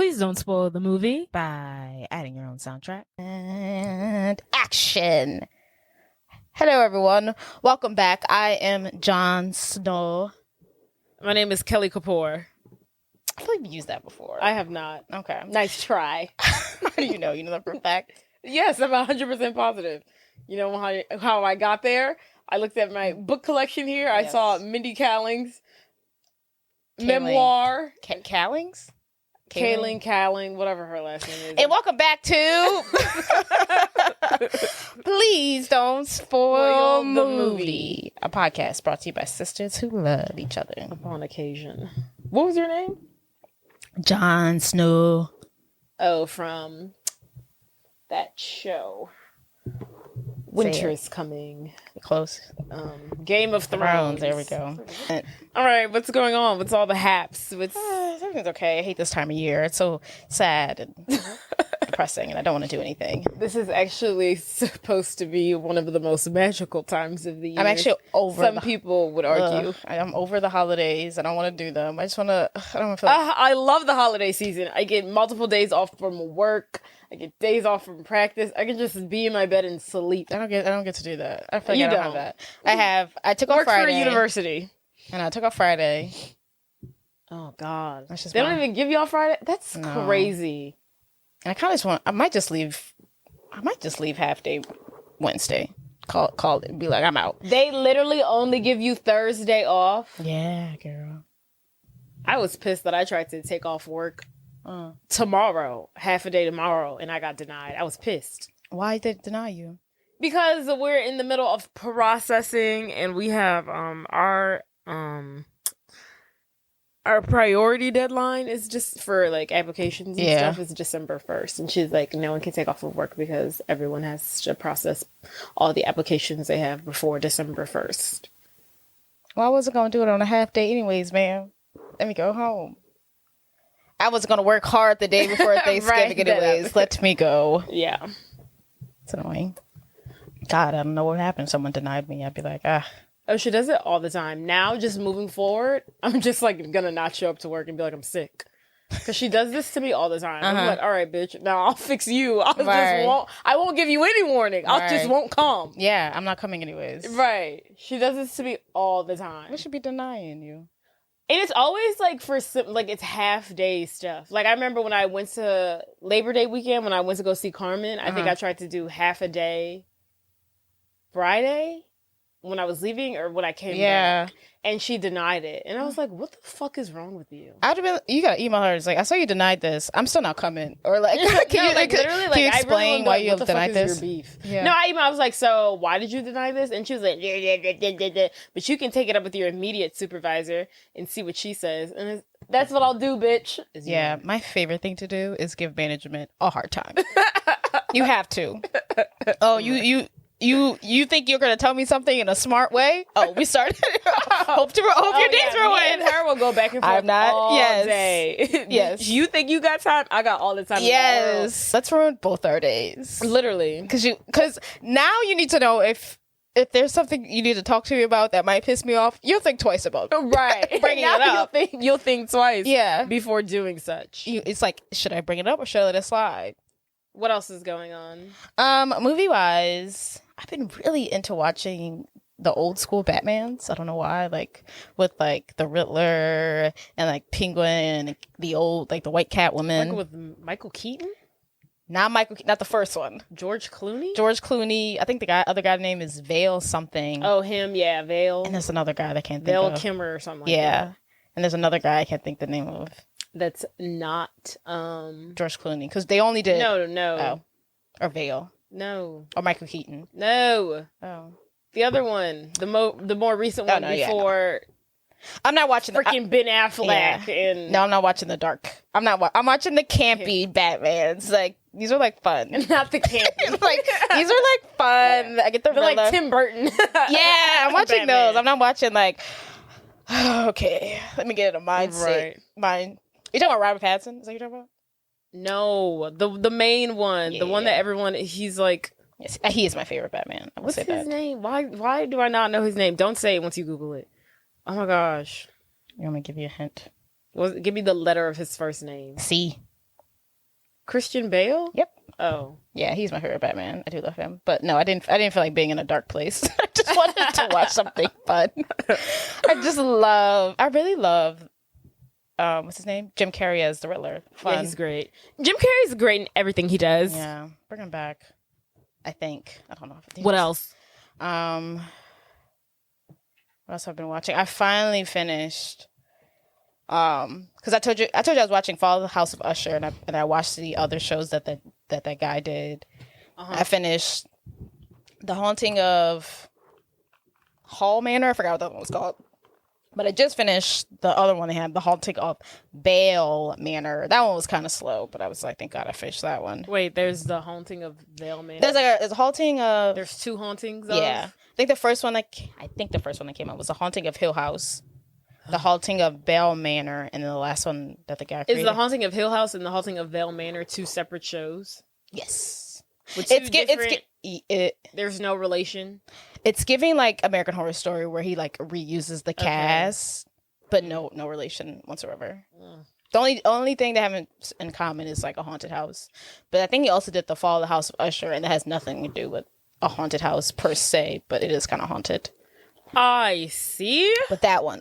Please don't spoil the movie by adding your own soundtrack. And action! Hello, everyone. Welcome back. I am Jon Snow. My name is Kelly Kapoor. I feel like we used that before. I have not. Okay. Nice try. How do you know? You know that for a fact? Yes, I'm 100% positive. You know how I got there? I looked at my book collection here. Yes. I saw Mindy Kaling's memoir. Kaling's? Kaling, whatever her last name is. And welcome back to Please Don't Spoil the Movie, a podcast brought to you by sisters who love each other. Upon occasion. What was your name? Jon Snow. Oh, from that show. Winter is coming. Close. Game of Thrones. There we go. All right, what's going on? What's all the haps? Everything's okay. I hate this time of year. It's so sad and depressing, and I don't want to do anything. This is actually supposed to be one of the most magical times of the year. I'm actually over. Some people would argue. I'm over the holidays. I don't want to do them. I just want to. I don't want to feel. I love the holiday season. I get multiple days off from work. I get days off from practice. I can just be in my bed and sleep. I don't get to do that. I feel like I don't have that. I took off Friday. Work for university. And I took off Friday. Oh God. They don't even give you off Friday? That's crazy. And I kind of just want, I might just leave half day Wednesday. Call it. Be like, I'm out. They literally only give you Thursday off? Yeah, girl. I was pissed that I tried to take off work tomorrow, half a day tomorrow, and I got denied. I was pissed. Why did they deny you? Because we're in the middle of processing, and we have our priority deadline is just for like applications and stuff is December 1st, and she's like, no one can take off of work because everyone has to process all the applications they have before December 1st. Well, I wasn't gonna do it on a half day anyways, man. Let me go home. I was going to work hard the day before Thanksgiving anyways. Let me go. Yeah. It's annoying. God, I don't know what happened. Someone denied me. I'd be like, Oh, she does it all the time. Now, just moving forward, I'm just like going to not show up to work and be like, I'm sick. Because she does this to me all the time. I'm like, all right, bitch. Now I'll fix you. I won't give you any warning. I just won't come. Yeah, I'm not coming anyways. Right. She does this to me all the time. We should be denying you. And it's always like it's half day stuff. Like I remember when I went to Labor Day weekend, when I went to go see Carmen, I think I tried to do half a day Friday when I was leaving or when I came back. And she denied it. And I was like, what the fuck is wrong with you? I'd have been, you gotta email her. It's like, I saw you denied this. I'm still not coming. Or like, can you explain why you denied this? Your beef? Yeah. No, I was like, so why did you deny this? And she was like, but you can take it up with your immediate supervisor and see what she says. And that's what I'll do, bitch. Yeah, my favorite thing to do is give management a hard time. You have to. Oh, You think you're going to tell me something in a smart way? Oh, we started. hope your day's ruined. Me and her will go back and forth all day. Yes. You think you got time? I got all the time. Yes. Let's ruin both our days. Literally. Because now you need to know if there's something you need to talk to me about that might piss me off, you'll think twice about it. Right. Bringing it up. You'll think twice. Yeah. Before doing such. It's like, should I bring it up or should I let it slide? What else is going on? Movie-wise, I've been really into watching the old school Batmans. I don't know why, like with like the Riddler and like Penguin, and the old like the White Catwoman. Like with Michael Keaton? Not the first one. George Clooney. I think the other guy name is Vale something. Oh, him, yeah, Vale. And there's another guy that I can't think Vale of. Kimmer or something like that. Yeah, and there's another guy I can't think the name of. That's not George Clooney, because they only did or Vale. No. Or Michael Keaton. No. Oh. The other one. The more recent one before. I'm not watching freaking Ben Affleck. And no, I'm not watching the dark. I'm watching the campy Batmans. Like, these are like fun. Not the campy. Like, these are like fun. Yeah. I get the They're like Tim Burton. Yeah, I'm watching those. I'm not watching like, okay, let me get in a mindset. Right. You talking about Robert Pattinson? Is that what you're talking about? No, the main one, the one that everyone, he's like. Yes, he is my favorite Batman. I will say that. What's his name? Why do I not know his name? Don't say it once you Google it. Oh my gosh. You want me to give you a hint? Give me the letter of his first name. C. Christian Bale? Yep. Oh. Yeah, he's my favorite Batman. I do love him. But no, I didn't feel like being in a dark place. I just wanted to watch something fun. I really love what's his name? Jim Carrey as the Riddler. Fun. Yeah, he's great. Jim Carrey's great in everything he does. Yeah. Bring him back. I think. I don't know. What else? What else have I been watching? I finally finished because I told you I was watching Fall of the House of Usher, and I watched the other shows that guy did. I finished The Haunting of Hall Manor. I forgot what that one was called, but I just finished the other one they had, The Haunting of Bale Manor. That one was kind of slow, but I was like, thank God I finished that one. Wait, there's The Haunting of Bale Manor. There's a haunting of. There's 2 hauntings. Yeah, I think the first one that came out was The Haunting of Hill House. The Haunting of Bale Manor, and then the last one that the guy created. Is The Haunting of Hill House and The Haunting of Bale Manor 2 separate shows? Yes. There's no relation. It's giving like American Horror Story where he like reuses the cast, but no relation whatsoever. The only thing they have in common is like a haunted house. But I think he also did The Fall of the House of Usher, and that has nothing to do with a haunted house per se, but it is kind of haunted. I see. But that one,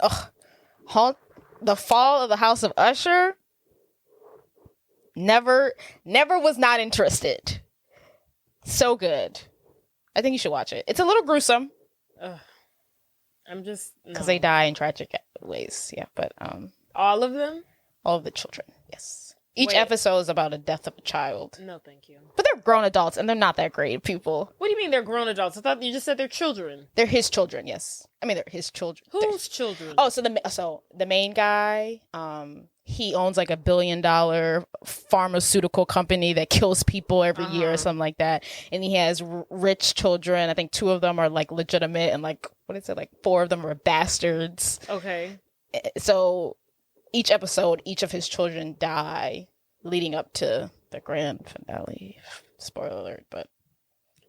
The Fall of the House of Usher, never was not interested. So good. I think you should watch it. It's a little gruesome. I'm just because they die in tragic ways. Yeah, but all of them, all of the children. Yes. Each episode is about a death of a child. No, thank you. But they're grown adults, and they're not that great people. What do you mean they're grown adults? I thought you just said they're children. They're his children, yes. I mean, they're his children. Whose children? Oh, so the main guy, he owns like $1 billion pharmaceutical company that kills people every year or something like that. And he has rich children. I think 2 of them are like legitimate, and like, what is it? Like 4 of them are bastards. Okay. So each episode, each of his children die leading up to the grand finale. Spoiler alert, but.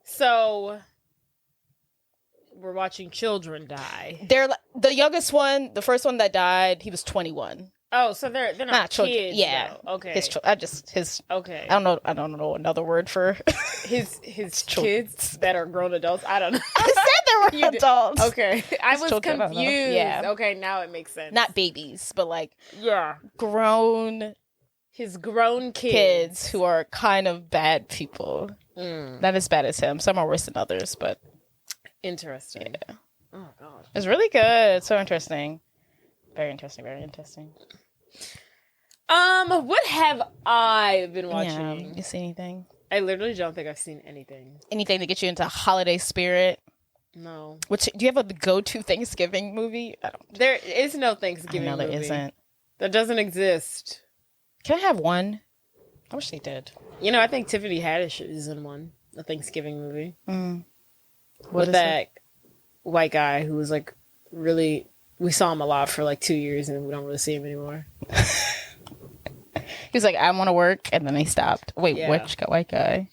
So we're watching children die. They're the youngest one, the first one that died, he was 21. Oh, so they're not children. Kids, yeah. though. Okay. His okay. I don't know another word for his kids that are grown adults. I don't know. I said they were adults. Okay. I was children, confused. Yeah. Okay, now it makes sense. Not babies, but like grown. His grown kids who are kind of bad people. Not as bad as him. Some are worse than others, but interesting. Yeah. Oh God. It's really good. It's so interesting. Very interesting. Very interesting. What have I been watching? Yeah, you see anything? I literally don't think I've seen anything. Anything to get you into holiday spirit? No. Do you have a go-to Thanksgiving movie? I don't. There is no Thanksgiving movie. No, there isn't. That doesn't exist. Can I have one? I wish they did. You know, I think Tiffany Haddish is in one. A Thanksgiving movie. With that white guy who was like really... We saw him a lot for like 2 years and we don't really see him anymore. He was like, I want to work, and then he stopped. Wait, which white guy?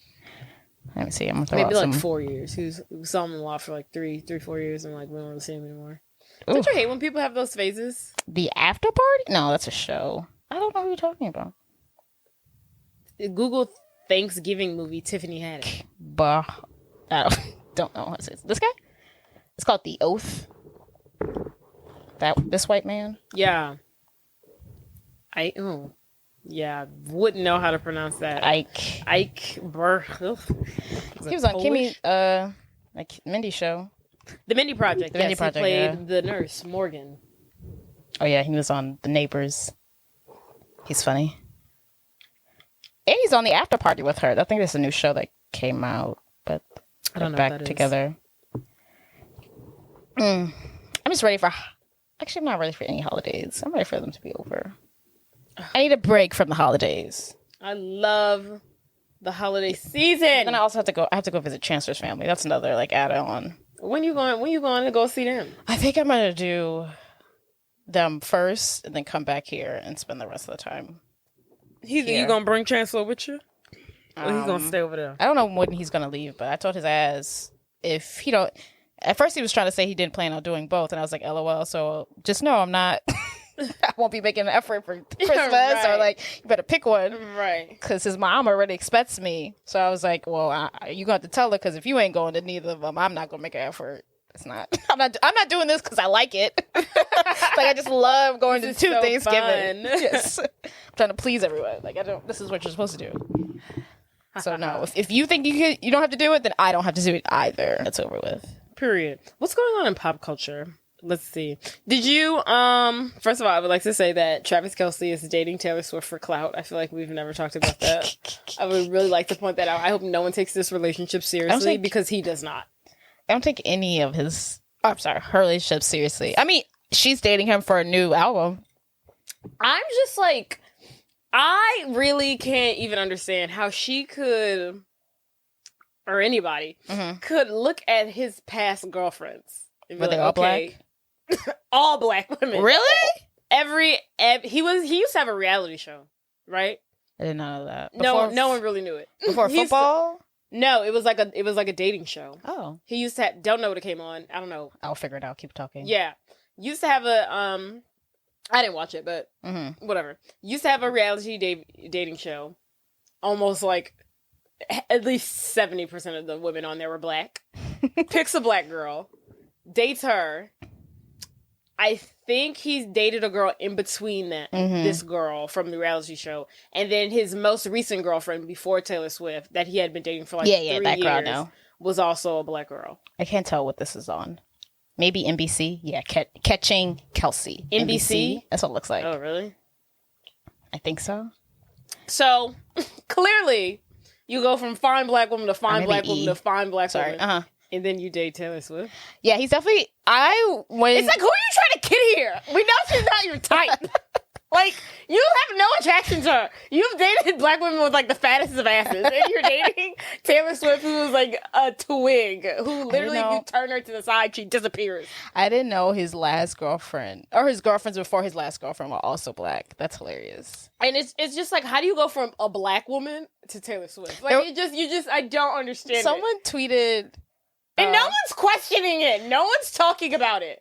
Let me see. I'm gonna throw maybe out like 4 years. We saw him a lot for like 3-4 years, and like we don't really see him anymore. Ooh. Don't you hate when people have those phases? The Afterparty? No, that's a show. I don't know who you're talking about. Google Thanksgiving movie Tiffany Haddish. Bah, I don't know what it is. This guy? It's called The Oath. This white man? Yeah. Yeah, wouldn't know how to pronounce that. Ike Burr. He was on Kimmy, like Mindy show. The Mindy Project. Mindy Project, he played the nurse, Morgan. Oh yeah, he was on The Neighbors. He's funny. And he's on the Afterparty with her. I think there's a new show that came out, but I don't know back what that together. I'm just ready for... Actually, I'm not ready for any holidays. I'm ready for them to be over. I need a break from the holidays. I love the holiday season. Then I also have to go visit Chancellor's family. That's another like add-on. When you going to go see them? I think I'm gonna do them first and then come back here and spend the rest of the time. You gonna bring Chancellor with you? Or he's gonna stay over there? I don't know when he's gonna leave, but I told his ass if he don't. At first, he was trying to say he didn't plan on doing both, and I was like, "LOL." So just know I'm not I won't be making an effort for Christmas, Right. or like, you better pick one. Right. Because his mom already expects me. So I was like, well, you got to tell her, because if you ain't going to neither of them, I'm not going to make an effort. It's not. I'm not doing this because I like it. Like, I just love going to two Thanksgiving. Yes. I'm trying to please everyone. Like, this is what you're supposed to do. So no, if you think you don't have to do it, then I don't have to do it either. It's over with. Period. What's going on in pop culture? Let's see. Did you, first of all, I would like to say that Travis Kelce is dating Taylor Swift for clout. I feel like we've never talked about that. I would really like to point that out. I hope no one takes this relationship seriously because he does not. I don't take any of her relationship seriously. I mean, she's dating him for a new album. I'm just like, I really can't even understand how she could, or anybody, could look at his past girlfriends. And be Were they all black? All black women. Really? He used to have a reality show, right? I didn't know that. No one really knew it. Before football? No, it was like a dating show. Oh. He used to have, don't know what it came on. I don't know. I'll figure it out. Keep talking. Yeah. Used to have a I didn't watch it, but whatever. Used to have a reality dating show. Almost like at least 70% of the women on there were black. Picks a black girl, dates her. I think he's dated a girl in between that this girl from the reality show, and then his most recent girlfriend before Taylor Swift that he had been dating for like 3 that years girl now was also a black girl. I can't tell what this is on. Maybe NBC. Yeah, Catching Kelsey. NBC. That's what it looks like. Oh, really? I think so. So clearly, you go from fine black woman to fine black woman to fine black woman. And then you date Taylor Swift. Yeah, he's definitely. It's like, who are you trying to kid here? We know she's not your type. Like, you have no attraction to her. You've dated black women with like the fattest of asses, and you're dating Taylor Swift, who is like a twig, who literally, if you turn her to the side, she disappears. I didn't know his last girlfriend or his girlfriends before his last girlfriend were also black. That's hilarious. And it's just like, how do you go from a black woman to Taylor Swift? Like, I don't understand. Someone tweeted. And no one's questioning it. No one's talking about it.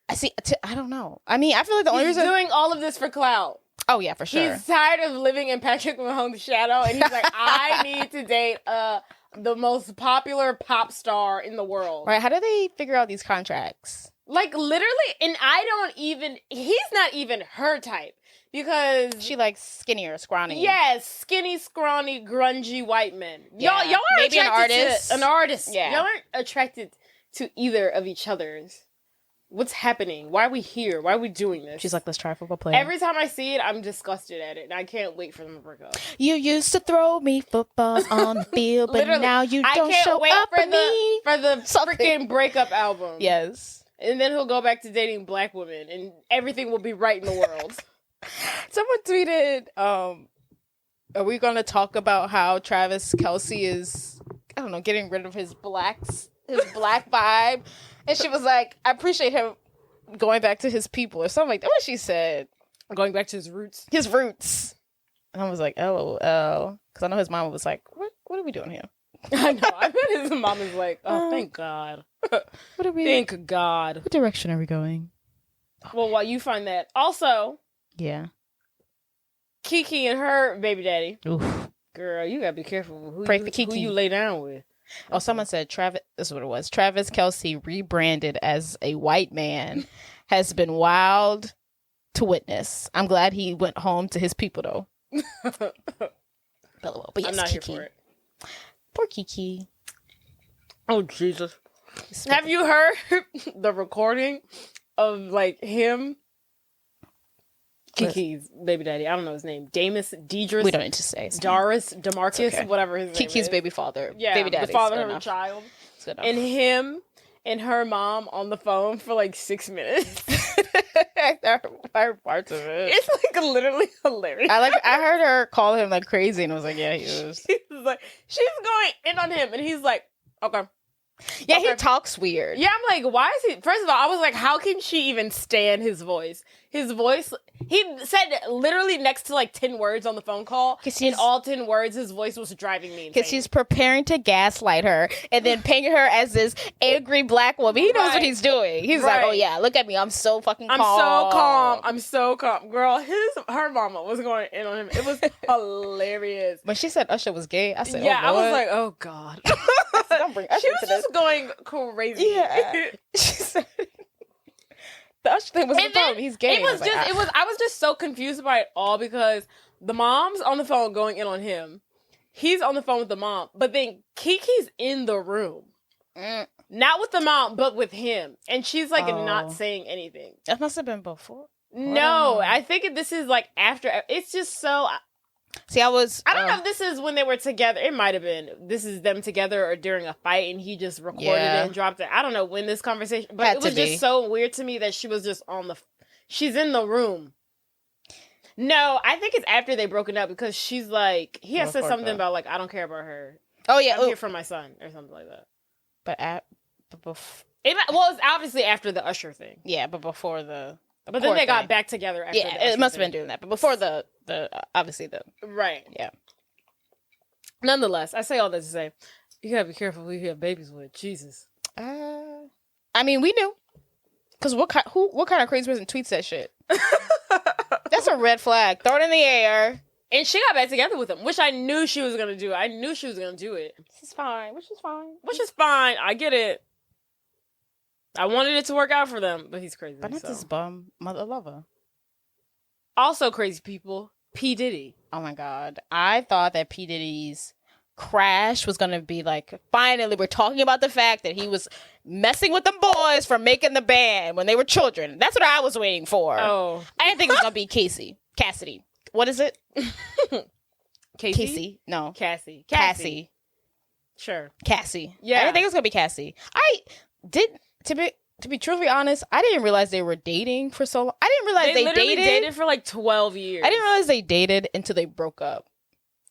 I don't know. I mean, I feel like the only reason doing all of this for clout. Oh yeah, for sure. He's tired of living in Patrick Mahomes' shadow, and he's like, I need to date the most popular pop star in the world. Right? How do they figure out these contracts? Like, literally, and he's not even her type. Because she likes skinnier, scrawny. Yes, skinny, scrawny, grungy white men. Yeah. Y'all are maybe attracted to an artist. Yeah. Y'all aren't attracted to either of each other's. What's happening? Why are we here? Why are we doing this? She's like, let's try a football player. Every time I see it, I'm disgusted at it, and I can't wait for them to break up. You used to throw me footballs on the field, but now you don't show up for me. For the freaking breakup album. Yes. And then he'll go back to dating black women, and everything will be right in the world. Someone tweeted, are we going to talk about how Travis Kelce is, I don't know, getting rid of his black vibe? And she was like, I appreciate him going back to his people or something like that. What she said? Going back to his roots. His roots. And I was like, LOL. Because I know his mom was like, what are we doing here? I know. I bet his mom is like, oh, thank God. What are we? Thank God. What direction are we going? Well, while you find that. Also... Yeah. Kiki and her baby daddy. Oof. Girl, you gotta be careful who you lay down with. Oh, someone said Travis. This is what it was. Travis Kelce, rebranded as a white man, has been wild to witness. I'm glad he went home to his people though. But yes, I'm not Kiki. here for it. Poor Kiki. Oh Jesus! Have you heard the recording of like him? Kiki's baby daddy. I don't know his name. Damus, Deidris. We don't need to say. Doris, Demarcus, whatever his name is. Kiki's baby father. Yeah, baby daddy. the father of her child. And him and her mom on the phone for like 6 minutes. I heard parts of it. It's like literally hilarious. I heard her call him like crazy, and I was like, yeah, he was. She's going in on him, and he's like, okay. Yeah, he talks weird. Yeah, I'm like, why is he... First of all, I was like, how can she even stand his voice? His voice... He said literally next to like 10 words on the phone call. In all 10 words, his voice was driving me insane. Because he's preparing to gaslight her and then painting her as this angry black woman. He knows what he's doing. He's like, oh yeah, look at me. I'm so fucking calm. I'm so calm. Girl, her mama was going in on him. It was hilarious. When she said Usher was gay, I said, yeah, oh, I was like, oh God. Don't bring Usher she was just going crazy. Yeah. She said... The Usher thing was the problem. He's gay. I was just so confused by it all because the mom's on the phone going in on him. He's on the phone with the mom, but then Kiki's in the room. Not with the mom, but with him. And she's like not saying anything. That must have been before. No, I think this is like after. It's just so... See, I don't know if this is when they were together. It might have been. This is them together or during a fight, and he just recorded it and dropped it. I don't know when this conversation, but it was just so weird to me that she was just she's in the room. No, I think it's after they broken up because she's like, he has said something about like, I don't care about her. Oh yeah, I'm here for my son or something like that. But it's obviously after the Usher thing. Yeah, but before the. But then they got back together after the it must have been doing that. But before the obviously the... Right. Yeah. Nonetheless, I say all that to say, you gotta be careful who you have babies with. Jesus. I mean, we knew. Because what kind of crazy person tweets that shit? That's a red flag. Throw it in the air. And she got back together with him, which I knew she was gonna do. I knew she was gonna do it. Which is fine. Which is fine. I get it. I wanted it to work out for them, but he's crazy. But not this bum mother lover. Also crazy people, P. Diddy. Oh my God. I thought that P. Diddy's crash was going to be like, finally, we're talking about the fact that he was messing with them boys for making the band when they were children. That's what I was waiting for. Oh. I didn't think it was going to be Cassidy. What is it? Casey? No. Cassie. Sure. Cassie. Yeah. I didn't think it was going to be Cassie. To be truly honest, I didn't realize they were dating for so long. I didn't realize they dated for like 12 years. I didn't realize they dated until they broke up.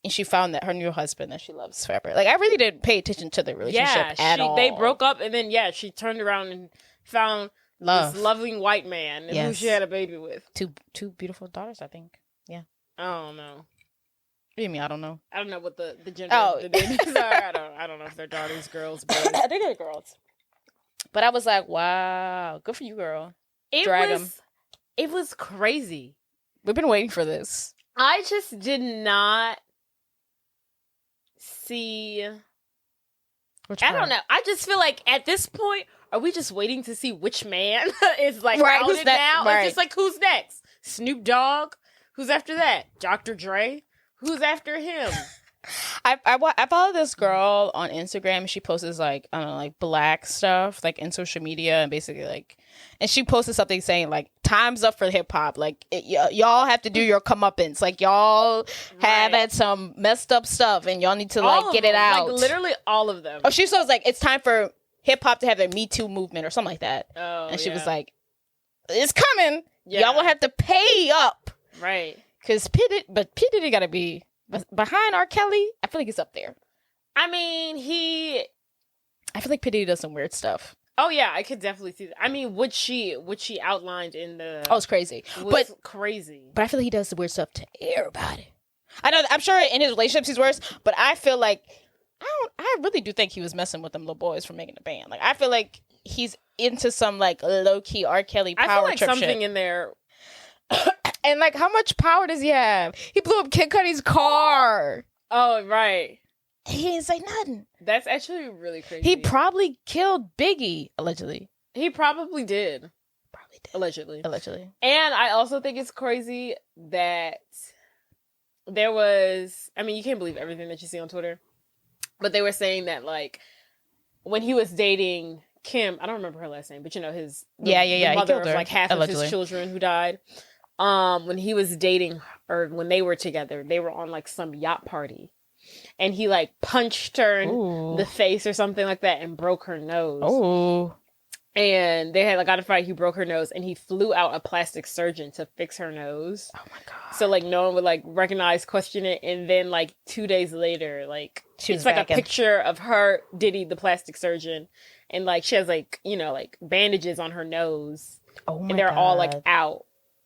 And she found that her new husband that she loves forever. Like, I really didn't pay attention to the relationship at all. They broke up and then, she turned around and found this loving white man who she had a baby with. Two beautiful daughters, I think. Yeah. I don't know. What do you mean? I don't know. I don't know what the gender of the babies are. I don't know if they're daughters, girls, boys. I think they're girls. But I was like, wow, good for you, girl. Drag them. It was crazy. We've been waiting for this. I just did not see... I don't know. I just feel like at this point, are we just waiting to see which man is like outed now? Right. It's just like, who's next? Snoop Dogg? Who's after that? Dr. Dre? Who's after him? I follow this girl on Instagram. She posts like, I don't know, like black stuff like in social media, and basically like, and she posted something saying like, time's up for hip hop. Like y'all have to do your comeuppance. Like y'all have had some messed up stuff, and y'all need to like get it out. Like literally all of them. Oh, she was like, it's time for hip hop to have their Me Too movement or something like that. Oh, and she was like, it's coming. Yeah. Y'all will have to pay up, right? Because P Diddy gotta be. Behind R. Kelly, I feel like he's up there. I mean, I feel like P. Diddy does some weird stuff. Oh yeah, I could definitely see that. I mean, what she outlined in the... Oh, it's crazy. Crazy. But I feel like he does the weird stuff to everybody. I know, I'm sure in his relationships he's worse, but I feel like... I really do think he was messing with them little boys for making the band. Like, I feel like he's into some, like, low-key R. Kelly power trip shit. I feel like something in there... And, like, how much power does he have? He blew up Kid Cudi's car. Oh, right. He didn't say nothing. That's actually really crazy. He probably killed Biggie, allegedly. He probably did. Allegedly. And I also think it's crazy that there was... I mean, you can't believe everything that you see on Twitter. But they were saying that, like, when he was dating Kim... I don't remember her last name, but, you know, the mother of, like, half of his children who died... when he was dating, or when they were together, they were on like some yacht party, and he like punched her in the face or something like that and broke her nose. Oh, and they had like got a fight. He broke her nose, and he flew out a plastic surgeon to fix her nose. Oh my God! So like no one would like question it, and then like 2 days later, like It's like a picture of her, Diddy, the plastic surgeon, and like she has like, you know, like bandages on her nose. Oh my And they're God. all like out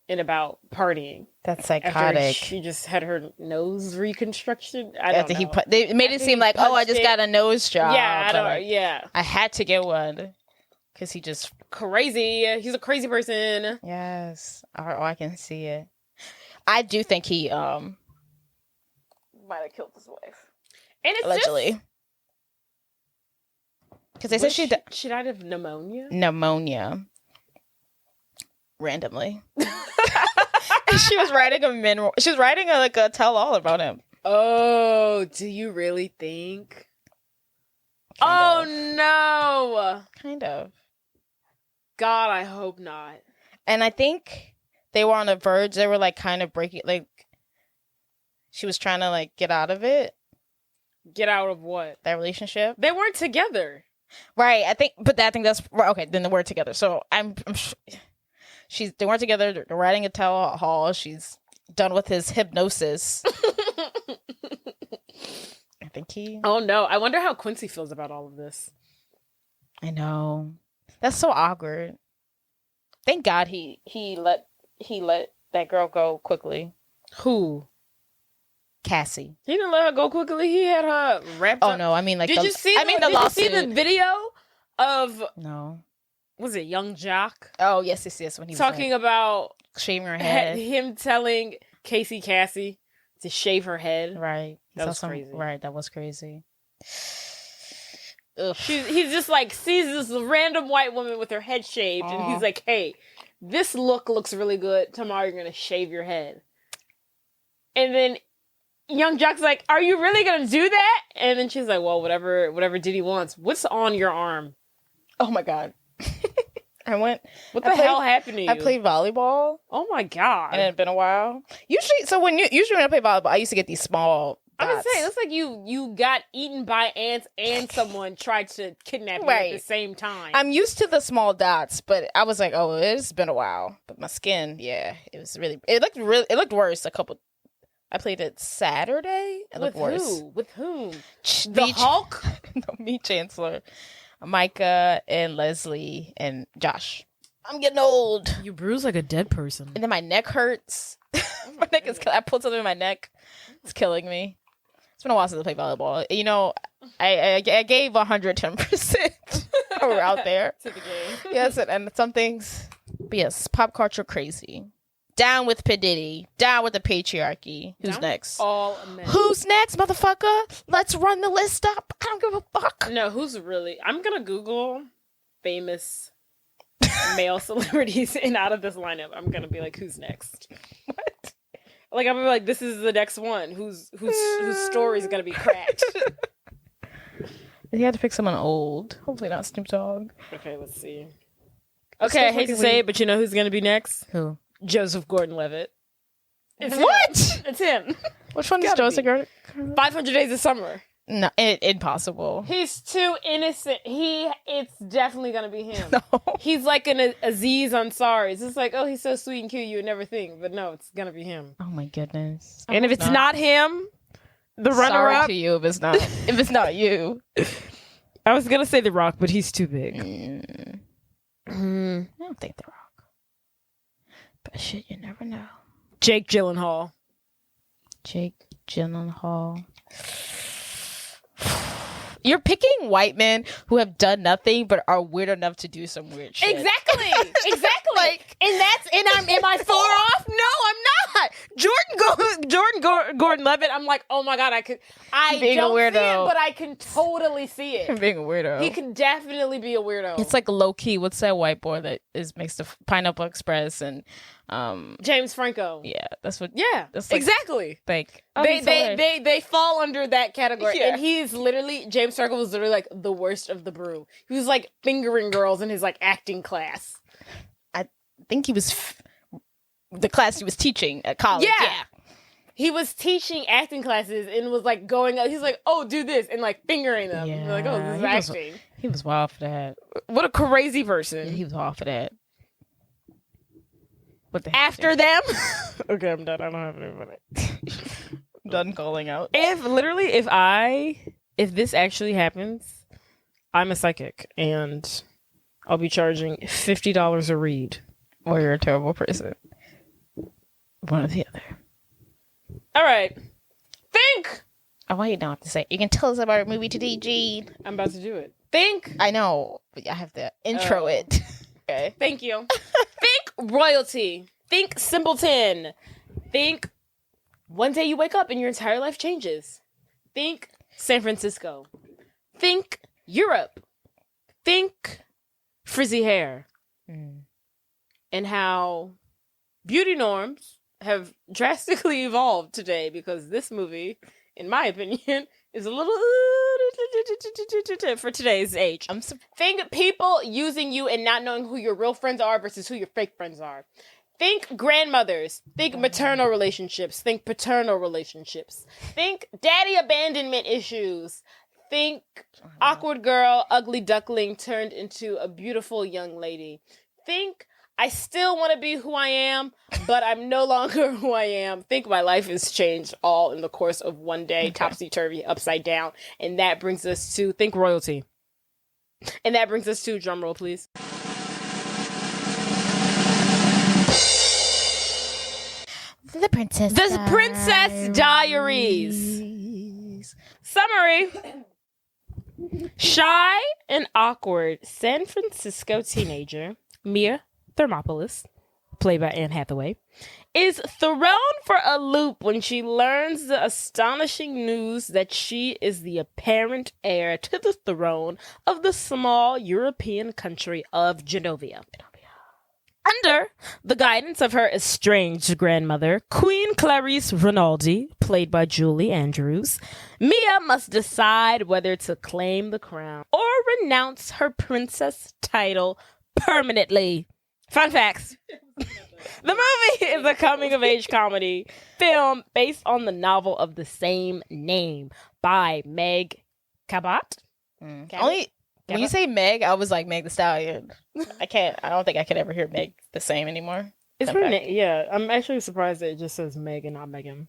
and about partying. That's psychotic. She just had her nose reconstruction. They made it seem like, oh, I just got a nose job. Yeah, I had to get one because he just crazy. He's a crazy person. Yes. Oh, I can see it. I do think he might have killed his wife. And it's allegedly. Because they said she died of pneumonia. Randomly. She was writing a tell-all about him. Oh, do you really think? No. Kind of. God, I hope not. And I think they were on the verge. They were like kind of breaking, like she was trying to like get out of it. Get out of what? That relationship. They weren't together. Right. I think that's okay. Then they were together. So I'm they weren't together. They're writing a tell-all. She's done with his hypnosis. I think he. Oh no! I wonder how Quincy feels about all of this. I know. That's so awkward. Thank God he let that girl go quickly. Who? Cassie. He didn't let her go quickly. He had her wrapped up. Oh no! I mean, like, did you see the video of? No. Was it Young Jock? Oh yes. When he was talking about shaving her head. Him telling Cassie to shave her head. Right. That was crazy. Right. That was crazy. He's just like sees this random white woman with her head shaved, and he's like, "Hey, this looks really good. Tomorrow you're gonna shave your head." And then Young Jock's like, "Are you really gonna do that?" And then she's like, "Well, whatever Diddy wants. What's on your arm?" Oh my God. What the hell happened to you? I played volleyball. Oh my God. And it had been a while. Usually when I play volleyball, I used to get these small dots. I would say, it looks like you got eaten by ants and someone tried to kidnap you at the same time. I'm used to the small dots, but I was like, oh, it's been a while. But my skin, yeah, it looked worse I played it Saturday. It looked worse. With whom? The Hulk? No, me, Chancellor. Micah and Leslie and Josh. I'm getting old. You bruise like a dead person. And then my neck hurts. My neck is. I pulled something in my neck. It's killing me. It's been a while since I played volleyball. You know, I gave 110%. We're out there to the game. Yes, and some things. But yes, pop culture crazy. Down with P. Diddy. Down with the patriarchy. Who's next? All men. Who's next, motherfucker? Let's run the list up. I don't give a fuck. No, who's really... I'm going to Google famous male celebrities, and out of this lineup, I'm going to be like, who's next? What? Like, I'm going to be like, this is the next one. Whose story is going to be cracked? You had to pick someone old. Hopefully not Snoop Dogg. Okay, let's see. Okay, I hate to say it, but you know who's going to be next? Who? Joseph Gordon-Levitt. What? It's him. Which one is Joseph Gordon? 500 Days of Summer. No, impossible. He's too innocent. It's definitely gonna be him. No. He's like an Aziz Ansari. It's just like, oh, he's so sweet and cute, you would never think. But no, it's gonna be him. Oh my goodness. And if it's not him, the runner-up. Sorry to you if it's not. If it's not you. I was gonna say The Rock, but he's too big. I don't think The Rock. But shit, you never know. Jake Gyllenhaal. You're picking white men who have done nothing but are weird enough to do some weird shit. Exactly. Am I far off? No, I'm not. Gordon-Levitt. I'm like, oh my God, I don't see it, but I can totally see it. Being a weirdo. He can definitely be a weirdo. It's like low key. What's that white boy that makes the Pineapple Express and James Franco. Yeah, that's what. Yeah, that's like, exactly. Like they fall under that category, yeah. And he's literally James Franco was literally like the worst of the brew. He was like fingering girls in his like acting class. I think he was the class he was teaching at college. Yeah. He was teaching acting classes and was like going out. He's like, oh, do this and like fingering them. Yeah. Like, oh, this is acting. He was wild for that. What a crazy person. Yeah, he was wild for that. After them? Okay, I'm done. I don't have any money. I'm done calling out. If I if this actually happens, I'm a psychic and I'll be charging $50 a read. Or you're a terrible person. One or the other. All right. Think. I want you not to say. You can tell us about our movie today, Jade. I'm about to do it. Think. I know, but I have to intro it. Okay. Thank you. Think royalty. Think simpleton. Think one day you wake up and your entire life changes. Think San Francisco. Think Europe. Think frizzy hair. And how beauty norms have drastically evolved today because this movie, in my opinion, is a little for today's age. Think people using you and not knowing who your real friends are versus who your fake friends are. Think grandmothers. Think maternal relationships. Think paternal relationships. Think daddy abandonment issues. Think awkward girl, ugly duckling turned into a beautiful young lady. Think I still want to be who I am, but I'm no longer who I am. Think my life has changed all in the course of one day, topsy-turvy, upside down. And that brings us to Think royalty. And that brings us to, drum roll, please. The Princess Diaries. Summary. Shy and awkward San Francisco teenager, Mia Thermopolis, played by Anne Hathaway, is thrown for a loop when she learns the astonishing news that she is the apparent heir to the throne of the small European country of Genovia. Under the guidance of her estranged grandmother, Queen Clarice Rinaldi, played by Julie Andrews, Mia must decide whether to claim the crown or renounce her princess title permanently. Fun facts. The movie is a coming-of-age comedy film based on the novel of the same name by Meg Cabot. When you say Meg, I was like Meg the Stallion. I don't think I could ever hear Meg the same anymore. It's her name. Yeah, I'm actually surprised that it just says Meg and not Megan.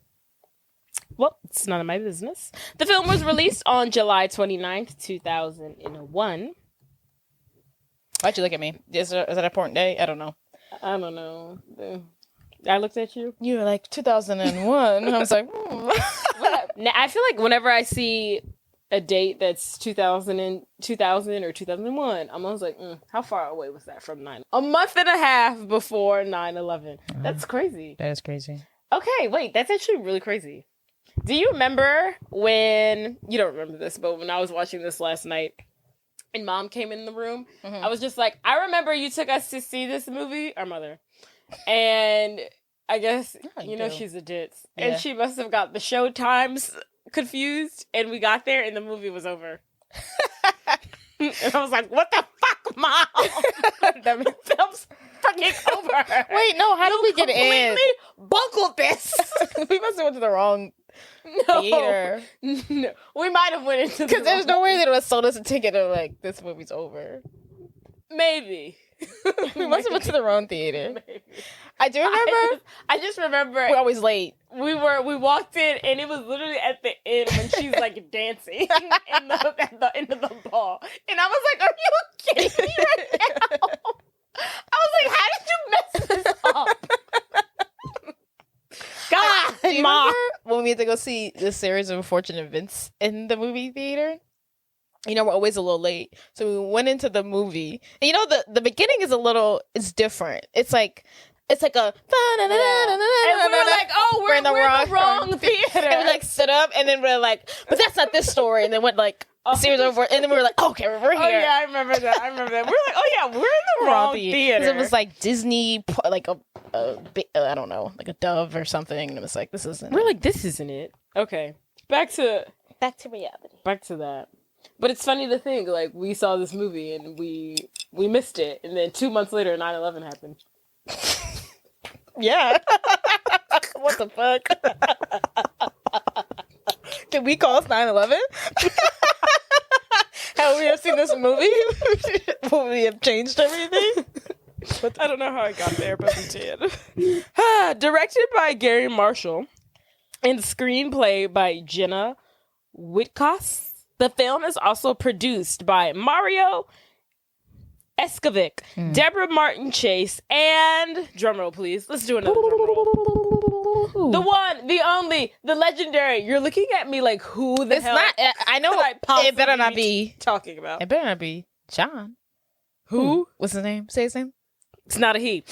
Well, it's none of my business. The film was released on July 29th, 2001. Why'd you look at me? Is that an important day? I don't know. I don't know. I looked at you. You were like 2001. I was like, Now, I feel like whenever I see a date that's 2000 or 2001, I'm always like, how far away was that from 9? A month and a half before 9/11. That's crazy. That is crazy. Okay, wait, that's actually really crazy. Do you remember when, you don't remember this, but when I was watching this last night and Mom came in the room, I was just like, I remember you took us to see this movie, our mother, and I guess, she's a ditz, and she must have got the show times confused, and we got there and the movie was over. And I was like, what the fuck, Mom? The film's freaking over. Wait, no, how did we get in? Completely bungled this. We must have went to the wrong theater. No, we might have went into because there's no way that it was sold us a ticket of like, this movie's over. Maybe. We must have went to the wrong theater. Maybe. I do remember. I just remember we're always late. We walked in and it was literally at the end when she's like dancing at the end of the ball. And I was like, are you kidding me right now? I was like, how did you mess this up? God, do you remember when we had to go see the series of unfortunate events in the movie theater? We're always a little late. So we went into the movie. And the beginning is different. It's like a and we were like, oh, we're in the wrong theater. And we like stood up and then we're like, but that's not this story. And then went like series over and then we were like, okay, we're here. Oh yeah, I remember that. We were like, oh yeah, we're in the wrong theater. It was like Disney, like I don't know, like a dove or something. And it was like, this isn't. We're like, this isn't it. Okay, back to reality. Back to that. But it's funny to think, like, we saw this movie and we missed it, and then 2 months later, 9/11 happened. Yeah. What the fuck? Can we call us 9/11? How we have seen this movie? Will we have changed everything? I don't know how I got there, but we did. Directed by Gary Marshall and screenplay by Jenna Whitcos. The film is also produced by Mario Escovic, Deborah Martin Chase, and drumroll, please. Let's do another drumroll. The one, the only, the legendary. You're looking at me like, who the hell? It's not. I know it better not be talking about. It better not be John. Who? What's his name? Say his name. It's not a he.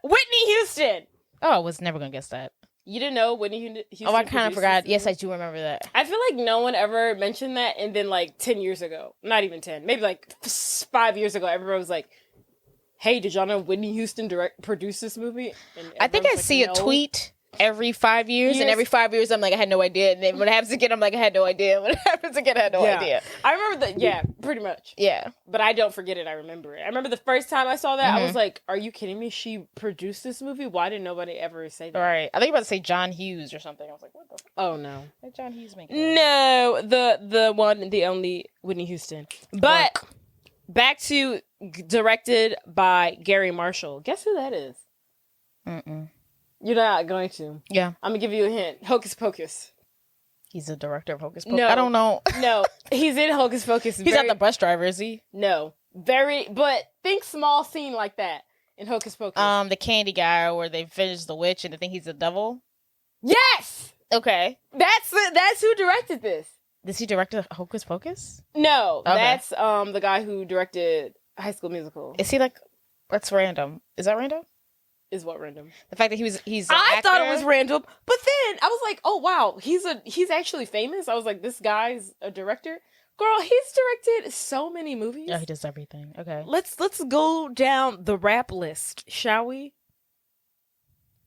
Whitney Houston. Oh, I was never gonna guess that. You didn't know Whitney Houston? Oh, I kind of forgot. Yes, I do remember that. I feel like no one ever mentioned that, and then like 10 years ago, not even 10, maybe like 5 years ago, everyone was like, "Hey, did y'all know Whitney Houston produced this movie?" And I think I see a tweet every 5 years, and every 5 years I'm like, I had no idea. And then when it happens again, I'm like, I had no idea. When it happens again, I had no idea. I remember that. Yeah, pretty much. Yeah, but I don't forget it. I remember it. I remember the first time I saw that, I was like, "Are you kidding me? She produced this movie? Why didn't nobody ever say that?" Right. I think you were about to say John Hughes or something. I was like, what the? Oh no, Like John Hughes making no, the one, the only Whitney Houston. But back to directed by Gary Marshall. Guess who that is? You're not going to. Yeah. I'm going to give you a hint. Hocus Pocus. He's a director of Hocus Pocus. No. I don't know. No. He's in Hocus Pocus. He's not the bus driver, is he? No. But think small scene like that in Hocus Pocus. The candy guy where they finish the witch and they think he's the devil. Yes! Okay. That's who directed this. Does he direct Hocus Pocus? No. Okay. That's the guy who directed High School Musical. Is he like, that's random. Is that random? Is what random? The fact that he's an I actor? thought it was random, but then I was like, oh wow, he's actually famous. I was like, this guy's a director. Girl, he's directed so many movies. Yeah, he does everything. Okay. Let's go down the rap list, shall we?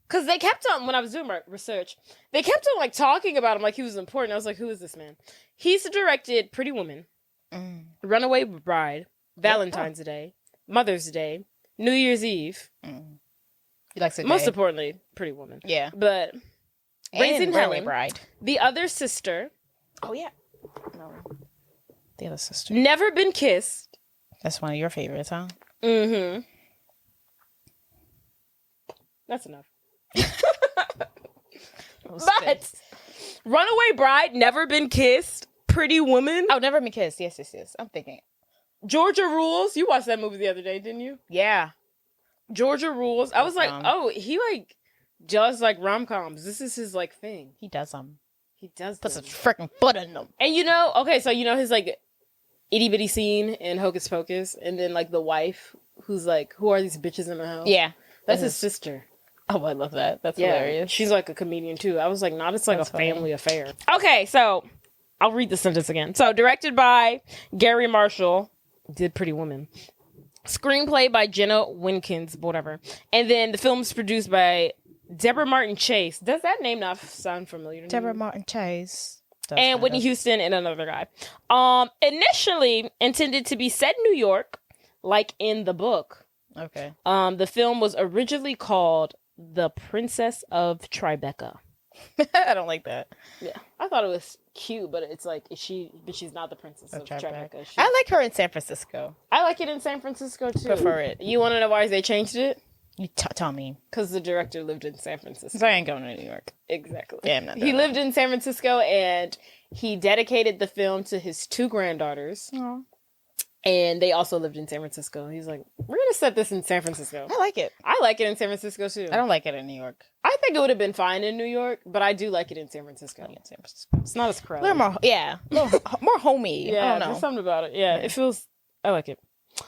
Because they kept on, when I was doing my research, they kept on like talking about him like he was important. I was like, who is this man? He's directed Pretty Woman, Runaway Bride, Valentine's Day, Mother's Day, New Year's Eve. He likes it. Most importantly, Pretty Woman. Yeah. But Raising Helen, Bride. The Other Sister. Oh, yeah. No. The Other Sister. Never Been Kissed. That's one of your favorites, huh? Mm-hmm. That's enough. But Runaway Bride, Never Been Kissed, Pretty Woman. Oh, Never Been Kissed. Yes. I'm thinking. Georgia Rules. You watched that movie the other day, didn't you? Yeah. Georgia Rules. I was like, oh, he like does like rom-coms. This is his like thing. He does them. He does. Puts a freaking foot in them. And so his like itty bitty scene in Hocus Pocus, and then like the wife who's like, who are these bitches in the house? Yeah, that's his sister. Oh, I love that. That's hilarious. She's like a comedian too. I was like, it's like a family affair. Okay, so I'll read the sentence again. So directed by Gary Marshall, did Pretty Woman. Screenplay by Jenna Winkins, whatever. And then the film's produced by Deborah Martin Chase. Does that name not sound familiar to Deborah Martin Chase. And Whitney Houston and another guy. Initially intended to be set in New York, like in the book. Okay. The film was originally called The Princess of Tribeca. I don't like that. Yeah, I thought it was cute, but it's like she's not the princess of Tribeca. I like her in San Francisco. I like it in San Francisco too. Prefer it. You want to know why they changed it? You tell me. Because the director lived in San Francisco. So I ain't going to New York. Exactly. Yeah, I'm not. He lived in San Francisco, and he dedicated the film to his 2 granddaughters. Aww. And they also lived in San Francisco. He's like, we're going to set this in San Francisco. I like it. I like it in San Francisco, too. I don't like it in New York. I think it would have been fine in New York, but I do like it in San Francisco. It's not as crowded. A little more homey. Yeah, I don't know. there's something about it. Yeah, it feels, I like it.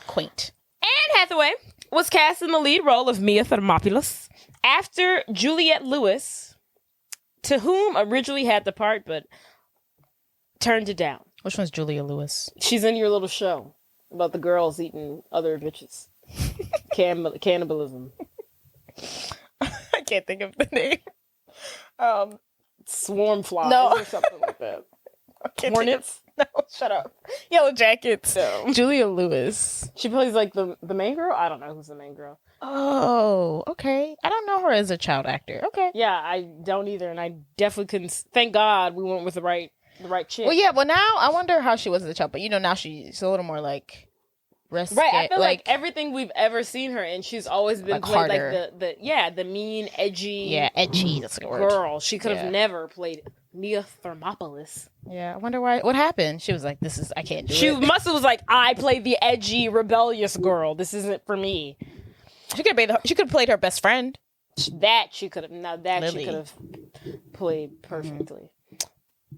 Quaint. Anne Hathaway was cast in the lead role of Mia Thermopolis after Juliette Lewis, to whom originally had the part, but turned it down. Which one's Julia Lewis? She's in your little show about the girls eating other bitches. Cannibalism. I can't think of the name. Swarm flies or something like that. Hornets? No, shut up. Yellow Jackets. No. Julia Lewis. She plays like the main girl? I don't know who's the main girl. Oh, okay. I don't know her as a child actor. Okay. Yeah, I don't either, and I definitely couldn't. Thank God we went with the right chick. Well, yeah, well, now I wonder how she was as a child, but now she's a little more like risque. Right, I feel like everything we've ever seen her in, she's always been like played harder. like the mean, edgy. Yeah, edgy. That's a good word. Girl. She could have never played Mia Thermopolis. Yeah, I wonder why. What happened? She was like, I can't do it. She must have was like, I play the edgy, rebellious girl. This isn't for me. She could have played her best friend. That she could have. Now that Lily. she could have played perfectly.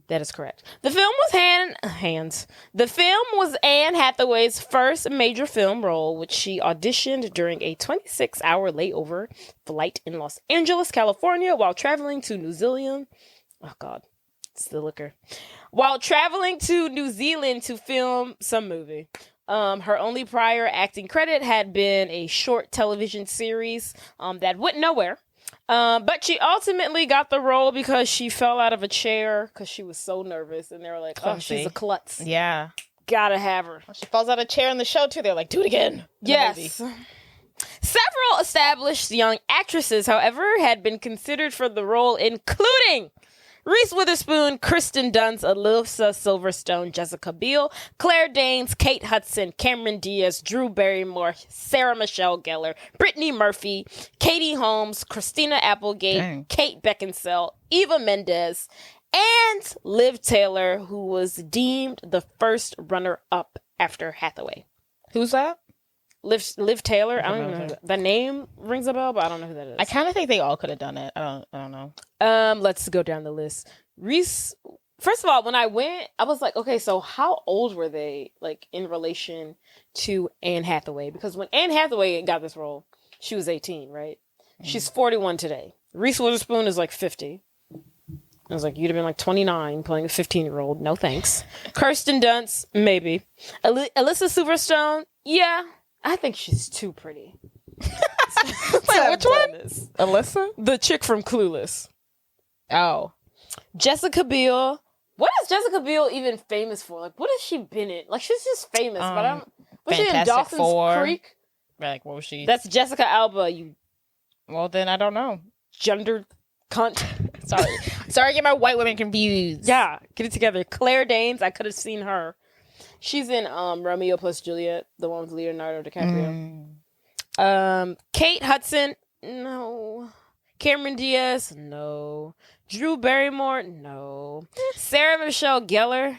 That is correct. The film was The film was Anne Hathaway's first major film role, which she auditioned during a 26-hour layover flight in Los Angeles, California, while traveling to New Zealand. Oh God, it's the liquor. While traveling to New Zealand to film some movie. Her only prior acting credit had been a short television series that went nowhere. But she ultimately got the role because she fell out of a chair because she was so nervous. And they were like, oh, she's a klutz. Yeah. Gotta have her. She falls out of a chair in the show, too. They're like, do it again. Yes. Several established young actresses, however, had been considered for the role, including Reese Witherspoon, Kristen Dunst, Alyssa Silverstone, Jessica Biel, Claire Danes, Kate Hudson, Cameron Diaz, Drew Barrymore, Sarah Michelle Gellar, Brittany Murphy, Katie Holmes, Christina Applegate, Kate Beckinsale, Eva Mendes, and Liv Taylor, who was deemed the first runner-up after Hathaway. Who's that? Liv Taylor. I don't know. The name rings a bell, but I don't know who that is. I kind of think they all could have done it. I don't know. Let's go down the list. Reese. First of all, when I went, I was like, okay, so how old were they, like, in relation to Anne Hathaway? Because when Anne Hathaway got this role, she was 18, right? She's 41 today. Reese Witherspoon is like 50. I was like, you'd have been like 29 playing a 15-year-old. No thanks. Kirsten Dunst, maybe. Alyssa Silverstone, yeah. I think she's too pretty. Wait, which one? Alyssa? The chick from Clueless. Oh. Jessica Biel. What is Jessica Biel even famous for? Like, what has she been in? Like, she's just famous, but I don't... Was she in Dawson's 4. Creek? Like, what was she? That's Jessica Alba, you... Well, then I don't know. Gender cunt. Sorry, get my white women confused. Yeah, get it together. Claire Danes, I could have seen her. She's in Romeo plus Juliet, the one with Leonardo DiCaprio. Kate Hudson, no. Cameron Diaz, no. Drew Barrymore, no. Sarah Michelle Gellar,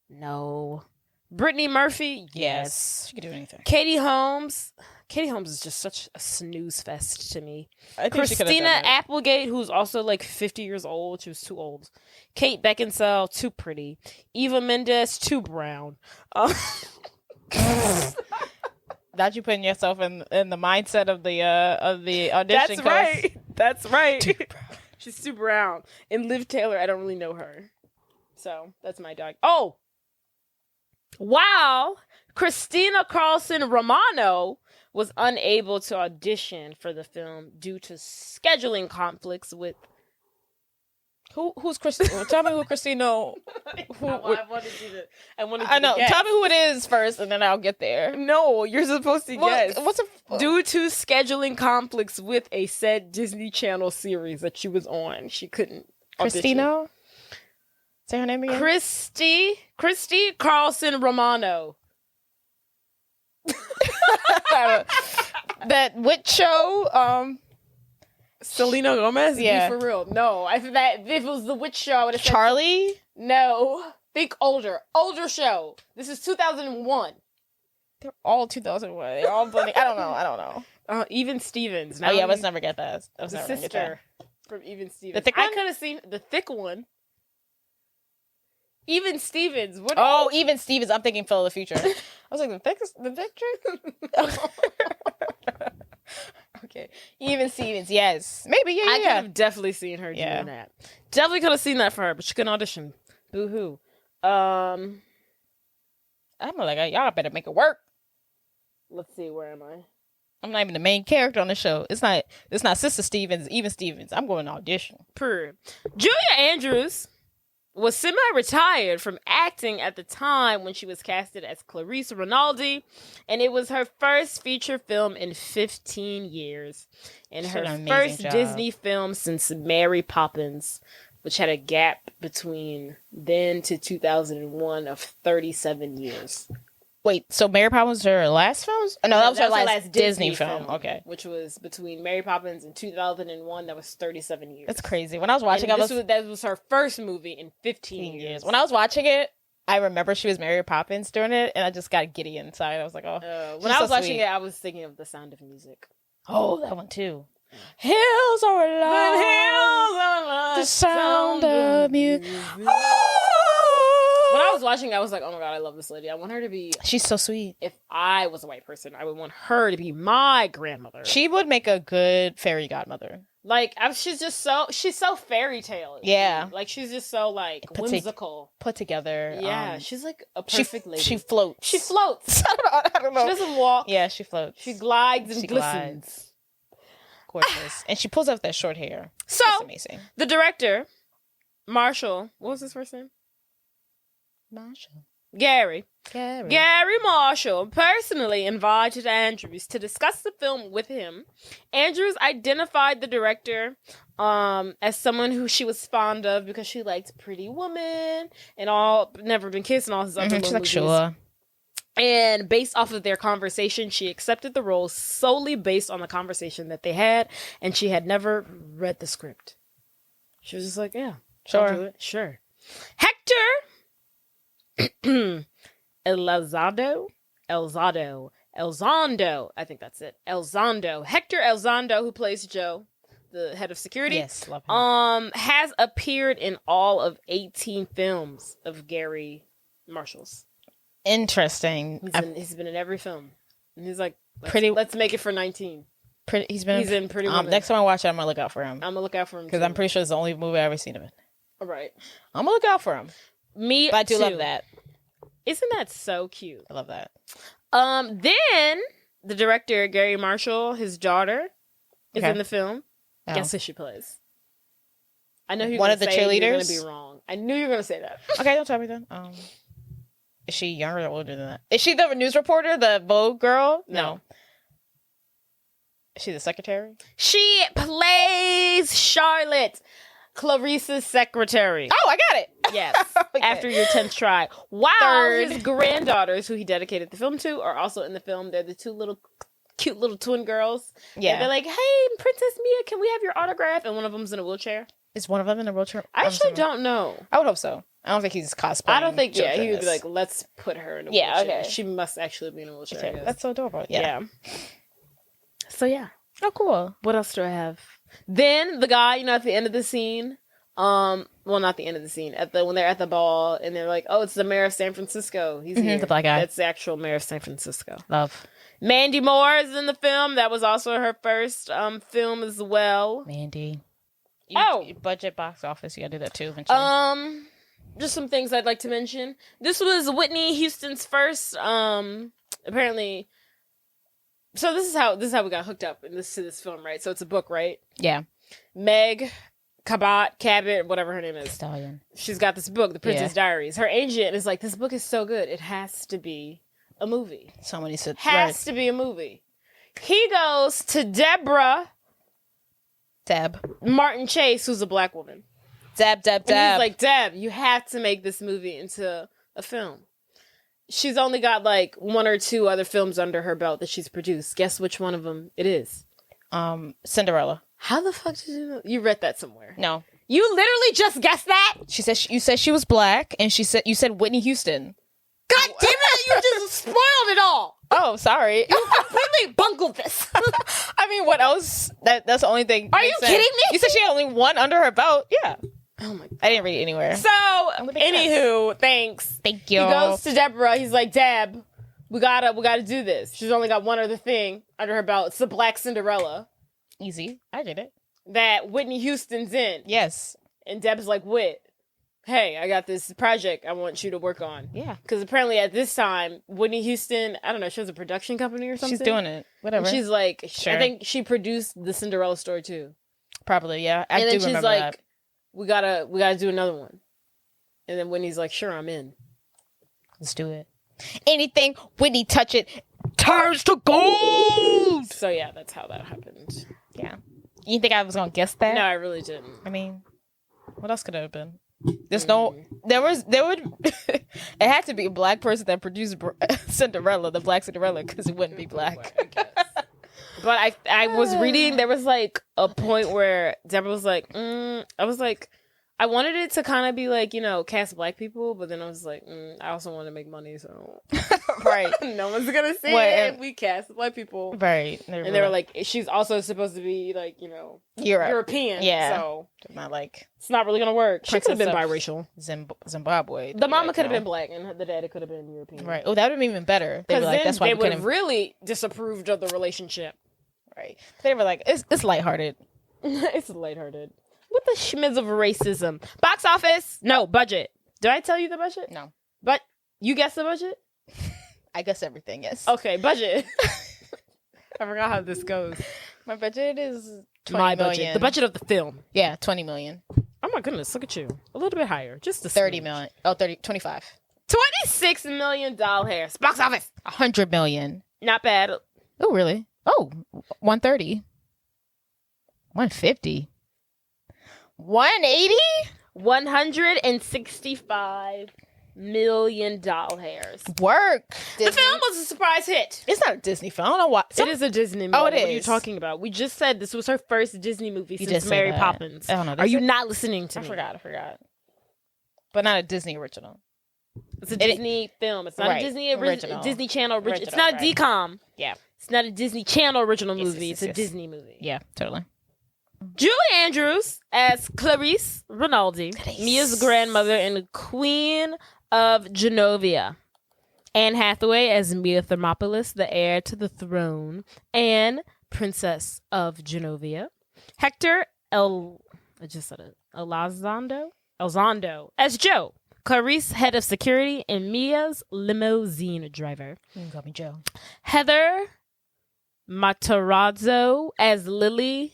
no. Brittany Murphy, yes. She could do anything. Katie Holmes is just such a snooze fest to me. I think Christina Applegate, who's also like 50 years old. She was too old. Kate Beckinsale, too pretty. Eva Mendes, too brown. Not you putting yourself in the mindset of the audition. That's right. Too She's too brown. And Liv Taylor, I don't really know her. So that's my dog. Oh! Wow! Christina Carlson Romano was unable to audition for the film due to scheduling conflicts with... Who's Christina? Tell me who Christina... I wanted you to... I know. Tell me who it is first, and then I'll get there. No, you're supposed to guess. What's due to scheduling conflicts with a said Disney Channel series that she was on, she couldn't audition. Christina? Say her name again? Christy Carlson Romano. That witch show? Selena Gomez? Yeah. Be for real. No. If it was the witch show, I would have said... Charlie? No. Think older. Older show. This is 2001. They're all 2001. They're all blending. I don't know. Even Stevens. Oh, yeah, let's never get that. The sister from Even Stevens. The thick one? I could have seen the thick one. Even Stevens. Even Stevens. I'm thinking Phil of the Future. I was like, the thick trick? Okay. Even Stevens, yes. Maybe, yeah. I could have definitely seen her doing that. Definitely could have seen that for her, but she couldn't audition. Boo-hoo. I'm like, y'all better make it work. Let's see, where am I? I'm not even the main character on the show. It's not Sister Stevens, Even Stevens. I'm going to audition. Julia Andrews was semi-retired from acting at the time when she was casted as Clarice Rinaldi, and it was her first feature film in 15 years, and her first Disney film since Mary Poppins, which had a gap between then to 2001 of 37 years. Wait, so Mary Poppins was her last film? Oh, no, that was her last Disney film. Okay. Which was between Mary Poppins and 2001. That was 37 years. That's crazy. When I was watching it, that was her first movie in 15 years. When I was watching it, I remember she was Mary Poppins during it, and I just got giddy inside. I was like, oh. When I was watching it, I was thinking of The Sound of Music. Oh, that one too. Hills are alive. The sound of music. When I was watching, I was like, oh my God, I love this lady. I want her to be... She's so sweet. If I was a white person, I would want her to be my grandmother. She would make a good fairy godmother. Like, she's so fairy tale. Yeah. Like, she's just so, like, whimsical. Put together. Yeah, she's like a perfect lady. She floats. She floats. I don't know. She doesn't walk. Yeah, she floats. She glides and glistens. Gorgeous. And she pulls out that short hair. So, that's amazing. The director, Marshall, what was his first name? Gary Marshall personally invited Andrews to discuss the film with him. Andrews identified the director as someone who she was fond of because she liked Pretty Woman and all Never Been Kissed and all his other movies. Sure. And based off of their conversation, she accepted the role solely based on the conversation that they had, and she had never read the script. She was just like, yeah, sure. I'll do it. Sure. Hector Elizondo, I think that's it. Hector Elizondo, who plays Joe, the head of security. Yes, love him. Has appeared in all of 18 films of Gary Marshall's. Interesting. He's been in every film. And he's like, let's make it for 19. He's in Pretty Woman. Next time I watch it, I'm gonna look out for him. I'm gonna look out for him because I'm pretty sure it's the only movie I've ever seen of it. All right. I'm gonna look out for him. Me but I do too. love that. Isn't that so cute? I love that. Then the director, Gary Marshall, his daughter, is in the film. Oh. Guess who she plays? I know one of the cheerleaders. You're gonna be wrong. I knew you were gonna say that. Okay, don't tell me then. Is she younger or older than that? Is she the news reporter, the Vogue girl? No. Is she the secretary? She plays Charlotte, Clarice's secretary. Oh, I got it. Yes. Okay. After your 10th try. Wow. His granddaughters, who he dedicated the film to, are also in the film. They're the two cute little twin girls. Yeah. And they're like, hey, Princess Mia, can we have your autograph? And one of them's in a wheelchair. Is one of them in a wheelchair? I actually don't know. I would hope so. I don't think he's cosplaying. I don't think, he would be like, let's put her in a wheelchair. Yeah, okay. She must actually be in a wheelchair. Okay. That's so adorable. Yeah. So, yeah. Oh, cool. What else do I have? Then the guy, at the end of the scene, well, not the end of the scene, when they're at the ball and they're like, oh, it's the mayor of San Francisco. He's here. The black guy. That's the actual mayor of San Francisco. Love. Mandy Moore is in the film. That was also her first film as well. Mandy. Budget box office. You gotta do that too eventually. Just some things I'd like to mention. This was Whitney Houston's first, apparently. So this is how we got hooked up to this film, right? So it's a book, right? Yeah. Meg Cabot, whatever her name is. Stallion. She's got this book, The Princess Diaries. Her agent is like, this book is so good, it has to be a movie. Somebody said has to be a movie. He goes to Deb Martin Chase, who's a black woman. Deb. And he's like, Deb, you have to make this movie into a film. She's only got like one or two other films under her belt that she's produced. Guess which one of them it is? Cinderella. How the fuck did you know? You read that somewhere? No. You literally just guessed that? She said you said she was black, and you said Whitney Houston. God damn it! You just spoiled it all. Oh, sorry. You completely bungled this. I mean, what else? That's the only thing. Are you kidding me? You said she had only one under her belt. Yeah. Oh my God. I didn't read it anywhere. So, anywho, thanks. Thank you. He goes to Deborah. He's like, Deb, we gotta do this. She's only got one other thing under her belt. It's the Black Cinderella. Easy. I did it. That Whitney Houston's in. Yes. And Deb's like, Whit, hey, I got this project I want you to work on. Yeah. Because apparently at this time, Whitney Houston, I don't know, she has a production company or something. She's doing it. Whatever. And she's like, sure. I think she produced the Cinderella story too. Probably, yeah. I do remember like, that. We gotta do another one. And then Whitney's like, sure, I'm in. Let's do it. Anything Whitney touch it turns to gold. So yeah, that's how that happened. Yeah. You think I was gonna guess that? No, I really didn't. I mean, what else could it have been? There's no, there would, it had to be a black person that produced Cinderella, the Black Cinderella, because it wouldn't be black. I guess. But I was reading, there was like a point where Deborah was like, I was like, I wanted it to kind of be like, you know, cast black people, but then I was like, I also want to make money, so. Right. No one's going to see it if we cast black people. Right. And they were like, she's also supposed to be like, you know, European. Yeah. So. Not like. It's not really going to work. She could have been biracial. Zimbabwe. The mama could have been black and the daddy could have been European. Right. Oh, that would have been even better. Because like, that's why they would have really disapproved of the relationship. Right. They were like, it's lighthearted. It's lighthearted. With the schmiz of racism. Box office. No, budget. Did I tell you the budget? No. But you guessed the budget? I guess everything, yes. Okay, budget. I forgot how this goes. My budget is 20 My million. budget. The budget of the film. Yeah, 20 million. Oh my goodness, look at you. A little bit higher. Just a 30 smidge. million. Oh, 25. $26 million hairs. Box office. 100 million. Not bad. Oh, really? Oh, 130. 150. 180? $165 million hairs. Work. Disney. The film was a surprise hit. It's not a Disney film. I don't know why. It is a Disney movie. Oh, it is. What are you talking about? We just said this was her first Disney movie You since Mary Poppins. I don't know. Are you not listening to me? I forgot. But not a Disney original. It's a Disney film. It's not a Disney original. Disney Channel original. It's not a DCOM. Yeah. It's not a Disney Channel original movie. It's a Disney movie. Yeah, totally. Julie Andrews as Clarice Rinaldi, Mia's grandmother and Queen of Genovia. Anne Hathaway as Mia Thermopolis, the heir to the throne, and Princess of Genovia. Hector Elizondo as Joe. Clarice, head of security, and Mia's limousine driver. You can call me Joe. Heather Matarazzo as Lily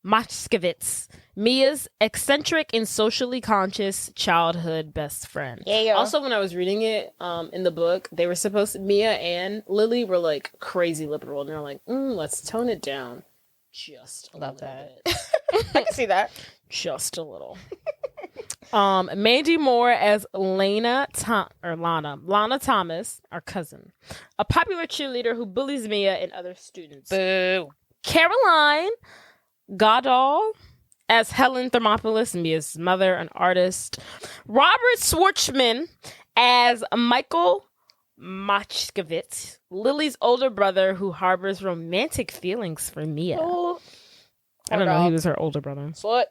Moskowitz, Mia's eccentric and socially conscious childhood best friend. Yeah. Also, when I was reading it in the book, they were supposed to, Mia and Lily were like crazy liberal, and they're like, let's tone it down just a little bit. I can see that. Just a little. Mandy Moore as Lana Thomas, our cousin, a popular cheerleader who bullies Mia and other students. Boo. Caroline Goodall as Helen Thermopolis, Mia's mother, an artist. Robert Schwartzman as Michael Moskowitz, Lily's older brother who harbors romantic feelings for Mia. Oh, I don't know. He was her older brother. Slut.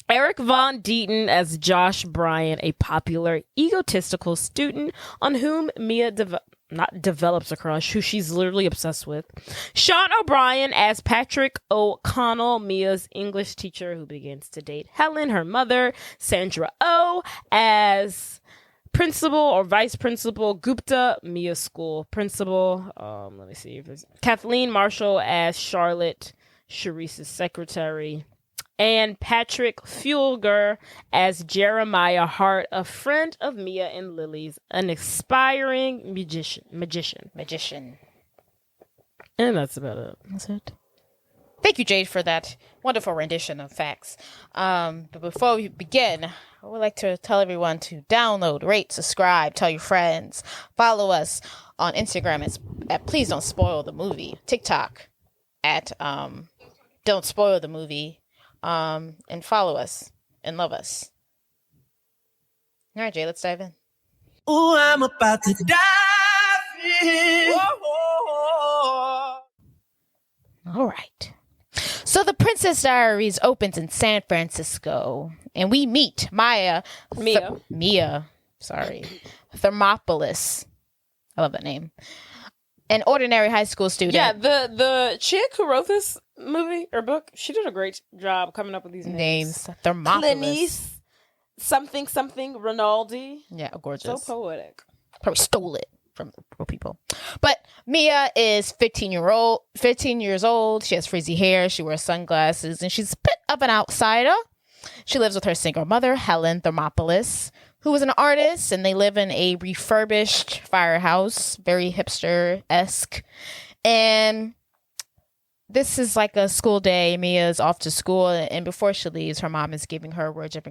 Eric Von Deaton as Josh Bryan, a popular, egotistical student on whom Mia develops a crush, who she's literally obsessed with. Sean O'Brien as Patrick O'Connell, Mia's English teacher who begins to date Helen, her mother. Sandra Oh as Principal or Vice Principal Gupta, Mia's school principal. Let me see if there's Kathleen Marshall as Charlotte, Sharice's secretary. And Patrick Fulger as Jeremiah Hart, a friend of Mia and Lily's, an aspiring magician. And that's about it. That's it. Thank you, Jade, for that wonderful rendition of facts. But before we begin, I would like to tell everyone to download, rate, subscribe, tell your friends. Follow us on Instagram at Please Don't Spoil the Movie. TikTok at Don't Spoil the Movie. And follow us and love us. All right, Jay, let's dive in. Ooh, I'm about to dive in. All right. So the Princess Diaries opens in San Francisco, and we meet Mia Thermopolis. I love that name. An ordinary high school student. Yeah, the chick who wrote this movie or book, she did a great job coming up with these names. Thermopolis. Something Rinaldi. Yeah, gorgeous. So poetic. Probably stole it from real people. But Mia is 15 years old. She has frizzy hair. She wears sunglasses, and she's a bit of an outsider. She lives with her single mother, Helen Thermopolis, who is an artist, and they live in a refurbished firehouse, very hipster-esque. And this is like a school day. Mia's off to school, and before she leaves, her mom is giving her words of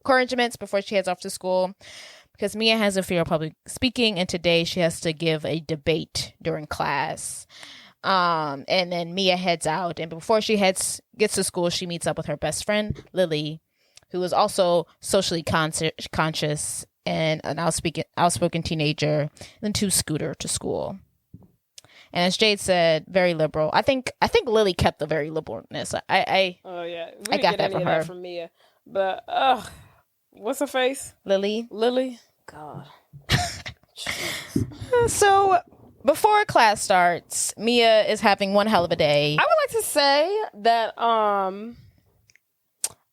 encouragements before she heads off to school, because Mia has a fear of public speaking, and today she has to give a debate during class. And then Mia heads out, and before she gets to school, she meets up with her best friend Lily, who is also socially conscious and an outspoken teenager, and then to Scooter to school. And as Jade said, very liberal. I think Lily kept the very liberalness. I got that from her. From Mia, but what's her face? Lily. God. So before class starts, Mia is having one hell of a day. I would like to say that I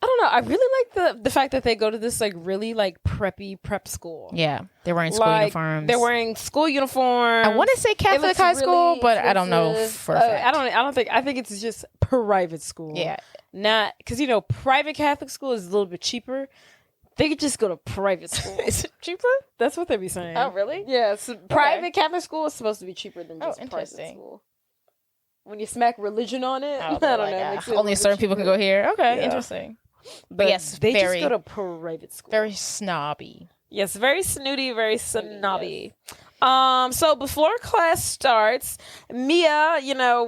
don't know. I really like the fact that they go to this like really like preppy prep school. Yeah, they're wearing school uniforms. They're wearing school uniforms. I want to say Catholic high school, but I don't know for a fact. I think it's just private school. Yeah, not because private Catholic school is a little bit cheaper. They could just go to private school. Is it cheaper? That's what they be saying. Oh, really? Yeah. So private Catholic school is supposed to be cheaper than just private school. When you smack religion on it, I don't know. Only certain people can go here. Okay, interesting. But yes, they just go to private school. Very snobby. Yes, very snooty, very snobby. Yes. So before class starts, Mia,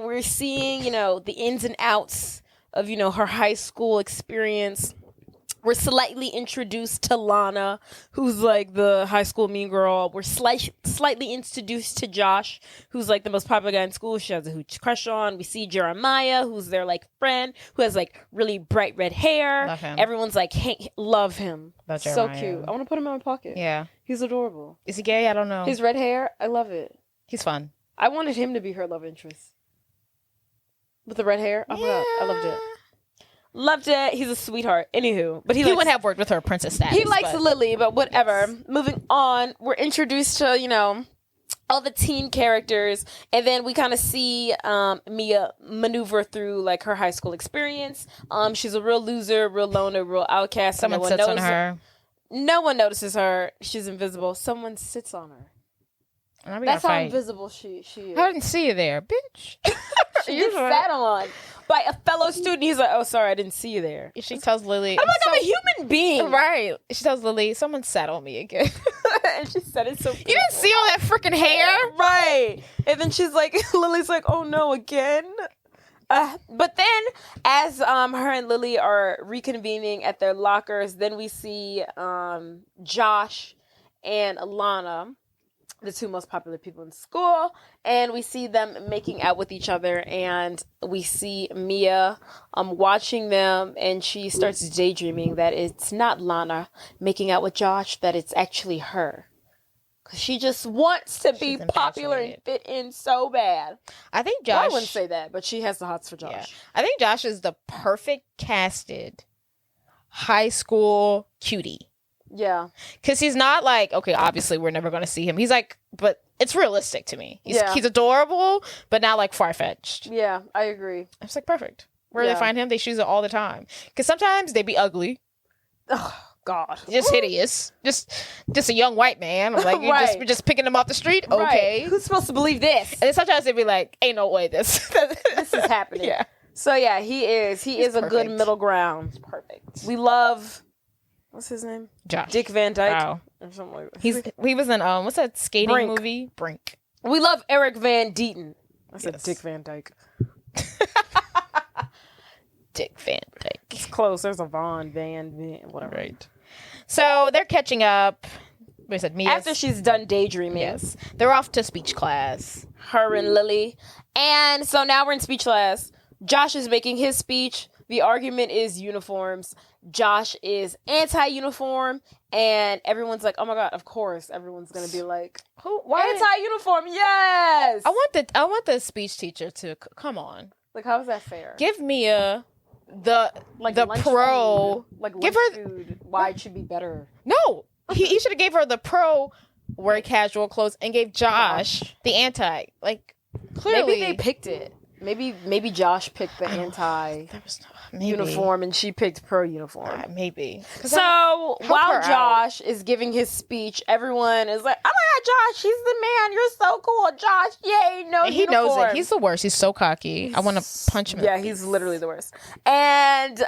we're seeing, the ins and outs of, her high school experience. We're slightly introduced to Lana, who's like the high school mean girl. We're slightly introduced to Josh, who's like the most popular guy in school. She has a huge crush on. We see Jeremiah, who's their like friend, who has like really bright red hair. Love him. Everyone's like, hey, love him. Love so Jeremiah. cute. I want to put him in my pocket. Yeah. He's adorable. Is he gay? I don't know. His red hair, I love it. He's fun. I wanted him to be her love interest. With the red hair? Oh my God, I loved it. Loved it. He's a sweetheart. Anywho, but he wouldn't have worked with her Princess Status. He likes Lily, but whatever. Yes. Moving on, we're introduced to all the teen characters, and then we kind of see Mia maneuver through like her high school experience. She's a real loser, real loner, real outcast. Someone sits on her. No one notices her. She's invisible. Someone sits on her. That's how invisible she is. I didn't see you there, bitch. She gets sat on by a fellow student. He's like, oh, sorry, I didn't see you there. She tells Lily, I'm like, I'm a human being. Right. She tells Lily, someone sat on me again. And she said it so beautiful. You didn't see all that freaking hair? Right. And then she's like, Lily's like, oh no, again? But then as her and Lily are reconvening at their lockers, then we see Josh and Alana, the two most popular people in school, and we see them making out with each other, and we see Mia watching them, and she starts daydreaming that it's not Lana making out with Josh, that it's actually her. Because she just wants to be popular and fit in so bad. I think Josh... Well, I wouldn't say that, but she has the hots for Josh. Yeah. I think Josh is the perfect casted high school cutie. Yeah. Because he's not like, okay, obviously we're never going to see him. He's like, but it's realistic to me. He's adorable, but not like far-fetched. Yeah, I agree. It's like perfect. Where do they find him? They choose it all the time. Because sometimes they be ugly. Oh, God. Just hideous. Just a young white man. I'm like, you're just picking him off the street? Okay. Right. Who's supposed to believe this? And then sometimes they'd be like, ain't no way this is happening. Yeah. So yeah, he is a good middle ground. He's perfect. We love... What's his name? Josh. Dick Van Dyke. Wow. Or something like that. He was in what's that skating movie? Brink. We love Eric Van Deeten. I said Dick Van Dyke. Dick Van Dyke. It's close. There's a Van, whatever. Right. So they're catching up. We said Mia. After she's done daydreaming. Yes. They're off to speech class. Her and Lily. And so now we're in speech class. Josh is making his speech. The argument is uniforms. Josh is anti-uniform, and everyone's like, "Oh my God, of course!" Everyone's gonna be like, "Who? Why anti-uniform? Yes!" I want the speech teacher to come on. Like, how is that fair? Give Mia the pro. Food. Like, give her food. Why it should be better? No, he should have gave her the pro wear casual clothes and gave Josh the anti. Like, clearly maybe they picked it. Maybe Josh picked the anti There was uniform and she picked pro uniform. Maybe. So while her Josh is giving his speech, everyone is like, "Oh my God, Josh, he's the man. You're so cool, Josh. Yay, no And he knows it. He's the worst. He's so cocky. I want to punch him. Yeah, he's literally the worst. And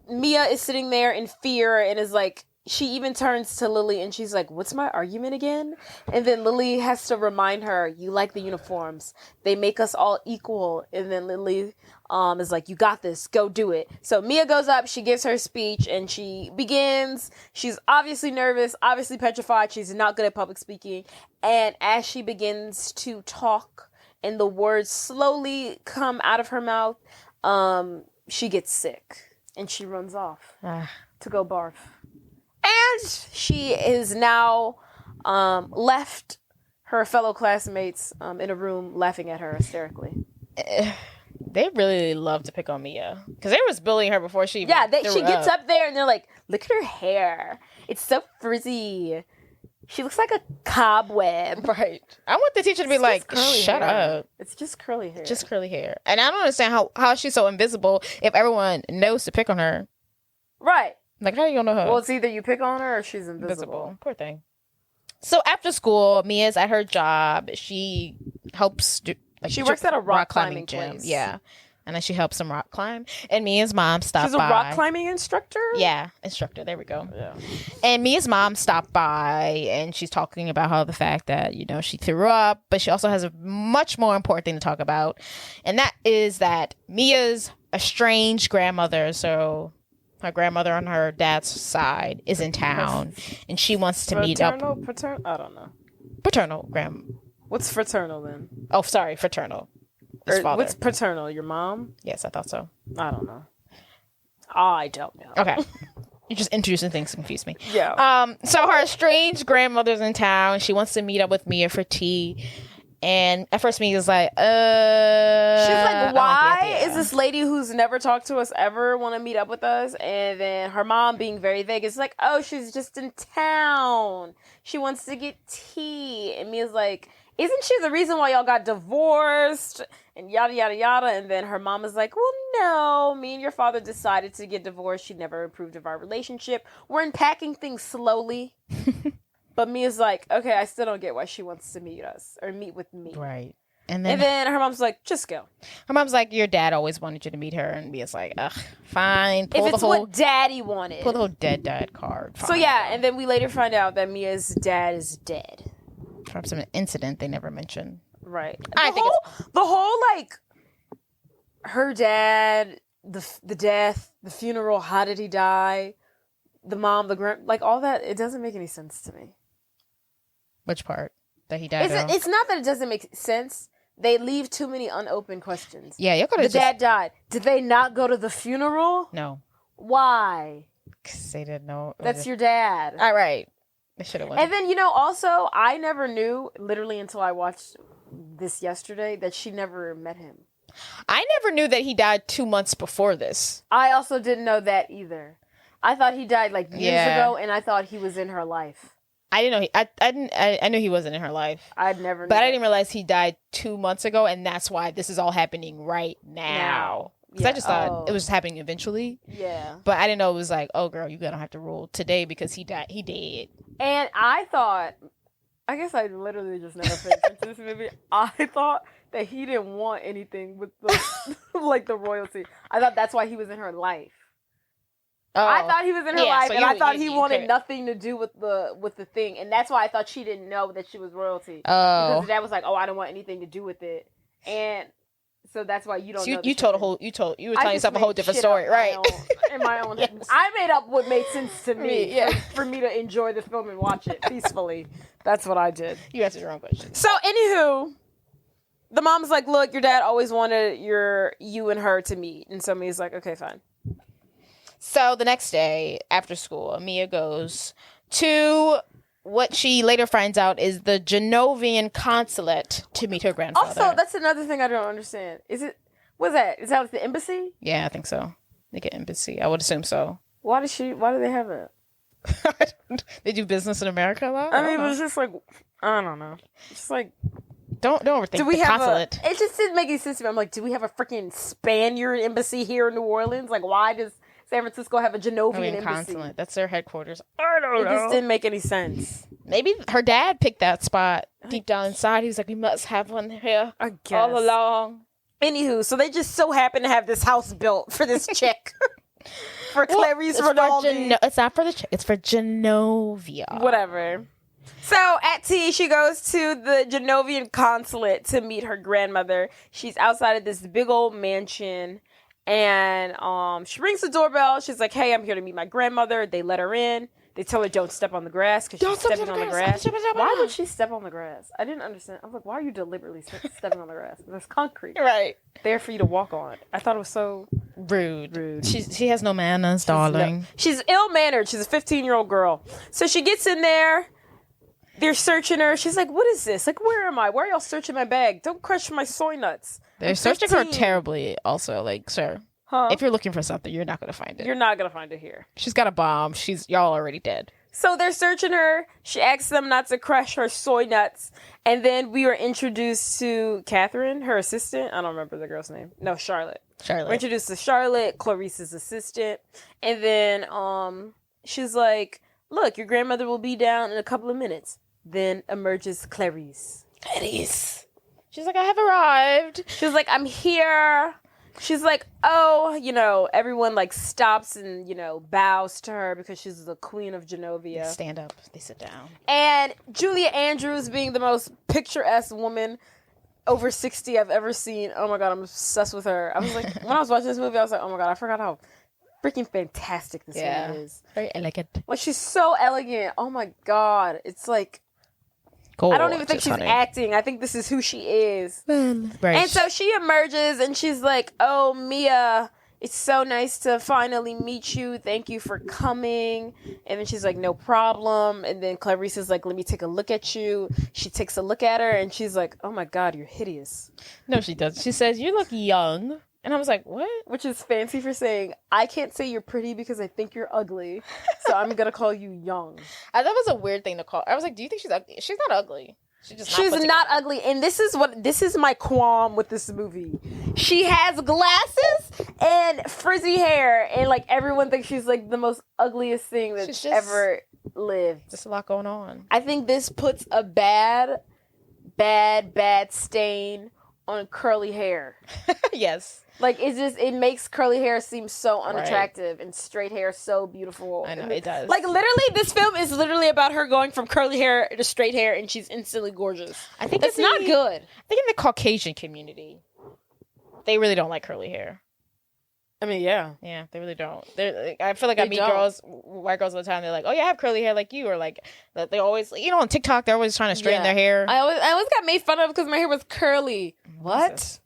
Mia is sitting there in fear and is like, she even turns to Lily and she's like, "What's my argument again?" And then Lily has to remind her, "You like the uniforms. They make us all equal." And then Lily is like, "You got this. Go do it." So Mia goes up, she gives her speech, and she begins. She's obviously nervous, obviously petrified. She's not good at public speaking. And as she begins to talk and the words slowly come out of her mouth, she gets sick and she runs off to go barf. And she is now left her fellow classmates in a room laughing at her hysterically. They really love to pick on Mia because they was bullying her before she even she gets up there and they're like, "Look at her hair. It's so frizzy. She looks like a cobweb." Right. I want the teacher to be like, "Shut up. It's just curly hair." Just curly hair. And I don't understand how she's so invisible if everyone knows to pick on her. Right. Like, how do you know her? Well, it's either you pick on her or she's invisible. Poor thing. So after school, Mia's at her job. She helps she works at a rock climbing gym. place. Yeah. And then she helps them rock climb. And Mia's mom stopped by. She's a rock climbing instructor? Yeah, instructor. There we go. Yeah. And Mia's mom stopped by and she's talking about how the fact that, she threw up, but she also has a much more important thing to talk about. And that is that Mia's estranged grandmother, so her grandmother on her dad's side, is in town and she wants to meet up. Paternal? I don't know. Paternal What's fraternal then? Oh, sorry, fraternal. His father. What's paternal? Your mom? Yes, I thought so. I don't know. I don't know. Okay. You're just introducing things to confuse me. Yeah. So her estranged grandmother's in town. She wants to meet up with Mia for tea. And at first Mia's like, she's like, why is this lady who's never talked to us ever want to meet up with us? And then her mom, being very vague, is like, "Oh, she's just in town. She wants to get tea." And Mia's like, "Isn't she the reason why y'all got divorced?" And yada, yada, yada. And then her mom is like, "Well, no, me and your father decided to get divorced. She never approved of our relationship. We're unpacking things slowly." But Mia's like, "Okay, I still don't get why she wants to meet us or meet with me." Right. And then her mom's like, "Just go." Her mom's like, "Your dad always wanted you to meet her." And Mia's like, "Ugh, fine." If it's what daddy wanted. Pull the whole dead dad card. Fine. So yeah, and then we later find out that Mia's dad is dead. From some incident they never mentioned. Right. The whole like her dad, the death, the funeral, how did he die? The mom, the grand, like all that, it doesn't make any sense to me. Which part? That he died? It's not that it doesn't make sense. They leave too many unopened questions. Yeah, you could have. Dad died. Did they not go to the funeral? No. Why? Because they didn't know. That's your dad. All right. They should have went. And then also, I never knew, literally until I watched this yesterday, that she never met him. I never knew that he died 2 months before this. I also didn't know that either. I thought he died like years ago, and I thought he was in her life. I didn't know. I knew he wasn't in her life. I'd never. But I didn't realize he died 2 months ago, and that's why this is all happening right now. Because I just thought it was happening eventually. Yeah. But I didn't know it was like, "Oh, girl, you gonna have to rule today because he died. He dead." And I thought, I guess I literally just never paid attention to this movie. I thought that he didn't want anything with the like the royalty. I thought that's why he was in her life. Oh. I thought he was in her life, and I thought he wanted nothing to do with the thing, and that's why I thought she didn't know that she was royalty. Oh, because Dad was like, "Oh, I don't want anything to do with it," and so that's why you don't. So know you were telling yourself a whole different story, right? In my own, yes. I made up what made sense to me, for me to enjoy the film and watch it peacefully. That's what I did. You answered your own question. So, anywho, the mom's like, "Look, your dad always wanted you and her to meet," and so Mia's like, "Okay, fine." So the next day after school, Mia goes to what she later finds out is the Genovian consulate to meet her grandfather. Also, that's another thing I don't understand. Is that like the embassy? Yeah, I think so. Like an embassy. I would assume so. Why do they have it? They do business in America a lot? I mean, it was just like, I don't know. It's like, Don't overthink Do we the have consulate. it just didn't make any sense to me. I'm like, do we have a freaking Spaniard embassy here in New Orleans? Like, why does San Francisco have a Genovian embassy? Consulate. That's their headquarters. I don't It know. just didn't make any sense. Maybe her dad picked that spot deep down inside. He was like, we must have one here I guess. all along. Anywho, so they just so happen to have this house built for this chick. For Clarice Rinaldi. It's not for the chick. It's for Genovia. Whatever. So at tea, she goes to the Genovian consulate to meet her grandmother. She's outside of this big old mansion, and she rings the doorbell. She's like, "Hey, I'm here to meet my grandmother." They let her in. They tell her don't step on the grass because she's stepping on the grass. Why would she step on the grass? I didn't understand. I was like, why are you deliberately stepping on the grass? There's concrete Right. there for you to walk on. I thought it was so rude. She has no manners, darling. She's ill-mannered. She's a 15-year-old girl. So she gets in there. They're searching her. She's like, what is this? Like, where am I? Why are y'all searching my bag? Don't crush my soy nuts. They're searching her terribly also. Like, sir, if you're looking for something, you're not going to find it. You're not going to find it here. She's got a bomb. Y'all already dead. So they're searching her. She asks them not to crush her soy nuts. And then we were introduced to Catherine, her assistant. I don't remember the girl's name. No, Charlotte. We're introduced to Charlotte, Clarice's assistant. And then she's like, look, your grandmother will be down in a couple of minutes. Then emerges Clarice. She's like, I have arrived. She's like, I'm here. She's like, oh, everyone like stops and, bows to her because she's the queen of Genovia. They stand up. They sit down. And Julia Andrews being the most picturesque woman over 60 I've ever seen. Oh my God, I'm obsessed with her. I was like, when I was watching this movie, I was like, oh my God, I forgot how freaking fantastic this woman is. Very elegant. Like, she's so elegant. Oh my God. It's like, I don't even think she's acting. I think this is who she is. And so she emerges and she's like, oh, Mia, it's so nice to finally meet you. Thank you for coming. And then she's like, no problem. And then Clarice is like, let me take a look at you. She takes a look at her and she's like, oh my God, you're hideous. No, she doesn't. She says, you look young. And I was like, what? Which is fancy for saying, I can't say you're pretty because I think you're ugly. So I'm going to call you young. I thought it was a weird thing to call. I was like, do you think she's ugly? She's not ugly. She's not ugly. And this is my qualm with this movie. She has glasses and frizzy hair. And like everyone thinks she's like the most ugliest thing that's ever lived. There's a lot going on. I think this puts a bad stain on curly hair. Yes. Like, it makes curly hair seem so unattractive and straight hair so beautiful. I know, it does. Like, literally, this film is literally about her going from curly hair to straight hair, and she's instantly gorgeous. I think that's not good. I think in the Caucasian community, they really don't like curly hair. I mean, yeah. Yeah, they really don't. I feel like I meet white girls all the time, they're like, oh, yeah, I have curly hair like you. Or like, they always, on TikTok, they're always trying to straighten their hair. I always got made fun of because my hair was curly. What?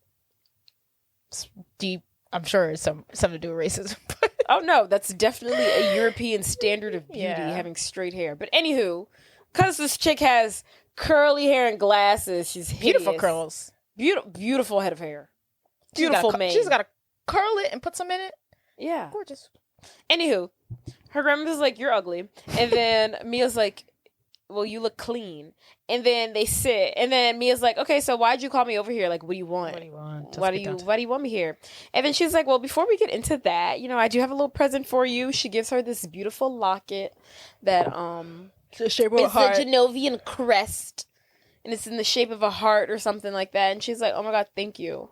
Deep. I'm sure it's something to do with racism. Oh no, that's definitely a European standard of beauty, having straight hair. But anywho, because this chick has curly hair and glasses, she's hideous. Beautiful curls. Beautiful head of hair. Beautiful mane. She's got to curl it and put some in it. Yeah. Gorgeous. Anywho, her grandmother's like, you're ugly. And then Mia's like, well, you look clean. And then they sit. And then Mia's like, okay, so why'd you call me over here? Like, what do you want? Why do you want me here? And then she's like, well, before we get into that, I do have a little present for you. She gives her this beautiful locket that it's the shape of a heart. It's a Genovian crest. And it's in the shape of a heart or something like that. And she's like, oh my God, thank you.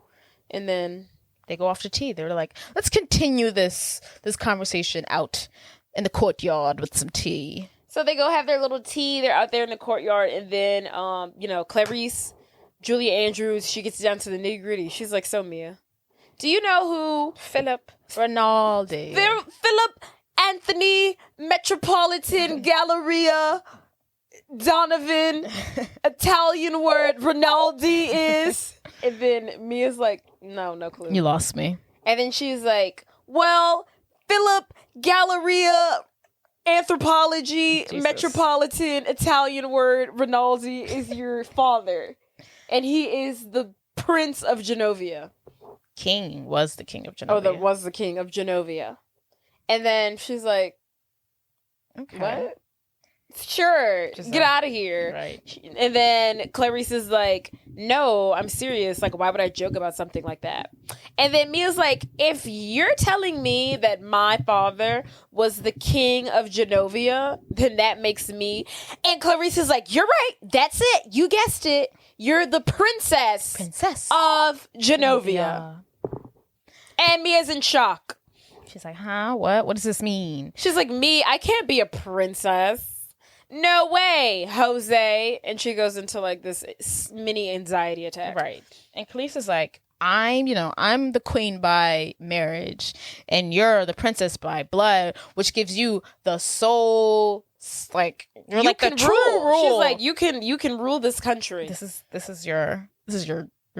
And then they go off to tea. They're like, let's continue this conversation out in the courtyard with some tea. So they go have their little tea. They're out there in the courtyard. And then, Clarice, Julia Andrews, she gets down to the nitty gritty. She's like, so Mia, do you know who Philip Rinaldi? Philip Anthony Metropolitan Galleria Donovan Italian word Rinaldi is? And then Mia's like, no clue. You lost me. And then she's like, well, Philip Galleria Anthropology, Jesus. Metropolitan Italian word Rinaldi is your father. And he is the Prince of Genovia. Was the king of Genovia. Oh, that was the king of Genovia. And then she's like, okay. What? Sure, Just get like- out of here. Right. And then Clarice is like, no, I'm serious. Like, why would I joke about something like that? And then Mia's like, if you're telling me that my father was the king of Genovia, then that makes me. And Clarice is like, you're right. That's it. You guessed it. You're the princess of Genovia. Yeah. And Mia's in shock. She's like, huh? What does this mean? She's like, me, I can't be a princess. No way, Jose. And she goes into like this mini anxiety attack. Right. And Khalees is like, I'm the queen by marriage and you're the princess by blood, which gives you the sole, like, you're like the true rule. She's like, you can rule this country. This is your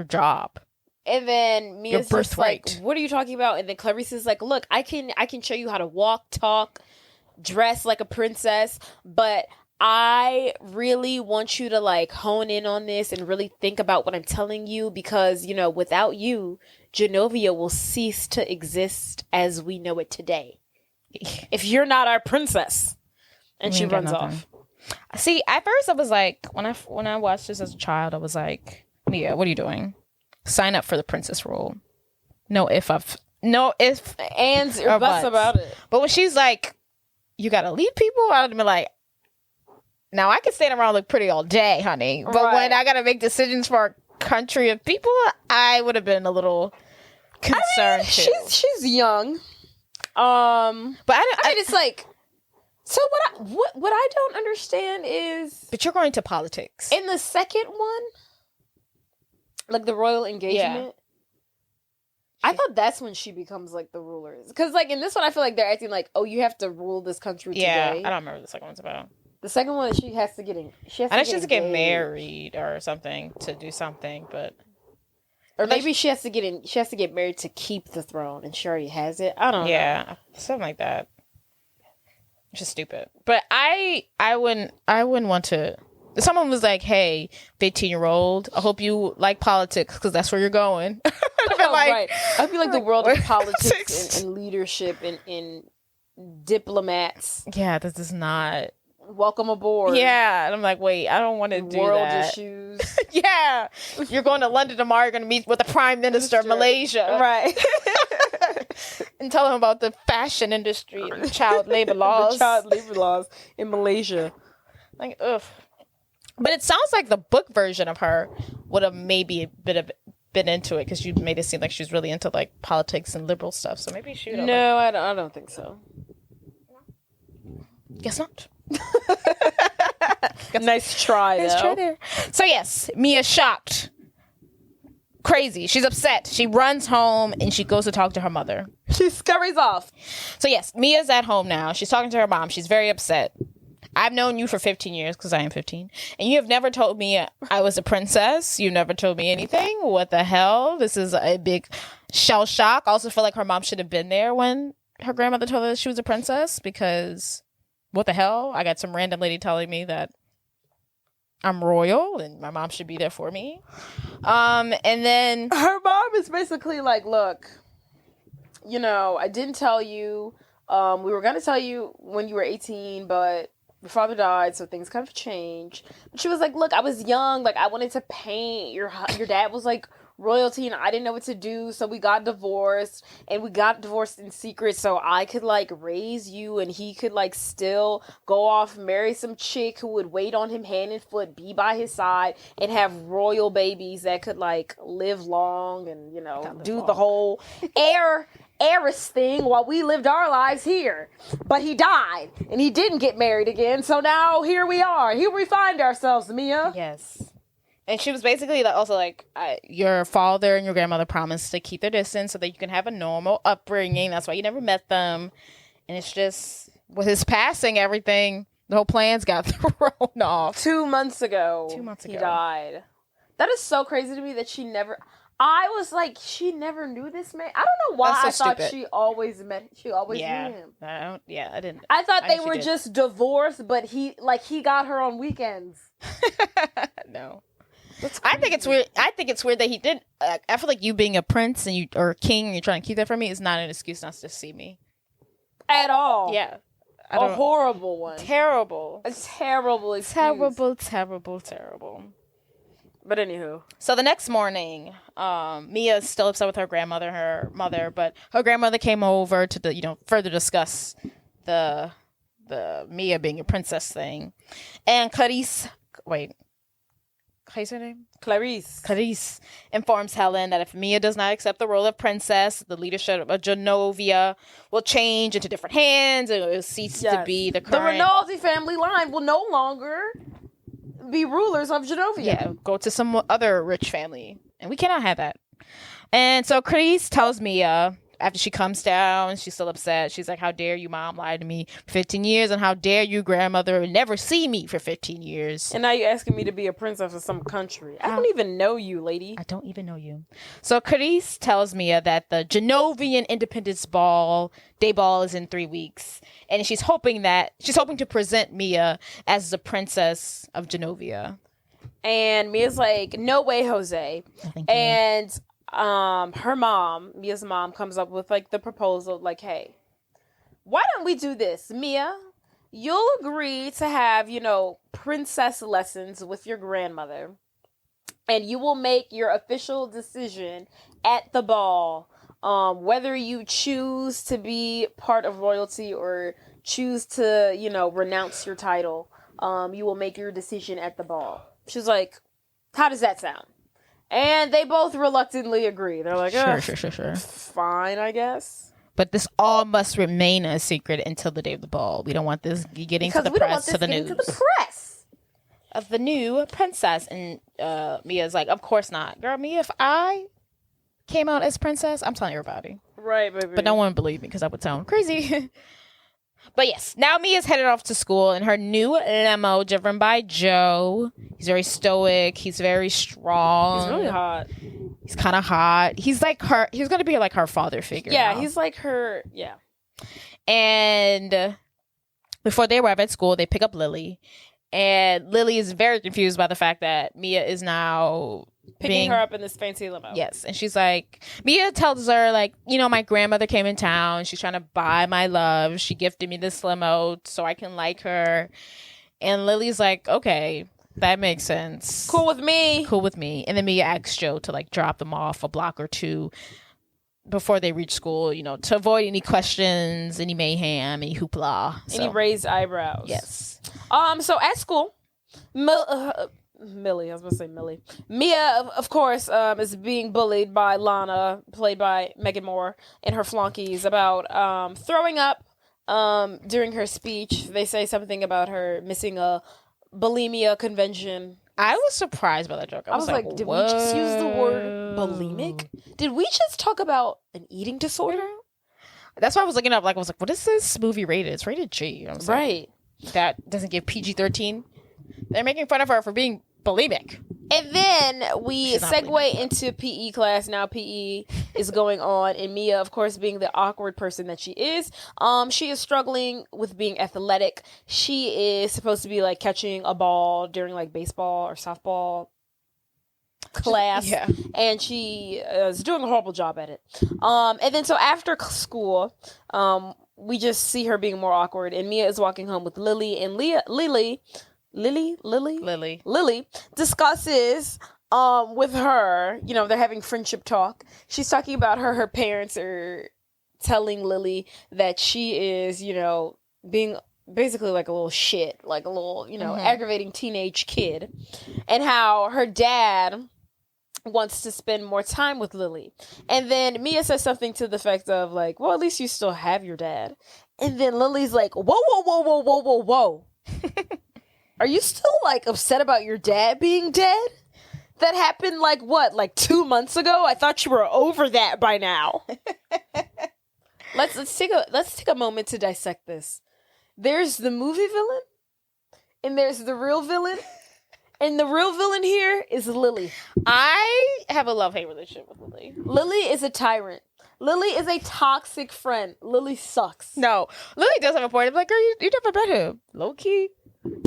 job. And then Mia's Your just like, birthright. what are you talking about? And then Clarice is like, look, I can show you how to walk, talk, dress like a princess, but I really want you to like hone in on this and really think about what I'm telling you because, without you, Genovia will cease to exist as we know it today. If you're not our princess. And she runs off. See, at first I was like, when I watched this as a child, I was like, Mia, what are you doing? Sign up for the princess role. No if ands or buts about it. But when she's like, you gotta lead people, I would be like, now I can stand around and look pretty all day, honey. But when I gotta make decisions for a country of people, I would have been a little concerned too. She's young. But I just like. So what I don't understand is. But you're going to politics in the second one, like the royal engagement. Yeah. I thought that's when she becomes like the ruler. Because like in this one, I feel like they're acting like, oh, you have to rule this country today. Yeah, I don't remember what the second one's about. The second one, she has to get in. She has to get married or something to do something, but or maybe she has to get in. She has to get married to keep the throne, and she already has it. I don't know. Yeah, something like that. It's just stupid. But I wouldn't want to. If someone was like, "Hey, 15-year-old, I hope you like politics because that's where you're going." Right. I feel like the world of politics and leadership and diplomats. Yeah, this is not. Welcome aboard. Yeah, and I'm like, wait, I don't want to do world that. Issues. Yeah, you're going to London tomorrow. You're going to meet with the Prime Minister of Malaysia, right? And tell him about the fashion industry and child labor laws. The child labor laws in Malaysia. Like, ugh. But it sounds like the book version of her would have maybe been into it because you made it seem like she's really into like politics and liberal stuff. So maybe she would have. No, I don't think so. Guess not. Nice try, though. Nice try there. So yes, Mia's shocked. Crazy. She's upset. She runs home and she goes to talk to her mother. She scurries off. So yes, Mia's at home now. She's talking to her mom. She's very upset. I've known you for 15 years because I am 15. And you have never told me I was a princess. You never told me anything. What the hell? This is a big shell shock. I also feel like her mom should have been there when her grandmother told her she was a princess because what the hell? I got some random lady telling me that I'm royal and my mom should be there for me. And then her mom is basically like, look, I didn't tell you. We were going to tell you when you were 18, but your father died, so things kind of changed. But she was like, look, I was young. Like, I wanted to paint. Your dad was like royalty and I didn't know what to do, so we got divorced, and we got divorced in secret so I could like raise you and he could like still go off, marry some chick who would wait on him hand and foot, be by his side, and have royal babies that could like live long and do the whole heiress thing while we lived our lives here. But he died and he didn't get married again, so now here we are. Here we find ourselves, Mia. Yes. And she was basically also like, your father and your grandmother promised to keep their distance so that you can have a normal upbringing. That's why you never met them. And it's just, with his passing, everything, the whole plans got thrown off. 2 months ago. He died. That is so crazy to me that she never... I was like, she never knew this man. I don't know why I thought she always knew him. I didn't. I thought they were just divorced, but he got her on weekends. No. I think it's weird. I think it's weird that he didn't. I feel like you being a prince or a king and you're trying to keep that from me is not an excuse not to see me. At all. Yeah. A horrible one. Terrible. A terrible excuse. Terrible. But anywho. So the next morning, Mia is still upset with her grandmother and her mother, but her grandmother came over to further discuss the Mia being a princess thing. And Clarice informs Helen that if Mia does not accept the role of princess, the leadership of Genovia will change into different hands and it will cease to be the current... The Rinaldi family line will no longer be rulers of Genovia. Yeah, go to some other rich family. And we cannot have that. And so Clarice tells Mia, after she comes down, she's still upset. She's like, how dare you, Mom, lie to me for 15 years? And how dare you, grandmother, never see me for 15 years? And now you're asking me to be a princess of some country. I don't even know you, lady. I don't even know you. So Clarice tells Mia that the Genovian Independence Day ball is in 3 weeks. And she's hoping to present Mia as the princess of Genovia. And Mia's like, no way, Jose. And her mom, Mia's mom, comes up with like the proposal, like, hey, why don't we do this? Mia, you'll agree to have, princess lessons with your grandmother, and you will make your official decision at the ball, whether you choose to be part of royalty or choose to, renounce your title. You will make your decision at the ball. She's like, how does that sound? And they both reluctantly agree. They're like, sure. Fine, I guess. But this all must remain a secret until the day of the ball. We don't want this getting to the press, to the news. To the press of the new princess. And Mia's like, of course not. Girl, Mia, if I came out as princess, I'm telling everybody. Right, baby. But no one would believe me because I would sound crazy. But yes, now Mia's headed off to school in her new limo driven by Joe. He's very stoic. He's very strong. He's really hot. He's kind of hot. He's like her. He's going to be like her father figure. Yeah, now. he's like her. Yeah. And before they arrive at school, they pick up Lily. And Lily is very confused by the fact that Mia is now picking her up in this fancy limo. Yes. And she's like, Mia tells her, like, my grandmother came in town. She's trying to buy my love. She gifted me this limo so I can like her. And Lily's like, okay, that makes sense. Cool with me. And then Mia asks Joe to, like, drop them off a block or two before they reach school, to avoid any questions, any mayhem, any hoopla. Any raised eyebrows. Yes. So at school, Millie, I was going to say Millie. Mia, of course, is being bullied by Lana, played by Megan Moore, and her flunkies about throwing up during her speech. They say something about her missing a bulimia convention. I was surprised by that joke. I was like, did we just use the word bulimic? Did we just talk about an eating disorder? That's why I was looking up. Like, I was like, what is this movie rated? It's rated G. Right. That doesn't give PG-13. They're making fun of her for being bulimic. And then we segue into PE class. Now PE is going on, and Mia, of course, being the awkward person that she is struggling with being athletic. She is supposed to be like catching a ball during like baseball or softball class, and she is doing a horrible job at it. And then so after school, we just see her being more awkward, and Mia is walking home with Lily, and Lily discusses with her, they're having friendship talk. She's talking about her parents are telling Lily that she is, being basically like a little shit, like a little, aggravating teenage kid, and how her dad wants to spend more time with Lily. And then Mia says something to the effect of like, well, at least you still have your dad. And then Lily's like, whoa. Are you still, like, upset about your dad being dead? That happened, like 2 months ago? I thought you were over that by now. Let's take a moment to dissect this. There's the movie villain, and there's the real villain, and the real villain here is Lily. I have a love-hate relationship with Lily. Lily is a tyrant. Lily is a toxic friend. Lily sucks. No, Lily does have a point. I'm like, girl, you never met him. Low-key.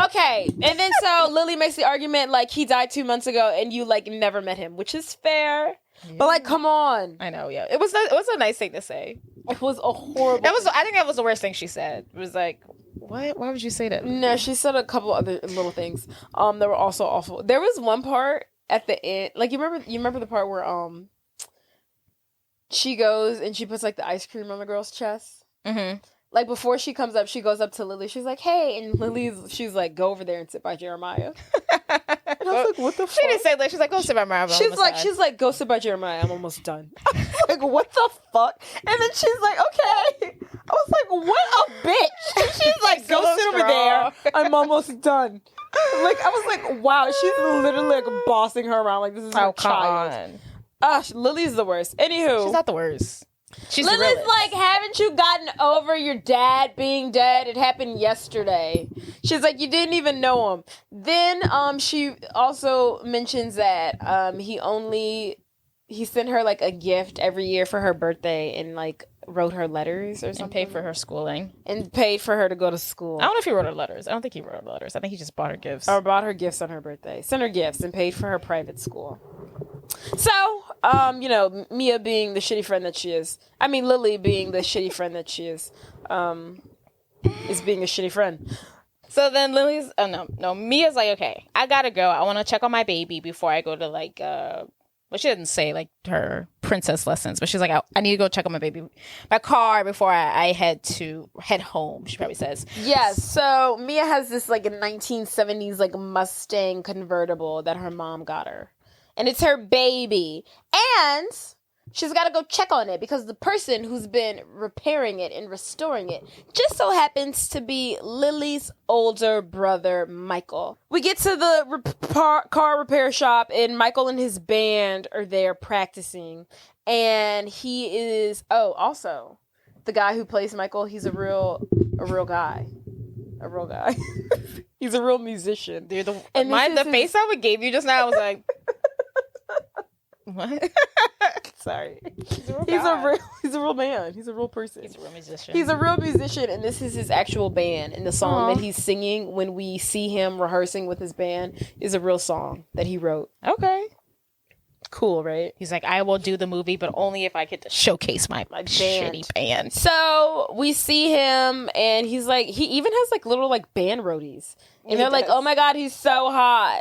Okay, and then so Lily makes the argument like he died 2 months ago and you like never met him, which is fair. Yeah. But like, come on. I know, yeah. It was a nice thing to say. It was a horrible. I think that was the worst thing she said. It was like, What? Why would you say that? No, she said a couple other little things. That were also awful. There was one part at the end, like you remember the part where she goes and she puts like the ice cream on the girl's chest. Mm-hmm. Like before she comes up, she goes up to Lily. She's like, "Hey," and she's like, "Go over there and sit by Jeremiah." And I was like, "What the fuck?" She didn't say that. She's like, "Go sit by my." She's like, "Go sit by Jeremiah. I'm almost done." I was like, "What the fuck?" And then she's like, "Okay." I was like, "What a bitch!" And she's like, "Go sit over there. I'm almost done." Like I was like, "Wow." She's literally like bossing her around like this is her child. Lily's the worst. Anywho, she's not the worst. She's Lily's like, haven't you gotten over your dad being dead? It happened yesterday. She's like, you didn't even know him. Then she also mentions that he sent her like a gift every year for her birthday and like wrote her letters or something. And paid for her schooling. And paid for her to go to school. I don't know if he wrote her letters. I don't think he wrote her letters. I think he just bought her gifts. Or bought her gifts on her birthday. Sent her gifts and paid for her private school. So, Mia being the shitty friend that she is. I mean, Lily being the shitty friend that she is being a shitty friend. So then Lily's, Mia's like, okay, I gotta go. I want to check on my baby before I go to like, well, she didn't say like her princess lessons, but she's like, I need to go check on my car before I head home. She probably says. Yes. So Mia has this like a 1970s like Mustang convertible that her mom got her. And it's her baby. And she's got to go check on it because the person who's been repairing it and restoring it just so happens to be Lily's older brother, Michael. We get to the car repair shop and Michael and his band are there practicing. And he is, also, the guy who plays Michael, he's a real guy. A real guy. He's a real musician. Dude, the face I gave you just now was like... What? Sorry. He's a real man. He's a real person. He's a real musician. He's a real musician, and this is his actual band. And the song that he's singing when we see him rehearsing with his band is a real song that he wrote. Okay. Cool, right? He's like, I will do the movie, but only if I get to showcase my shitty band. So we see him, and he's like, he even has like little like band roadies, and they're like, "Oh my god, he's so hot."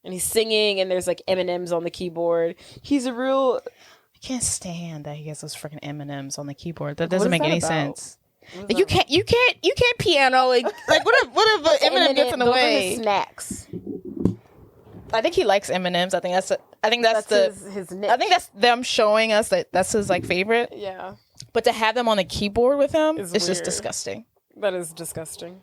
And he's singing, and there's like M&Ms on the keyboard. He's a real... I can't stand that he has those freaking M&Ms on the keyboard. That doesn't make any sense. Like, you can't piano. Like what if an M&M gets in the way? Those are his snacks. I think he likes M&Ms. I think that's his niche. I think that's them showing us that's his like favorite. Yeah. But to have them on the keyboard with him is just weird. disgusting. That is disgusting.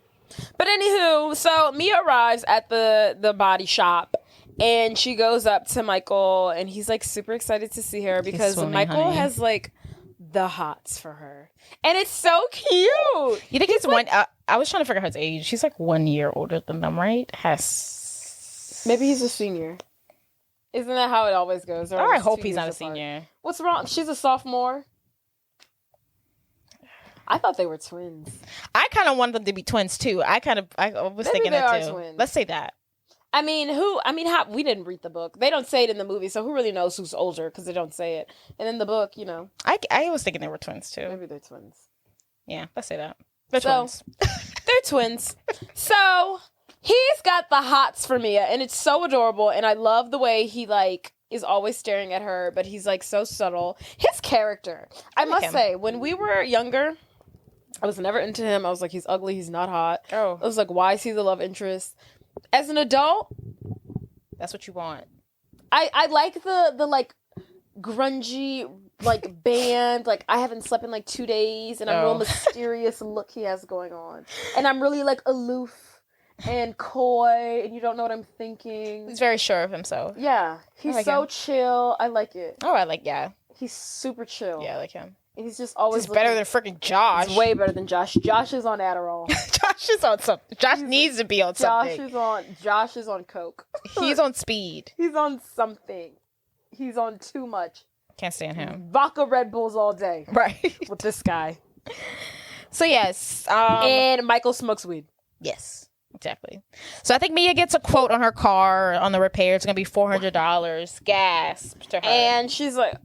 But anywho, so Mia arrives at the body shop. And she goes up to Michael, and he's like super excited to see her because Michael has like the hots for her, and it's so cute. You think he's one? I was trying to figure out his age. He's like 1 year older than them, right? Maybe he's a senior. Isn't that how it always goes? I hope he's not a senior. What's wrong? She's a sophomore. I thought they were twins. I kind of wanted them to be twins too. I was thinking that too. Twins. Let's say that. I mean, we didn't read the book. They don't say it in the movie, so who really knows who's older because they don't say it. And in the book, I was thinking they were twins too. Maybe they're twins. Yeah, let's say that. They're twins. They're twins. So he's got the hots for Mia, and it's so adorable. And I love the way he like is always staring at her, but he's like so subtle. His character, I must say, when we were younger, I was never into him. I was like, he's ugly. He's not hot. Oh, I was like, why is he the love interest? As an adult, that's what you want. I like the like grungy like band. Like I haven't slept in like 2 days, and I'm real mysterious look he has going on, and I'm really like aloof and coy, and you don't know what I'm thinking. He's very sure of himself. Yeah, he's so chill. I like it. Oh, I like He's super chill. Yeah, I like him. And he's just always better than freaking Josh. He's way better than Josh. Josh is on Adderall. Josh is on something. Josh needs to be on something. Josh is on coke. He's on speed. He's on something. He's on too much. Can't stand him. Vodka Red Bulls all day. Right. With this guy. So yes. And Michael smokes weed. Yes. Exactly. So I think Mia gets a quote on her car on the repair. It's going to be $400 gas to her. And she's like,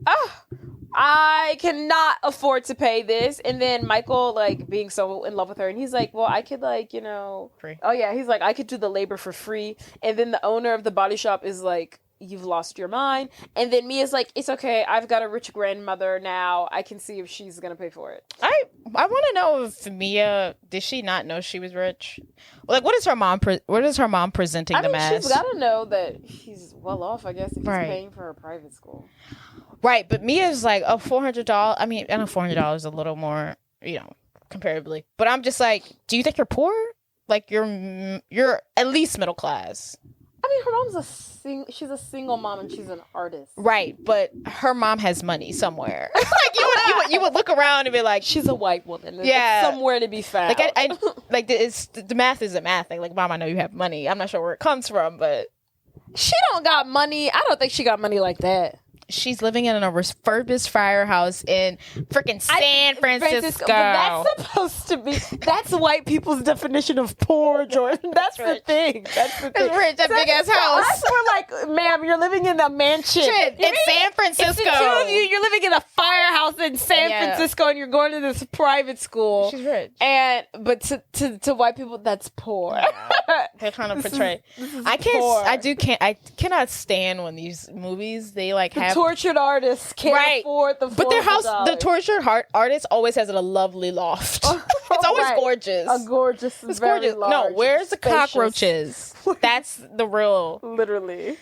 I cannot afford to pay this. And then Michael, like, being so in love with her, and he's like, well, I could, like, free. Oh yeah, he's like, I could do the labor for free. And then the owner of the body shop is like, you've lost your mind. And then Mia's like, it's okay, I've got a rich grandmother now, I can see if she's gonna pay for it. I want to know if Mia, did she not know she was rich? Like, what is her mom presenting them as? She's gotta know that he's well off, I guess, if he's paying for her private school. Right, but Mia's like, oh, $400. I mean, I know $400 is a little more, comparably. But I'm just like, do you think you're poor? Like, you're at least middle class. I mean, her mom's she's a single mom and she's an artist. Right, but her mom has money somewhere. Like, you would look around and be like, she's a white woman. Yeah. It's somewhere to be found. Like, I like, the math isn't math. Like, Mom, I know you have money. I'm not sure where it comes from, but she don't got money. I don't think she got money like that. She's living in a refurbished firehouse in freaking San Francisco. But that's supposed to be, that's white people's definition of poor, Jordan. That's the thing. That's the thing. It's rich, that big ass house. Us, we're like, ma'am, you're living in a mansion. In San Francisco. It's the two of you. You're living in a firehouse in San Francisco and you're going to this private school. She's rich. But to white people, that's poor. Yeah. They're trying to portray. I cannot stand when these movies, they like have tortured artists can't afford the $400. But their house, the tortured artist always has a lovely loft. It's always gorgeous. A gorgeous, it's very gorgeous. Large, no, where's the spacious. Cockroaches? That's the real. Literally.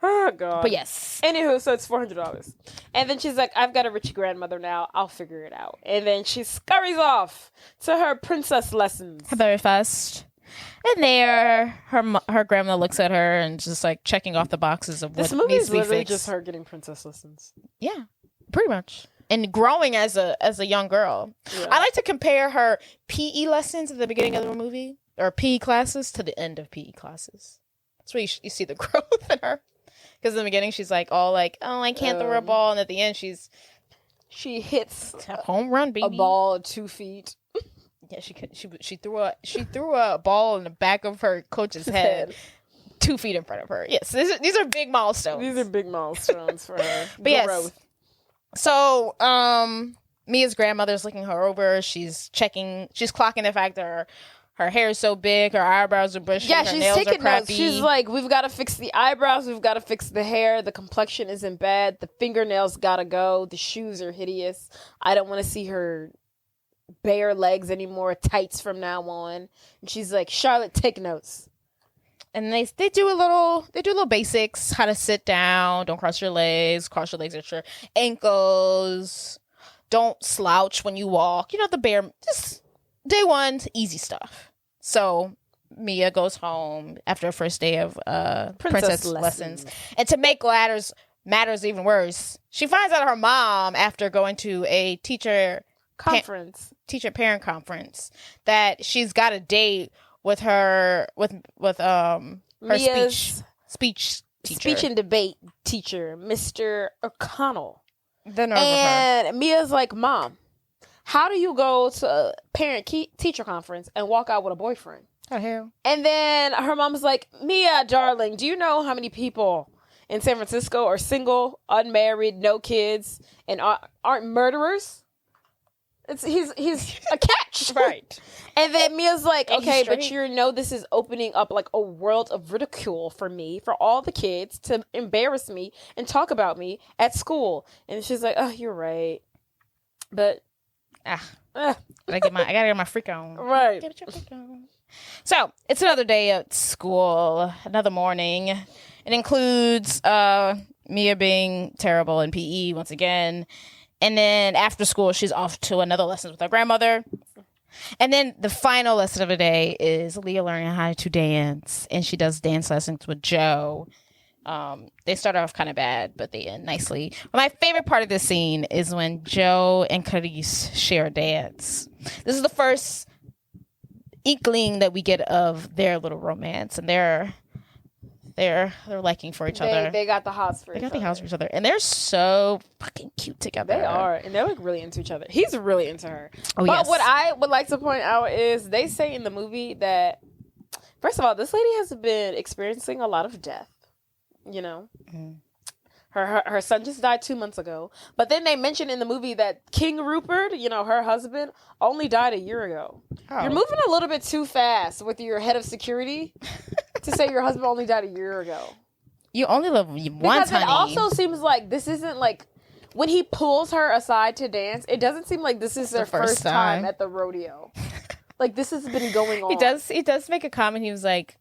Oh god. But yes. Anywho, so it's $400, and then she's like, "I've got a rich grandmother now. I'll figure it out." And then she scurries off to her princess lessons. Very fast. And there, her grandma looks at her and just like checking off the boxes of what this movie needs is to be literally fixed. just her getting princess lessons. Yeah, pretty much. And growing as a young girl. Yeah. I like to compare her PE lessons at the beginning of the movie, or PE classes, to the end of PE classes. That's where you see the growth in her. Because in the beginning, she's like all like, oh, I can't throw a ball. And at the end, she hits a home run, baby. A ball 2 feet. Yeah, she threw a ball in the back of her coach's head 2 feet in front of her. Yes, these are big milestones. These are big milestones for her. But yes. So, Mia's grandmother's looking her over. She's clocking the fact that her hair is so big, her eyebrows are bushy, her nails are crappy. Notes. She's like, we've got to fix the eyebrows, we've got to fix the hair, the complexion isn't bad, the fingernails gotta go, the shoes are hideous. I don't want to see her bare legs anymore, tights from now on. And she's like, Charlotte, take notes. And they do a little basics, how to sit down, don't cross your legs at your ankles, don't slouch when you walk, the bare, just day one, easy stuff. So Mia goes home after her first day of princess lessons. And to make matters even worse, she finds out her mom, after going to a teacher parent conference, that she's got a date with her Mia's speech teacher. Speech and debate teacher, Mr. O'Connell. The nerve and of her. Mia's like, Mom, how do you go to a parent-teacher conference and walk out with a boyfriend? What the hell? And then her mom's like, Mia, darling, do you know how many people in San Francisco are single, unmarried, no kids, and aren't murderers? He's a catch. Right. And then Mia's like, okay, but this is opening up like a world of ridicule for me, for all the kids to embarrass me and talk about me at school. And she's like, oh, you're right. But I gotta get my freak on. Right. Get your freak on. So it's another day at school, another morning. It includes Mia being terrible in PE once again. And then after school, she's off to another lesson with her grandmother. And then the final lesson of the day is Leah learning how to dance. And she does dance lessons with Joe. They start off kind of bad, but they end nicely. But my favorite part of this scene is when Joe and Carice share a dance. This is the first inkling that we get of their little romance. And they're liking for each other. They got the hots for each other. They got the hots for each other. And they're so fucking cute together. They are. And they're like really into each other. He's really into her. Oh, but yes. what I would like to point out is they say in the movie that, first of all, this lady has been experiencing a lot of death. Her son just died 2 months ago. But then they mentioned in the movie that King Rupert, her husband, only died a year ago. Oh. You're moving a little bit too fast with your head of security to say your husband only died a year ago. You only live once, because honey. It also seems like this isn't like when he pulls her aside to dance. It doesn't seem like this is their first time at the rodeo. Like this has been going on. He does make a comment. He was like,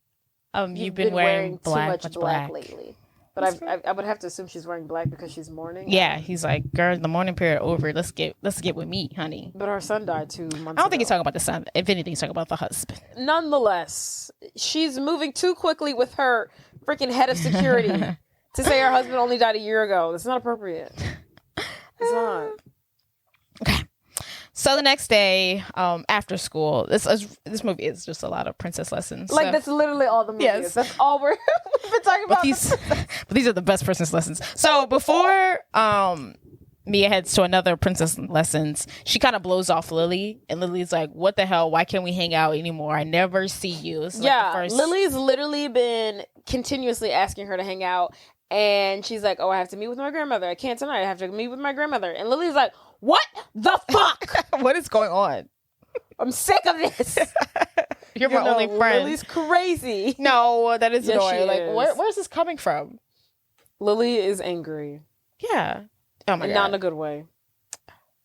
"You've been wearing black, too much black lately." But I would have to assume she's wearing black because she's mourning. Yeah, he's like, girl, the mourning period over. Let's get with me, honey. But her son died 2 months ago. I don't think he's talking about the son. If anything, he's talking about the husband. Nonetheless, she's moving too quickly with her freaking head of security to say her husband only died a year ago. That's not appropriate. It's not. Okay. So the next day, after school, this movie is just a lot of princess lessons. Like that's literally all the movie is. That's all we've been talking about. But these are the best princess lessons. So before Mia heads to another princess lessons, she kind of blows off Lily, and Lily's like, "What the hell? Why can't we hang out anymore? I never see you." Lily's literally been continuously asking her to hang out, and she's like, "Oh, I have to meet with my grandmother. I can't tonight. I have to meet with my grandmother." And Lily's like, "What the fuck? What is going on? I'm sick of this. You're my only friend." Lily's crazy. No, that is annoying. Like, where's this coming from? Lily is angry. Yeah. Oh my God. Not in a good way.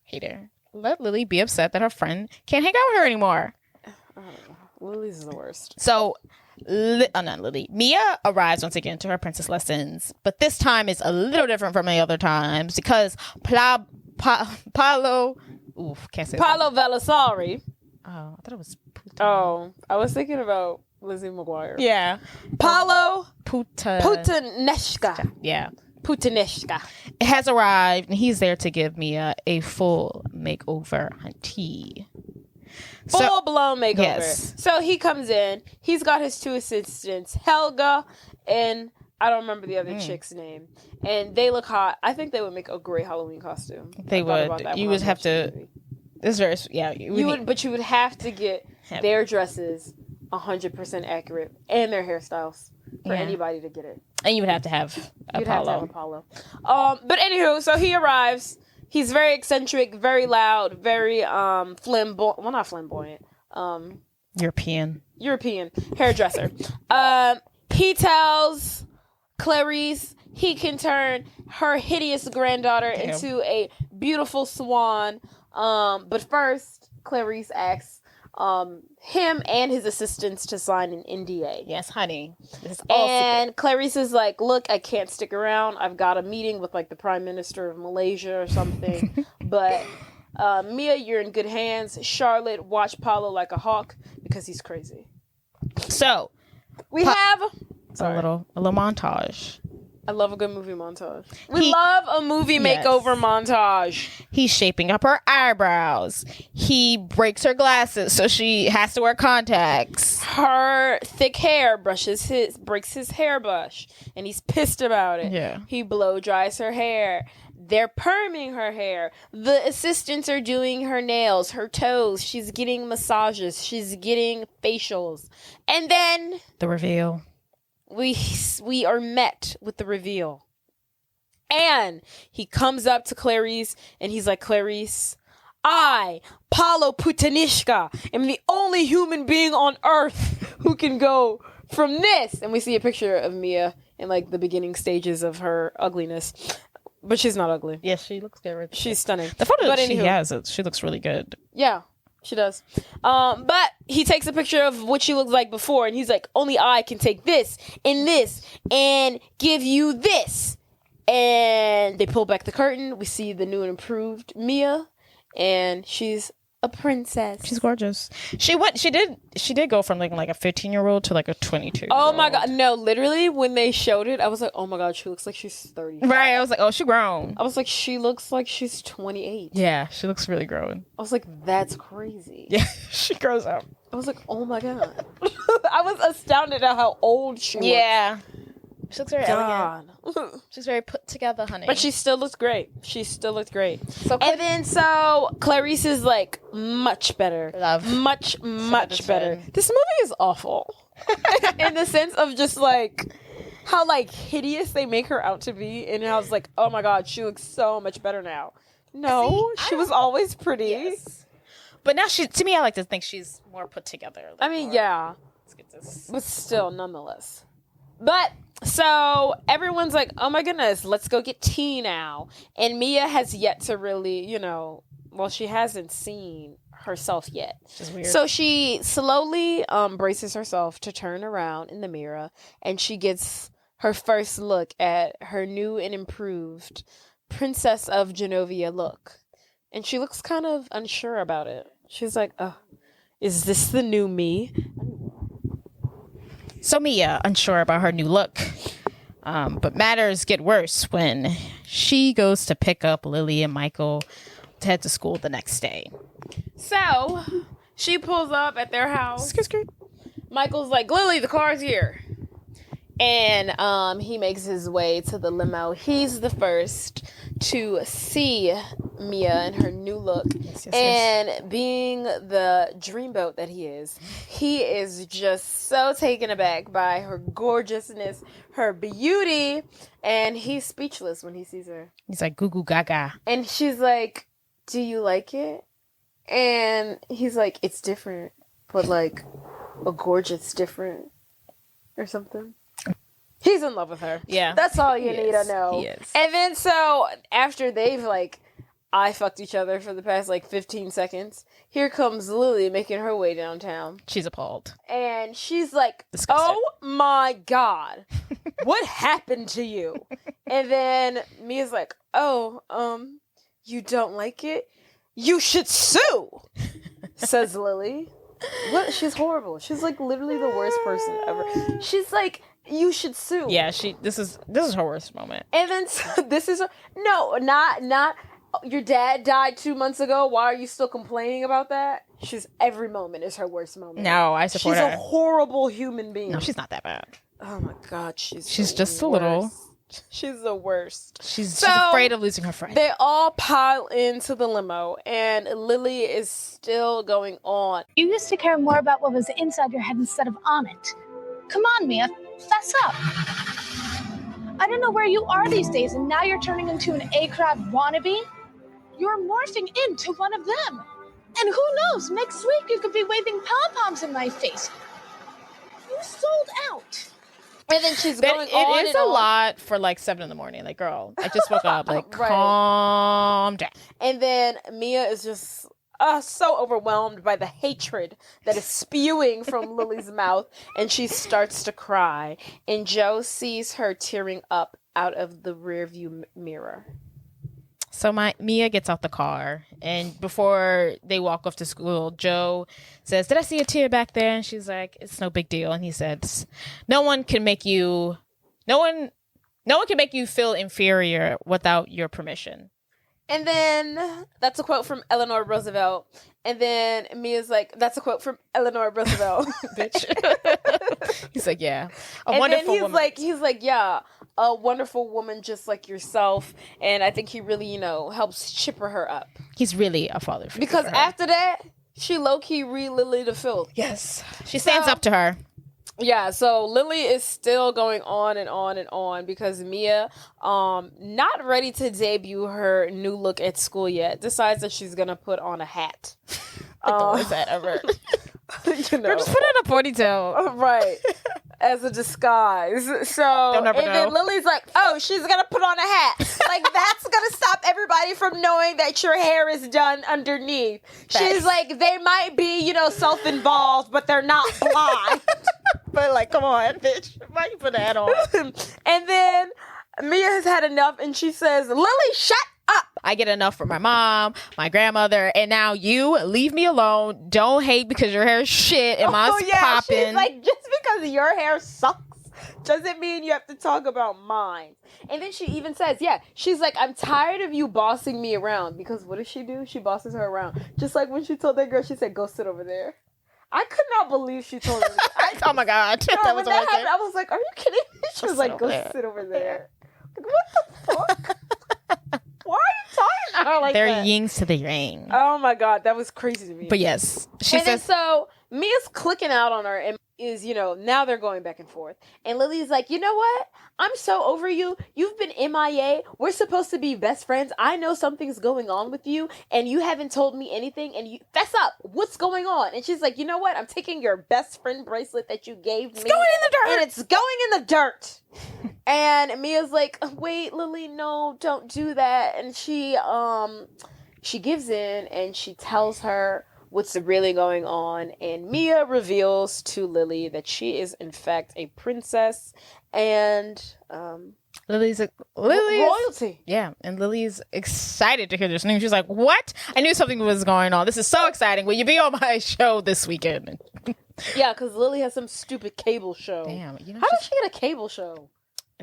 Hate her. Let Lily be upset that her friend can't hang out with her anymore. Lily's the worst. So, not Lily. Mia arrives once again to her princess lessons, but this time is a little different from the other times because Paolo Velasari. Oh, I thought it was Puta. Oh, I was thinking about Lizzie McGuire. Yeah. Paolo Putaneshka. Yeah. Putaneshka. It has arrived, and he's there to give Mia a full makeover, hunty. Full-blown makeover. Yes. So he comes in. He's got his 2 assistants, Helga and I don't remember the other chick's name. And they look hot. I think they would make a great Halloween costume. They would. You would have to. This very But you would have to get their dresses 100% accurate and their hairstyles for anybody to get it. And you would have to have Apollo. But anywho, so he arrives. He's very eccentric, very loud, very flamboyant. Well, not flamboyant. European hairdresser. He tells Clarice he can turn her hideous granddaughter into a beautiful swan. But first, Clarice asks him and his assistants to sign an NDA. Yes, honey. And Clarice is like, "Look, I can't stick around. I've got a meeting with like the Prime Minister of Malaysia or something." But Mia, you're in good hands. Charlotte, watch Paolo like a hawk because he's crazy. So we have a little montage. I love a good movie montage. We love a movie makeover montage. He's shaping up her eyebrows. He breaks her glasses, so she has to wear contacts. Her thick hair breaks his hairbrush, and he's pissed about it. Yeah. He blow dries her hair. They're perming her hair. The assistants are doing her nails, her toes. She's getting massages. She's getting facials. And then the reveal. We are met with the reveal. And he comes up to Clarice and he's like, "Clarice, I, Paolo Putanishka, am the only human being on earth who can go from this." And we see a picture of Mia in like the beginning stages of her ugliness. But she's not ugly. Yes, she looks good. She's stunning. The photo that she has, she looks really good. Yeah. She does. But he takes a picture of what she looked like before, and he's like, "Only I can take this, and give you this." And they pull back the curtain. We see the new and improved Mia, and she's a princess. She's gorgeous. She did go from like a 15-year-old to like a 22. Oh my God. No, literally when they showed it, I was like, "Oh my God, she looks like she's 30." Right. I was like, "Oh, she grown." I was like, "She looks like she's 28." Yeah, she looks really grown. I was like, "That's crazy." Yeah, she grows up. I was like, "Oh my God." I was astounded at how old she was. Yeah. She looks very elegant. She's very put together, honey. But she still looks great. And then Clarice is like much better. Much better. This movie is awful. In the sense of just like how like hideous they make her out to be, and I was like, oh my god, she looks so much better now. No, she was always pretty. Yes. But now to me, I like to think she's more put together. Like, I mean, yeah. Let's get this. But still, nonetheless. But, so, everyone's like, oh my goodness, let's go get tea now. And Mia has yet to really, she hasn't seen herself yet. Which is weird. So she slowly braces herself to turn around in the mirror, and she gets her first look at her new and improved Princess of Genovia look. And she looks kind of unsure about it. She's like, oh, is this the new me? So Mia, unsure about her new look. But matters get worse when she goes to pick up Lily and Michael to head to school the next day. So, she pulls up at their house. Michael's like, Lily, the car's here. And he makes his way to the limo. He's the first to see Mia in her new look. Yes. Being the dreamboat that he is just so taken aback by her gorgeousness, her beauty, and he's speechless when he sees her. He's like, goo goo gaga. And she's like, do you like it? And he's like, it's different, but like a gorgeous different or something. He's in love with her. Yeah. That's all you need to know. He is. And then so after they've like eye fucked each other for the past like 15 seconds, here comes Lily making her way downtown. She's appalled. And she's like, disgusted. Oh my God, what happened to you? And then Mia's like, you don't like it? You should sue, says Lily. What? She's horrible. She's like literally the worst person ever. She's like, you should sue. Yeah, this is her worst moment. And then not your dad died 2 months ago. Why are you still complaining about that? Every moment is her worst moment. No, I support her. She's a horrible human being. No, she's not that bad. Oh my God, she's just a little. She's the worst. She's afraid of losing her friend. They all pile into the limo, and Lily is still going on. You used to care more about what was inside your head instead of on it. Come on, Mia, fess up. I don't know where you are these days, and now you're turning into an A-crowd wannabe. You're morphing into one of them. And who knows, next week you could be waving pom-poms in my face. You sold out. And then she's going on. It is a lot for like 7 a.m. Like, girl, I just woke up. Like, right. Calm down. And then Mia is just so overwhelmed by the hatred that is spewing from Lily's mouth, and she starts to cry. And Joe sees her tearing up out of the rearview mirror. So Mia gets out the car, and before they walk off to school, Joe says, "Did I see a tear back there?" And she's like, "It's no big deal." And he says, no one can make you feel inferior without your permission. And then that's a quote from Eleanor Roosevelt. And then Mia's like, that's a quote from Eleanor Roosevelt. Bitch. He's like, yeah. And wonderful then woman. He's like, yeah, a wonderful woman just like yourself. And I think he really, helps chipper her up. He's really a father figure. Because after that, she low-key Lily to filth. Yes. She stands up to her. Yeah, so Lily is still going on and on and on because Mia, not ready to debut her new look at school yet, decides that she's going to put on a hat. Like the worst hat ever. Just put in a ponytail. Right. As a disguise. So, then Lily's like, oh, she's going to put on a hat. Like, that's going to stop everybody from knowing that your hair is done underneath. She's like, they might be, self-involved, but they're not blind. But like, come on, bitch. Why you put a hat on? And then Mia has had enough, and she says, Lily, shut up. I get enough from my mom, my grandmother, and now you leave me alone. Don't hate because your hair is shit and mine's popping. She's like, just because your hair sucks doesn't mean you have to talk about mine. And then she even says, she's like, I'm tired of you bossing me around. Because what does she do? She bosses her around. Just like when she told that girl, she said, go sit over there. I could not believe she told her that. Oh my God. No, when that happened, I was like, are you kidding me? She was like, go sit over there. Like, what the fuck? Why are you talking to her like They're that? yings to the yang. Oh my God, that was crazy to me. But yes, she says. So Mia's clicking out on her, and is, now they're going back and forth. And Lily's like, you know what? I'm so over you. You've been MIA. We're supposed to be best friends. I know something's going on with you, and you haven't told me anything, and you fess up. What's going on? And she's like, you know what? I'm taking your best friend bracelet that you gave me. It's going in the dirt. And it's going in the dirt. And Mia's like, wait, Lily, no, don't do that. And she gives in, and she tells her what's really going on, and Mia reveals to Lily that she is in fact a princess, and Lily's royalty. Yeah, and Lily's excited to hear this news. She's like, "What? I knew something was going on. This is so exciting. Will you be on my show this weekend?" Yeah, because Lily has some stupid cable show. Damn, how does she get a cable show?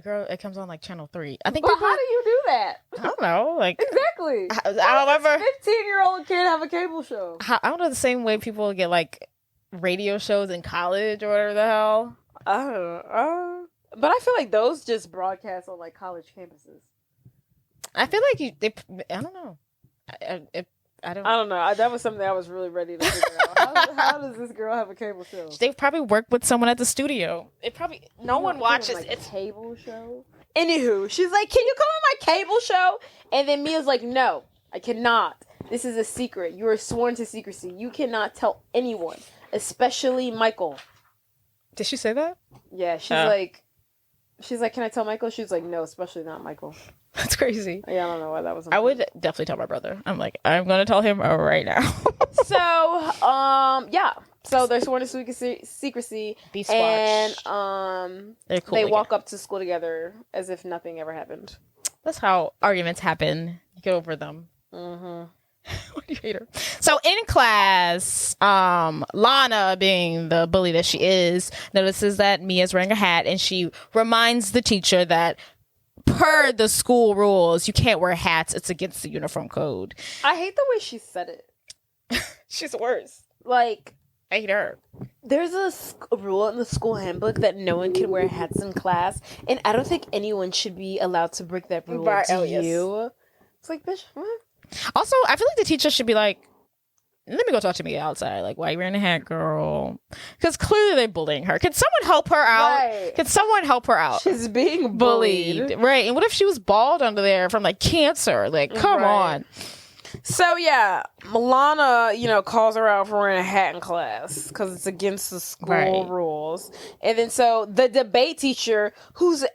Girl, it comes on like Channel 3. I think. But how do you do that? I don't know. Like exactly. However, 15-year-old kid have a cable show. I don't know the same way people get like radio shows in college or whatever the hell. I don't know. But I feel like those just broadcast on like college campuses. I feel like I don't know. I don't know. That was something I was really ready to figure out. How does this girl have a cable show? They probably work with someone at the studio. It probably no one watches like it's cable show. Anywho, she's like, "Can you come on my cable show?" And then Mia's like, "No, I cannot. This is a secret. You are sworn to secrecy. You cannot tell anyone, especially Michael." Did she say that? Yeah, she's like, "Can I tell Michael?" She's like, "No, especially not Michael." That's crazy. Yeah, I don't know why that was. I would definitely tell my brother. I'm like, I'm gonna tell him right now. So, yeah. So they're sworn to secrecy, Beast and they're cool they walk up to school together as if nothing ever happened. That's how arguments happen. You get over them. Mm-hmm. What do you hate her? So in class, Lana, being the bully that she is, notices that Mia's wearing a hat, and she reminds the teacher that per the school rules, you can't wear hats. It's against the uniform code. I hate the way she said it. She's worse. Like, I hate her. There's a rule in the school handbook that no one can wear hats in class, and I don't think anyone should be allowed to break that rule. Do you? It's like, bitch, what? Also, I feel like the teacher should be like, let me go talk to Mia outside. Like, why are you wearing a hat, girl? Because clearly they're bullying her. Can someone help her out? Right. Can someone help her out? She's being bullied. Right. And what if she was bald under there from like cancer? Like, come on. So, yeah, Milana, calls her out for wearing a hat in class because it's against the school rules. And then so the debate teacher, who's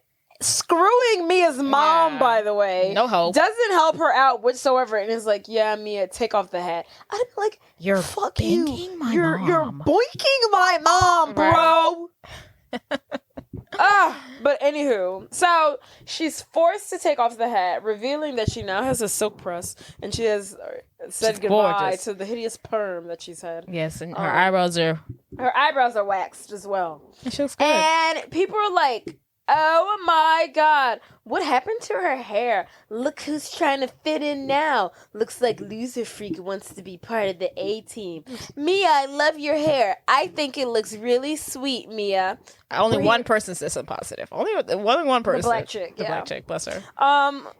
screwing Mia's mom, by the way, no hope, doesn't help her out whatsoever, and is like, "Yeah, Mia, take off the hat." I'm like, "You're fuck you, you're boinking my mom, bro." But anywho, so she's forced to take off the hat, revealing that she now has a silk press, and she has said goodbye to the hideous perm that she's had. Yes, and her eyebrows are waxed as well. She looks good. And people are like, "Oh my God, what happened to her hair? Look who's trying to fit in now. Looks like Loser Freak wants to be part of the A-team. Mia, I love your hair. I think it looks really sweet, Mia." Only one person says something positive. Only one person. The black chick, The black chick, bless her.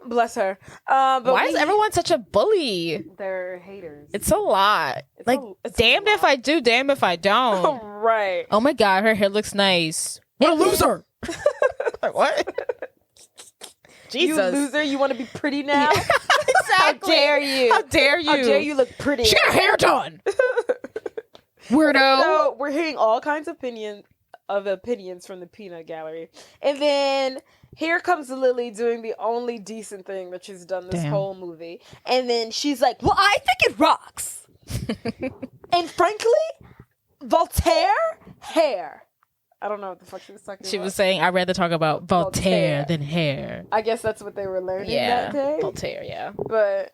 Bless her. But why is everyone such a bully? They're haters. It's a lot. It's damned if I do, damned if I don't. Right. Oh my God, her hair looks nice. What a loser! Like, what? Jesus. You loser, you want to be pretty now? Exactly. How dare you? How dare you? How dare you look pretty? She got her hair done. Weirdo. So we're hearing all kinds of opinions from the peanut gallery. And then here comes Lily doing the only decent thing that she's done this whole movie. And then she's like, "Well, I think it rocks." And frankly, Voltaire hair. I don't know what the fuck she was talking about. She was saying, I'd rather talk about Voltaire than hair. I guess that's what they were learning that day. Voltaire, yeah. But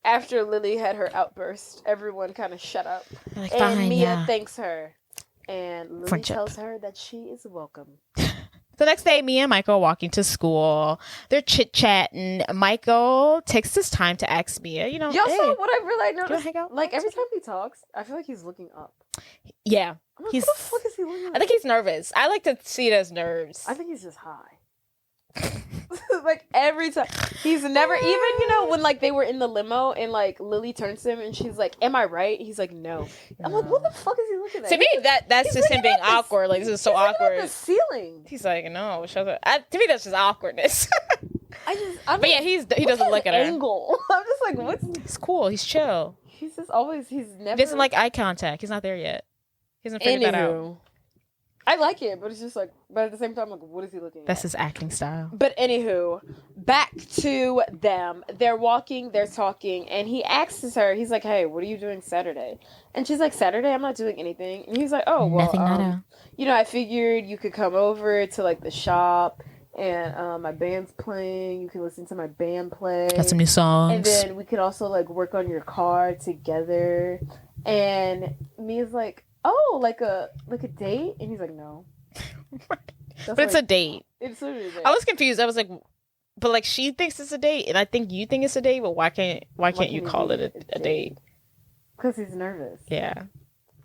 after Lily had her outburst, everyone kind of shut up. Like, and Mia thanks her. And Lily Friendship. tells her that she is welcome. The next day, Mia and Michael are walking to school. They're chit-chatting. Michael takes his time to ask Mia, Y'all saw what I really noticed? Hang out? Like, every time he talks, I feel like he's looking up. Yeah. What the fuck is he looking at? I think he's nervous. I like to see it as nerves. I think he's just high. Like every time. He's never even, you know, when like they were in the limo and like Lily turns to him and she's like, "Am I right?" He's like, "No." I'm like, what the fuck is he looking at? To me, that's just him being looking at awkward. Like, this is so awkward. The ceiling. He's like, no, shut up. To me, that's just awkwardness. But yeah, he doesn't look at her. Angle. I'm just like, what's? He's cool. He's chill. He's just always. He's never. He doesn't like eye contact. He's not there yet. He hasn't figured that out. I like it, but it's just like, but at the same time, like, what is he looking at? That's his acting style. But anywho, back to them. They're walking, they're talking, and he asks her, he's like, "Hey, what are you doing Saturday?" And she's like, "Saturday, I'm not doing anything." And he's like, "Oh, well, you know, I figured you could come over to like the shop and my band's playing. You can listen to my band play. Got some new songs. And then we could also like work on your car together." And Mia's like, "Oh, like a date?" And he's like, "No." But it's a date. It's literally a date. I was confused. I was like, but like she thinks it's a date, and I think you think it's a date. But why can't you call it a date? Because he's nervous. Yeah,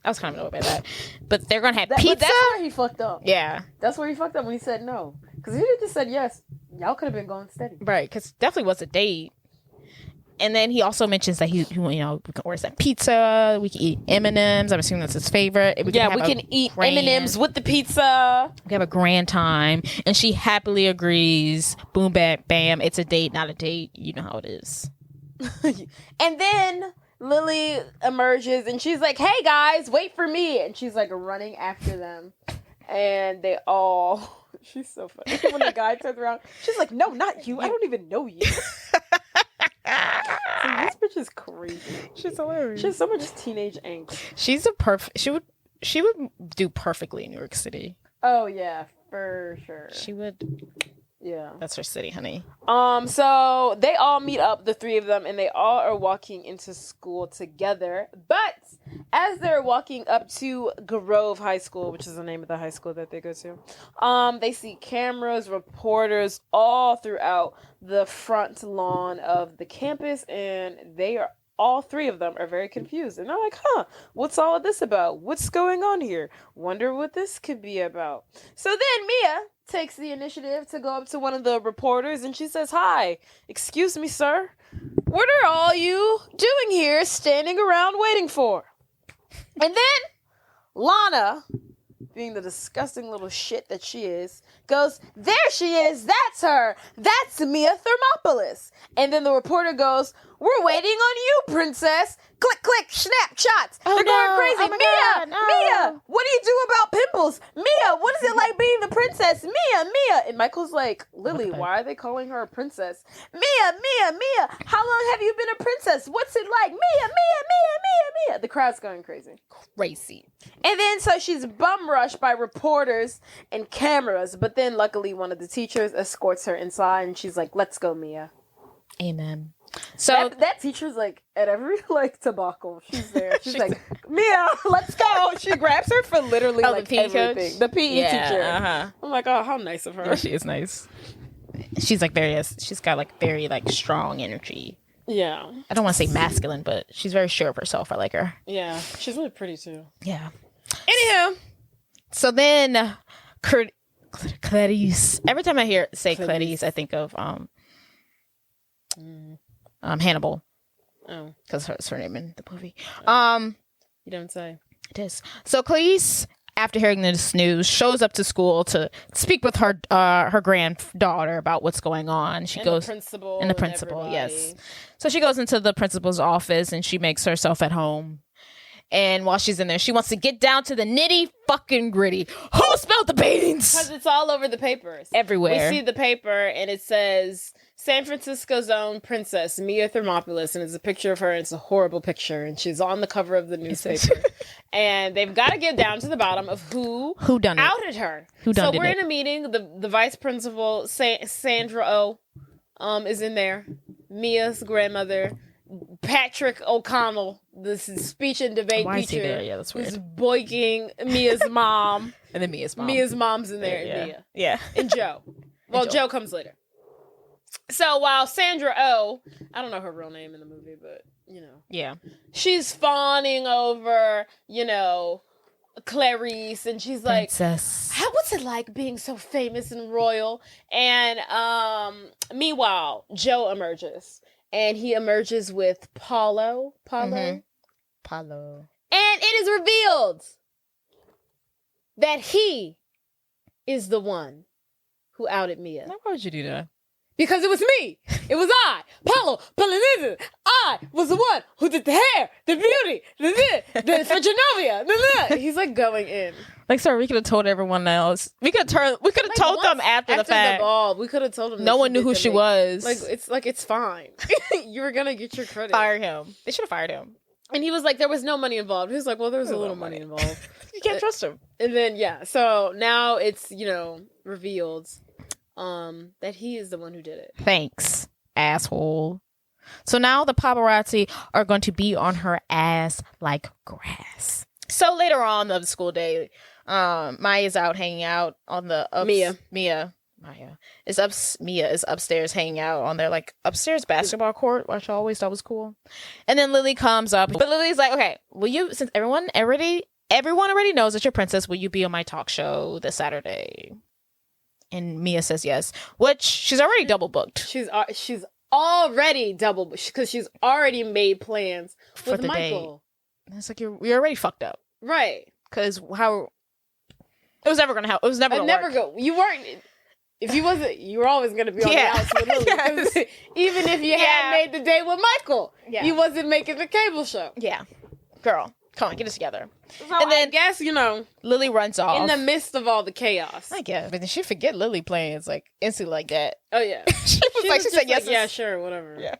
I was kind of annoyed by that. But they're gonna have pizza. But that's where he fucked up. Yeah, that's where he fucked up when he said no. Because if he just said yes, y'all could have been going steady. Right? Because definitely was a date. And then he also mentions that he you know, we can order some pizza. We can eat M&Ms. I'm assuming that's his favorite. We can eat M&Ms with the pizza. We have a grand time, and she happily agrees. Boom, bam, bam. It's a date, not a date. You know how it is. And then Lily emerges, and she's like, "Hey guys, wait for me!" And she's like running after them, and they all. She's so funny. When the guy turns around, she's like, "No, not you. I don't even know you." This bitch is crazy. She's hilarious. She has so much teenage angst. She's a perfect. She would do perfectly in New York City. Oh yeah, for sure. She would. Yeah, that's her city, honey. So they all meet up, the three of them, and they all are walking into school together. But as they're walking up to Grove High School, which is the name of the high school that they go to, they see cameras, reporters all throughout the front lawn of the campus, and they are all three of them are very confused. And they're like, what's all of this about? What's going on here? Wonder what this could be about. So then Mia takes the initiative to go up to one of the reporters, and she says, "Hi, excuse me, sir. What are all you doing here standing around waiting for?" And then Lana, being the disgusting little shit that she is, goes, "There she is. That's her. That's Mia Thermopolis." And then the reporter goes, "We're waiting on you, princess." Click, click, snap, shots. They're going crazy. Oh Mia, Mia, what do you do about pimples? Mia, what is it like being the princess? Mia. And Michael's like, "Lily, why are they calling her a princess?" Mia, how long have you been a princess? What's it like? Mia. The crowd's going crazy. And then so she's bum rushed by reporters and cameras, but then luckily one of the teachers escorts her inside, and she's like, "Let's go, Mia." Amen. So that teacher's like at every like debacle. She's there. She's like, "Mia, let's go." She grabs her for literally like the PE everything. coach? The PE teacher. Uh-huh. I'm like, oh, how nice of her. Yeah, she is nice. She's like she's got like very like strong energy. Yeah. I don't want to say masculine, but she's very sure of herself. I like her. Yeah. She's really pretty too. Yeah. Anywho. So then Clarice. Every time I say Clarice, I think of Hannibal. Oh. Because it's her name in the movie. You don't say. It is. So Clarice, after hearing this news, shows up to school to speak with her granddaughter about what's going on. She goes the principal. And the principal, yes. So she goes into the principal's office and she makes herself at home. And while she's in there, she wants to get down to the nitty fucking gritty. Who spilled the beans? Because it's all over the papers. Everywhere. We see the paper and it says San Francisco's own princess, Mia Thermopolis. And it's a picture of her. And it's a horrible picture. And she's on the cover of the newspaper. And they've got to get down to the bottom of who done outed her. So we're in a meeting. The vice principal, Sandra O, is in there. Mia's grandmother. Patrick O'Connell, this is speech and debate teacher, yeah, that's weird. is boiking Mia's mom. And then Mia's mom. Mia's mom's in there, and Mia. Yeah. And Joe. Well, Joe comes later. So while Sandra Oh, I don't know her real name in the movie, but, you know. Yeah. She's fawning over, Clarice, and she's like, Princess. what's it like being so famous and royal? And meanwhile, Joe emerges, and he emerges with Paulo. Mhm. And it is revealed that he is the one who outed Mia. Now, why would you do that? Because it was me. It was I, Paulo Polynesian. I was the one who did the hair, the beauty, the for Genovia. He's like going in. Like, sorry, we could have told everyone else. We could have told them after the fact. The ball, we could have told them. No one knew who she was. Like it's fine. You were gonna get your credit. Fire him. They should have fired him. And he was like, there was no money involved. He was like, well, there was a little money involved. You can't trust him. And then so now it's revealed that he is the one who did it. Thanks, asshole. So now the paparazzi are going to be on her ass like grass. So later on of the school day, Maya's out hanging out on the Mia is upstairs hanging out on their like upstairs basketball court, which I always thought was cool. And then Lily comes up, but Lily's like, okay, will you, since everyone already knows that you're princess, will you be on my talk show this Saturday? And Mia says yes, which she's already double booked. She's already double booked because she's already made plans with the Michael. Date. And it's like you're already fucked up, right? Because how it was never gonna help. It was never gonna work. You weren't. If you wasn't, you were always gonna be on the outs with Lily. Yes. Even if you had made the date with Michael, you wasn't making the cable show. Yeah, girl. Come on, get us together. So and then I guess, Lily runs off. In the midst of all the chaos. I guess. But then she forget Lily plans like instantly like that. Oh, yeah. she said yes. Yeah, sure, whatever. Yeah.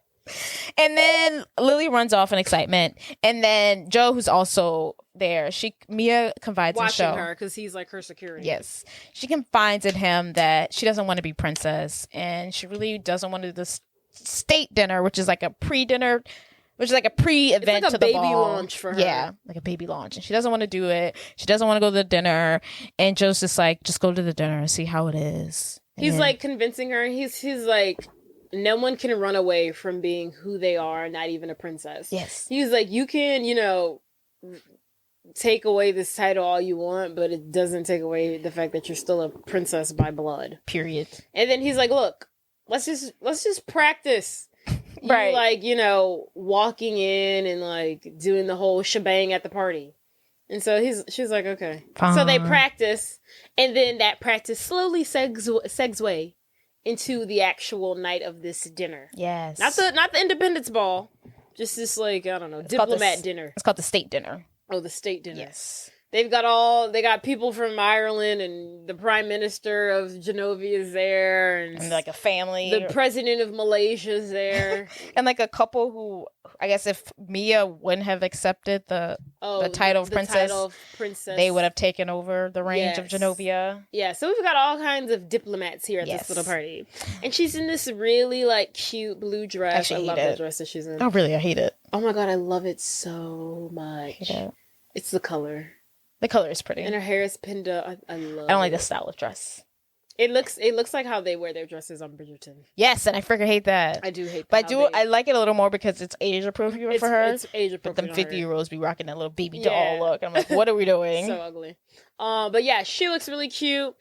And then Lily runs off in excitement. And then Joe, who's also there, Mia confides in Joe. Watching her because he's like her security. Yes. She confides in him that she doesn't want to be princess. And she really doesn't want to do this state dinner, which is like a pre-dinner, which is like a pre-event like to the ball. It's like a baby launch for her. Yeah, like a baby launch. And she doesn't want to do it. She doesn't want to go to the dinner. And Joe's just like, just go to the dinner and see how it is. And he's like convincing her. He's like, no one can run away from being who they are, not even a princess. Yes. He's like, you can, take away this title all you want, but it doesn't take away the fact that you're still a princess by blood. Period. And then he's like, look, let's just practice. Right. Like, walking in and like doing the whole shebang at the party. And so she's like, okay. Fine. So they practice, and then that practice slowly segs into the actual night of this dinner. Yes. Not the Independence Ball. Just this like, I don't know, diplomat dinner. It's called the state dinner. Oh, the state dinner. Yes. They got people from Ireland, and the Prime Minister of Genovia is there, and like a family. The President of Malaysia is there, and like a couple who, I guess, if Mia wouldn't have accepted the title of princess, they would have taken over the reins of Genovia. Yeah, so we've got all kinds of diplomats here at this little party, and she's in this really like cute blue dress. I love the dress that she's in. Oh, really? I hate it. Oh my god, I love it so much. It's the color. The color is pretty. And her hair is pinned up. I love it. I don't like the style of dress. It looks like how they wear their dresses on Bridgerton. Yes, and I freaking hate that. I do hate that. But I like it a little more because it's age appropriate for her. It's age appropriate. But them 50-year-olds be rocking that little baby doll look. I'm like, what are we doing? So ugly. But yeah, she looks really cute.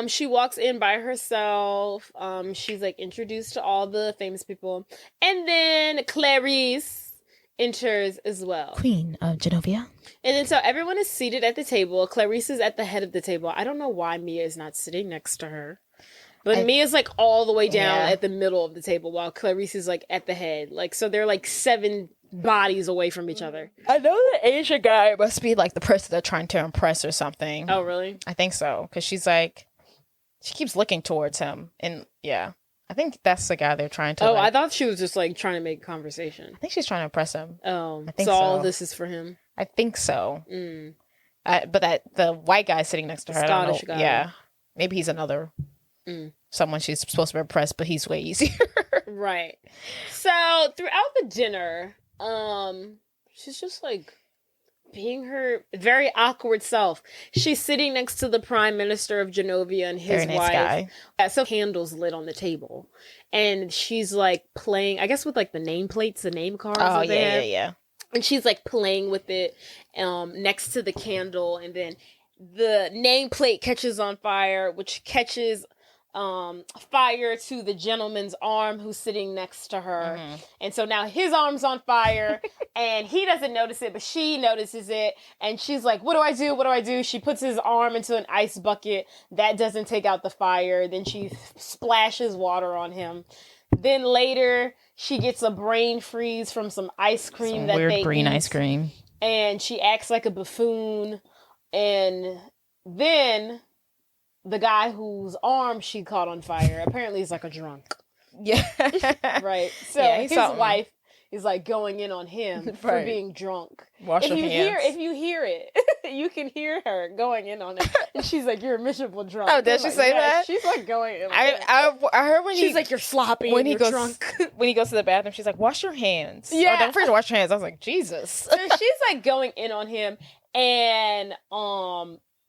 She walks in by herself. She's like introduced to all the famous people. And then Clarice enters as well. Queen of Genovia. And then so everyone is seated at the table. Clarice is at the head of the table. I don't know why Mia is not sitting next to her. But Mia's like all the way down at the middle of the table while Clarice is like at the head. Like, so they're like 7 bodies away from each other. I know the Asian guy must be like the person they're trying to impress or something. Oh, really? I think so. Because she keeps looking towards him. And yeah. I think that's the guy they're trying to. Oh, I thought she was just like trying to make conversation. I think she's trying to impress him. Oh, I think so all of this is for him. I think so. But the white guy sitting next to her, Scottish guy. Yeah, maybe he's another someone she's supposed to impress, but he's way easier. Right. So throughout the dinner, she's just like being her very awkward self. She's sitting next to the Prime Minister of Genovia and his very nice wife. Guy. Yeah, so candles lit on the table, and she's like playing, I guess, with like the nameplates, the name cards. Oh yeah. And she's like playing with it next to the candle, and then the nameplate catches on fire, which catches fire to the gentleman's arm who's sitting next to her. And so now his arm's on fire and he doesn't notice it, but she notices it, and she's like, what do I do? What do I do? She puts his arm into an ice bucket. That doesn't take out the fire. Then she splashes water on him. Then later she gets a brain freeze from some ice cream Some that weird they green eat, ice cream. and she acts like a buffoon. And then the guy whose arm she caught on fire apparently is like a drunk. Yeah. Right. So Yeah, he's his something. wife is like going in on him for Right. being drunk. Wash your hands. If you hear it, you can hear her going in on it. And she's like, you're a miserable drunk. Oh, did I'm she like, say yeah, that? She's like going in on I it. I heard when She's like, you're sloppy when and he you're goes drunk. when he goes to the bathroom, she's like, wash your hands. Yeah. Oh, don't forget to wash your hands. I was like, Jesus. So she's like going in on him, and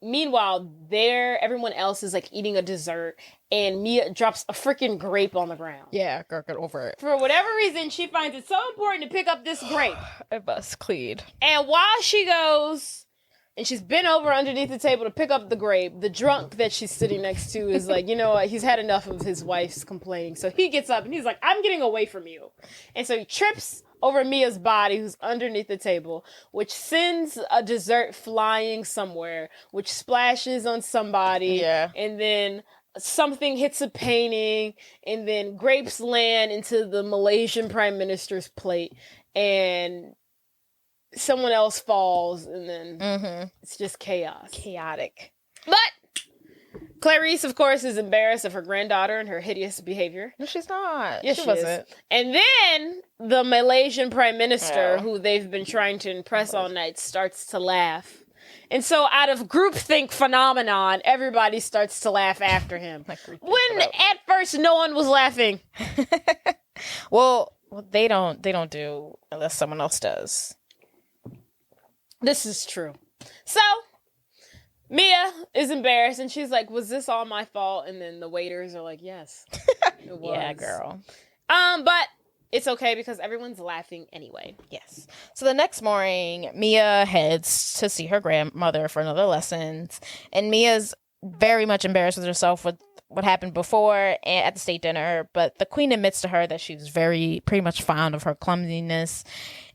meanwhile everyone else is like eating a dessert, and Mia drops a freaking grape on the ground. Yeah, girl, get over it. For whatever reason, she finds it so important to pick up this grape. I must clean. And while she goes and she's bent over underneath the table to pick up the grape, the drunk that she's sitting next to is like, you know what, he's had enough of his wife's complaining. So he gets up and he's like, I'm getting away from you. And so he trips over Mia's body, who's underneath the table, which sends a dessert flying somewhere, which splashes on somebody. Yeah. And then something hits a painting, and then grapes land into the Malaysian prime minister's plate, and someone else falls, and then it's just chaos. Chaotic. But Clarice, of course, is embarrassed of her granddaughter and her hideous behavior. No, she's not. Yes, she she is. wasn't. And then the Malaysian prime minister, Yeah. who they've been trying to impress all night, starts to laugh. And so out of groupthink phenomenon, everybody starts to laugh after him. When at first no one was laughing. Well, they don't do unless someone else does. This is true. So Mia is embarrassed, and she's like, was this all my fault? And then the waiters are like, yes, it was. Yeah, girl. But it's okay because everyone's laughing anyway. Yes. So the next morning, Mia heads to see her grandmother for another lessons, and Mia's very much embarrassed with herself with what happened before at the state dinner, but the queen admits to her that she was pretty much fond of her clumsiness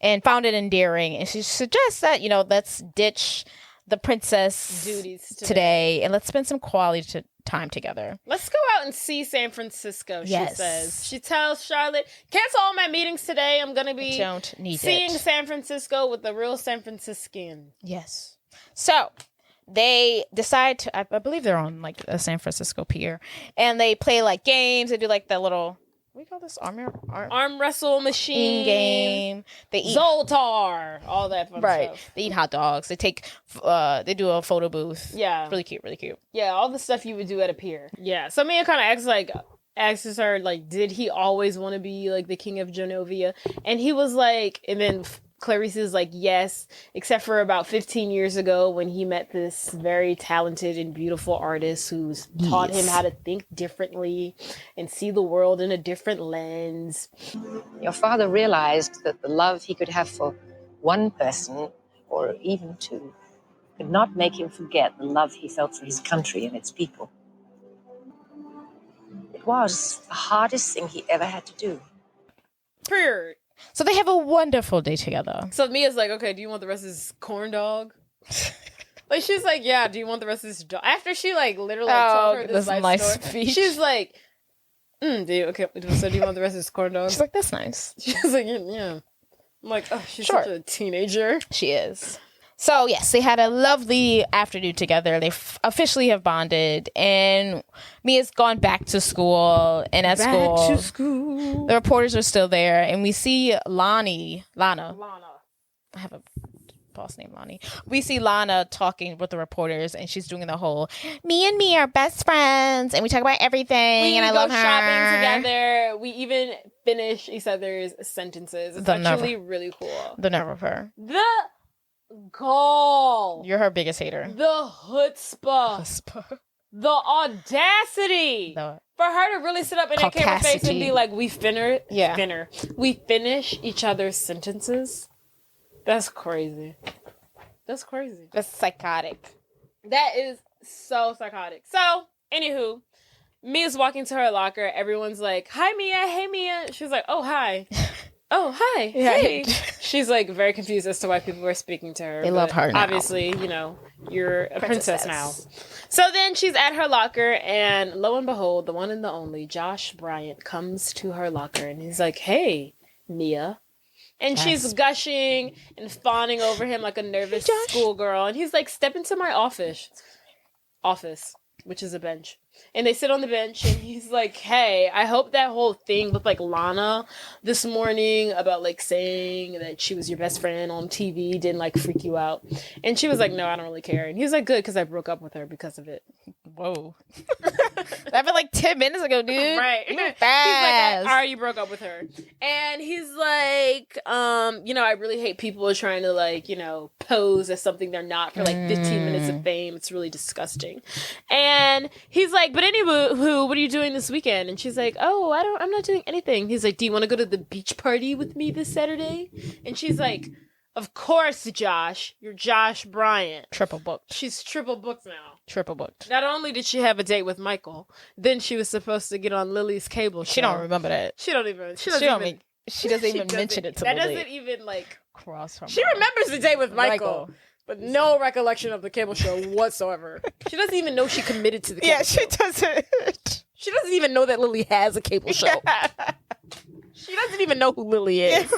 and found it endearing, and she suggests that, let's ditch the princess Duties today and let's spend some quality time together. Let's go out and see San Francisco, she Yes. says. She tells Charlotte, cancel all my meetings today. I'm going to be seeing San Francisco with the real San Franciscan. Yes. So they decide to, I believe they're on like a San Francisco pier, and they play like games. They do like that little, what do you call this? Arm wrestle machine game. They eat Zoltar, all that fun stuff. They eat hot dogs. They they do a photo booth. Yeah. Really cute, really cute. Yeah, all the stuff you would do at a pier. Yeah. So Mia kind of asks her, like, did he always want to be like the king of Genovia? And he was like, and then Clarice is like, yes, except for about 15 years ago when he met this very talented and beautiful artist who's taught him how to think differently and see the world in a different lens. Your father realized that the love he could have for one person, or even two, could not make him forget the love he felt for his country and its people. It was the hardest thing he ever had to do. Period. So they have a wonderful day together. So Mia's like, okay, do you want the rest of this corn dog? Like, she's like, yeah, do you want the rest of this dog? After she, like, literally told her this life nice story, speech. she's like, so do you want the rest of this corn dog? She's like, that's nice. She's like, yeah. I'm like, oh, she's Sure. such a teenager. She is. So, yes, they had a lovely afternoon together. They officially have bonded, and Mia's gone back to school, and at school, the reporters are still there, and we see Lana. I have a false name, Lonnie. We see Lana talking with the reporters, and she's doing the whole, me and me are best friends, and we talk about everything, and I love her. We go shopping together. We even finish each other's sentences. It's actually really cool. The nerve of her. The gall. You're her biggest hater. The chutzpah. The audacity. For her to really sit up in that camera face and be like, we finish each other's sentences. That's crazy. That's crazy. That's psychotic. That is so psychotic. So, anywho, Mia's walking to her locker. Everyone's like, "Hi, Mia. Hey, Mia." She's like, "Oh, hi." "Oh, hi. Yeah. Hey." She's like very confused as to why people are speaking to her. They love her now. Obviously, you're a princess now. So then she's at her locker, and lo and behold, the one and the only Josh Bryant comes to her locker, and he's like, "Hey, Mia." And she's gushing and fawning over him like a nervous schoolgirl. And he's like, "Step into my office, which is a bench." And they sit on the bench, and he's like, "Hey, I hope that whole thing with like Lana this morning about like saying that she was your best friend on TV didn't like freak you out." And she was like, "No, I don't really care." And he was like, "Good, because I broke up with her because of it." Whoa. That happened like 10 minutes ago, dude. Right. You He's fast. like, "I already broke up with her." And he's like, "I really hate people trying to like, pose as something they're not for like 15 minutes of fame. It's really disgusting." And he's like, "But anywho, what are you doing this weekend?" And she's like, "Oh, I'm not doing anything." He's like, "Do you want to go to the beach party with me this Saturday?" And she's like, "Of course, Josh. You're Josh Bryant." Triple booked. She's triple booked now. Triple booked. Not only did she have a date with Michael, then she was supposed to get on Lily's cable show. She don't remember that. She doesn't even mention it to that Lily. doesn't even like Cross her she mind. remembers the date with Michael. But no recollection of the cable show whatsoever. She doesn't even know she committed to the cable show. Yeah, she doesn't. She doesn't even know that Lily has a cable show. She doesn't even know who Lily is.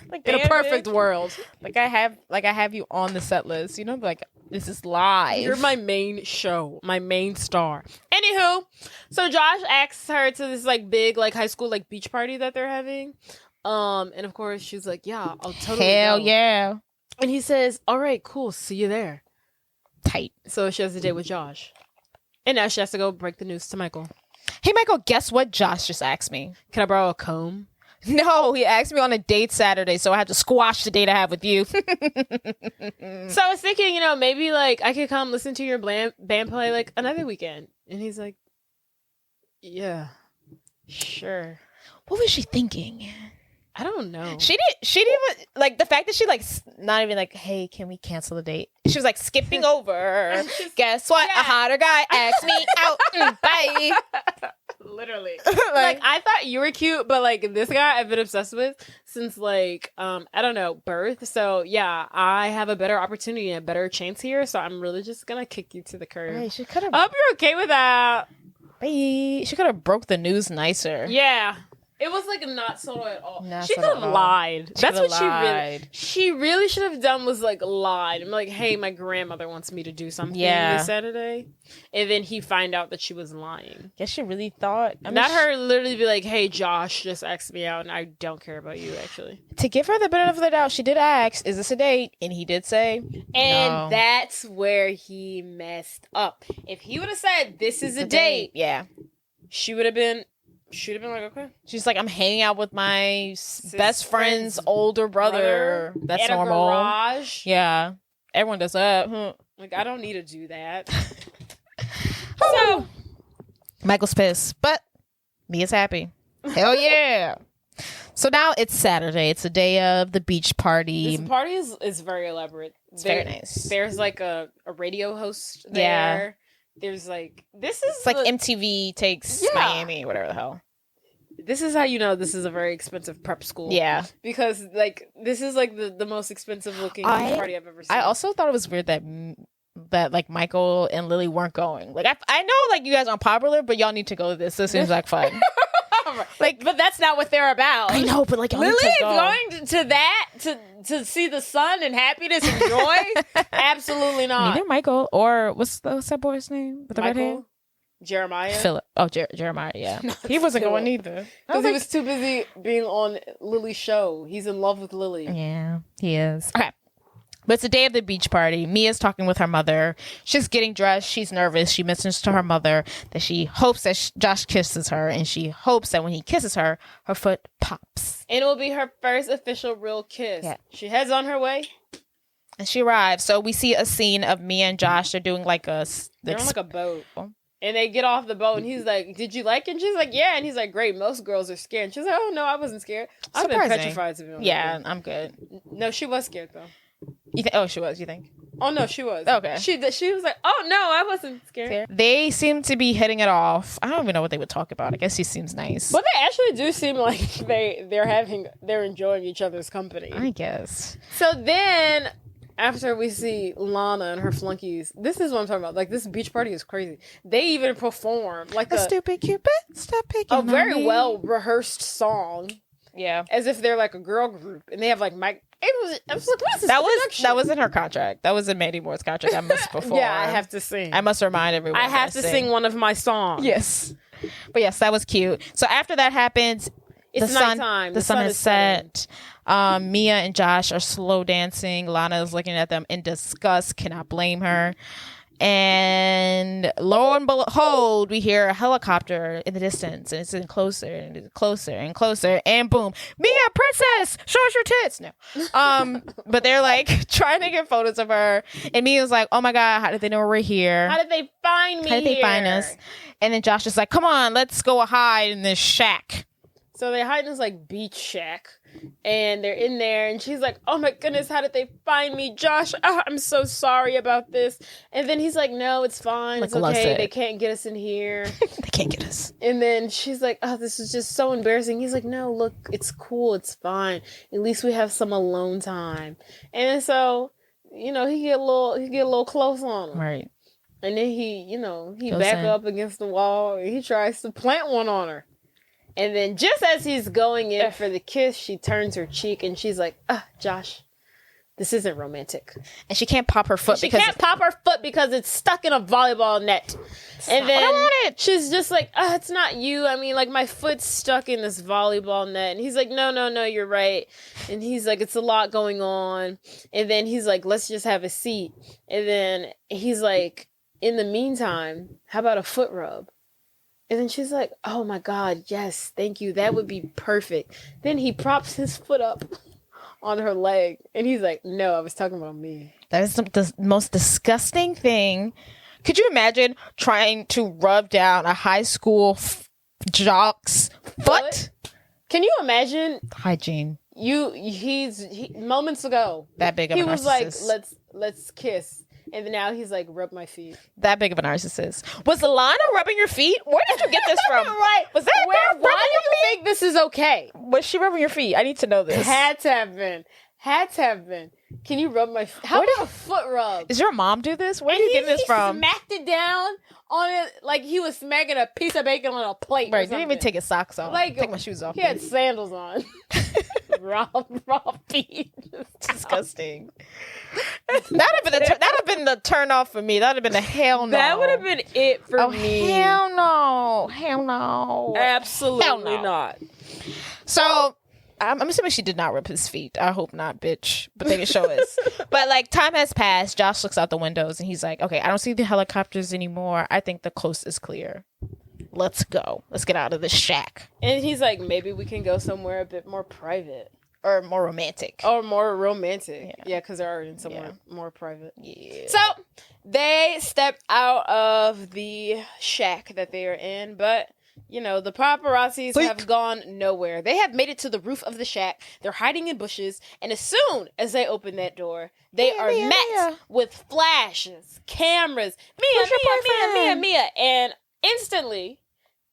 Like In a perfect world. Like I have you on the set list, like this is live. You're my main show, my main star. Anywho, so Josh asks her to this like big like high school like beach party that they're having. And of course she's like, "Yeah, I'll totally Hell go." yeah. And he says, "All right, cool, see you there." Tight. So she has a date with Josh. And now she has to go break the news to Michael. Hey Michael, guess what Josh just asked me? Can I borrow a comb? No, he asked me on a date Saturday, so I had to squash the date I have with you. So I was thinking, maybe like I could come listen to your band play like another weekend. And he's like, "Yeah, sure." What was she thinking? I don't know. She didn't even like the fact that she like not even like, "Hey, can we cancel the date?" She was like skipping over. Guess what? Yeah. A hotter guy asked me out. Bye. Literally. Like I thought you were cute, but like this guy I've been obsessed with since like I don't know, birth. So yeah, I have a better opportunity and a better chance here. So I'm really just gonna kick you to the curb. Hey, she could have. I hope you're okay with that. She could have broke the news nicer. Yeah. It was like not subtle at all. Not She could subtle have at all. lied. She That's could've what lied. she really should have done was like lied. I'm like, "Hey, my grandmother wants me to do something this Saturday," and then he find out that she was lying. Guess she really thought. Not her literally be like, "Hey, Josh just asked me out, and I don't care about you." Actually, To give her the benefit of the doubt, she did ask, "Is this a date?" And he did say, and no. that's where he messed up. If he would have said, "This is a date," yeah. she would have been like, "Okay." She's like, "I'm hanging out with my best friend's older brother. That's at normal." A garage. Yeah. Everyone does that. Like, I don't need to do that. So, Michael's pissed, but Mia's happy. Hell yeah. So now it's Saturday. It's the day of the beach party. This party is very elaborate. It's very nice. There's like a radio host there. There's like It's like MTV takes Miami, whatever the hell. This is how you know this is a very expensive prep school. Yeah. Because like this is like the most expensive looking party I've ever seen. I also thought it was weird that like Michael and Lily weren't going. Like I know like you guys aren't popular, but y'all need to go to this. This seems like fun. Like, but that's not what they're about. I know, but like y'all Lily need to is go. going to that to see the sun and happiness and joy. Absolutely not. Neither Michael or what's that boy's name with the red hair? Michael, Jeremiah, Philip. Oh, Jeremiah. Yeah, he wasn't Philip. going either because he was too busy being on Lily's show. He's in love with Lily. Yeah, he is. Okay. But it's the day of the beach party. Mia's talking with her mother. She's getting dressed. She's nervous. She mentions to her mother that she hopes that Josh kisses her, and she hopes that when he kisses her, her foot pops. And it will be her first official real kiss. Yeah. She heads on her way. And she arrives. So we see a scene of Mia and Josh. They're doing like They're on like a boat. And they get off the boat, and he's like, "Did you like it?" And she's like, "Yeah." And he's like, "Great. Most girls are scared." And she's like, "Oh no, I wasn't scared. I've been Surprising. petrified to be honest." Yeah, I'm good. No, she was scared though. She was. You think? Oh no, she was. Okay. She was like, "Oh no, I wasn't scared." They seem to be hitting it off. I don't even know what they would talk about. I guess he seems nice. But they actually do seem like they're enjoying each other's company. I guess. So then, after we see Lana and her flunkies, this is what I'm talking about. Like, this beach party is crazy. They even perform like a stupid Cupid, stop picking a on very me. well rehearsed song, Yeah. as if they're like a girl group, and they have like mic. I was like, what is this? That was in her contract. That was in Mandy Moore's contract. I must perform. Yeah, I have to sing. I must remind everyone. I have to sing one of my songs. Yes. But yes, that was cute. So after that happens, It's nighttime. The sun is set. Mia and Josh are slow dancing. Lana is looking at them in disgust. Cannot blame her. And lo and behold, we hear a helicopter in the distance, and it's getting closer and closer and closer. And boom, Mia, princess, show us your tits. No, but they're like trying to get photos of her, and Mia's like, "Oh my god, how did they know we're here? How did they find me? How did they find us?" And then Josh is like, "Come on, let's go hide in this shack." So they hide in this like beach shack, and they're in there, and she's like, "Oh my goodness, how did they find me, Josh? Oh, I'm so sorry about this." And then he's like, "No, it's fine. It's okay. They can't get us in here. They can't get us." And then she's like, "Oh, this is just so embarrassing." He's like, "No, look, it's cool. It's fine. At least we have some alone time." And then so, he get a little close on him, Right. and then he Goes back in. up against the wall, and he tries to plant one on her. And then just as he's going in for the kiss, she turns her cheek and she's like, Josh, this isn't romantic. And she can't pop her foot She can't pop her foot because it's stuck in a volleyball net. And then she's just like, it's not you. I mean, like, my foot's stuck in this volleyball net. And he's like, no, you're right. And he's like, it's a lot going on. And then he's like, let's just have a seat. And then he's like, in the meantime, how about a foot rub? And then she's like, oh my God, yes, thank you. That would be perfect. Then he props his foot up on her leg. And he's like, no, I was talking about me. That is the most disgusting thing. Could you imagine trying to rub down a high school jock's foot? Can you imagine? Hygiene. He moments ago. That big of a narcissist. He was like, let's kiss. And then now he's like, rub my feet. That big of a narcissist. Was Lana rubbing your feet? Where did you get this from? Right. Was that girl why do you think this is okay? Was she rubbing your feet? I need to know this. Had to have been. Can you rub my feet? How about a foot rub? Does your mom do this? Where did you get this from? He smacked it down on it like he was smacking a piece of bacon on a plate. Right. Didn't even take his socks off. Like, take my shoes off. He had sandals on. raw feet. Disgusting. That'd have been the turn off for me. That'd have been a hell no. That would have been it for me. Hell no. Absolutely hell no. not. So I'm assuming she did not rip his feet. I hope not, bitch. But they can show us. But like, time has passed. Josh looks out the windows and he's like, okay, I don't see the helicopters anymore. I think the coast is clear. Let's go. Let's get out of this shack. And he's like, maybe we can go somewhere a bit more private. Or more romantic. Yeah, because they're already in somewhere more private. Yeah. So they step out of the shack that they are in, but the paparazzis have gone nowhere. They have made it to the roof of the shack. They're hiding in bushes, and as soon as they open that door, they are met with flashes, cameras, Mia, and instantly,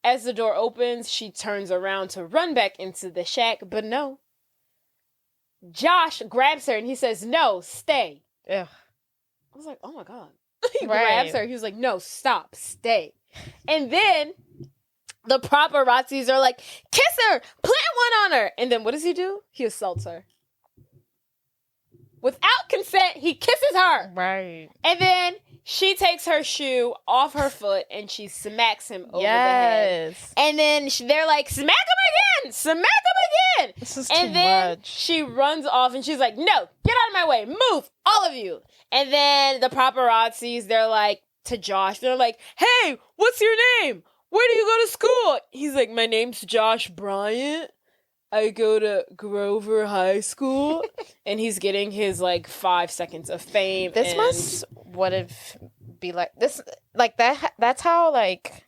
as the door opens, she turns around to run back into the shack, but no. Josh grabs her and he says, no, stay. Ugh. I was like, oh my God. He grabs her. He was like, no, stop, stay. And then the paparazzis are like, kiss her, plant one on her. And then what does he do? He assaults her. Without consent, he kisses her. Right. And then she takes her shoe off her foot and she smacks him over the head. And then they're like, smack him again. This is and too then much. She runs off and she's like, no, get out of my way. Move, all of you. And then the paparazzis, they're like, to Josh, they're like, hey, what's your name? Where do you go to school? He's like, my name's Josh Bryant. I go to Grover High School. And he's getting his 5 seconds of fame. This would have be like this, like that. That's how like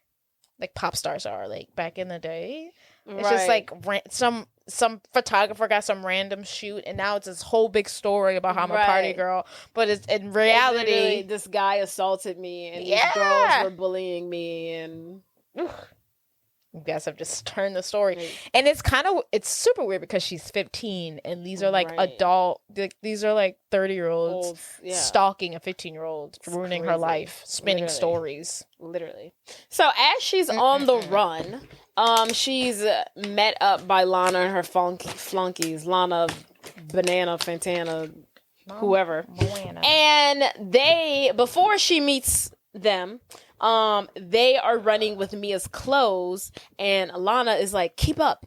pop stars are like back in the day. It's just like some photographer got some random shoot, and now it's this whole big story about how I'm a party girl. But it's in reality, this guy assaulted me, and these girls were bullying me, and you guys have just turned the story. And it's super weird because she's 15, and these are like adult, these are like 30-year-olds stalking a 15-year-old, ruining her life, spinning stories. Literally. So as she's on the run, she's met up by Lana and her flunkies, Lana, Banana, Fantana, whoever. And before she meets them, they are running with Mia's clothes, and Lana is like, keep up,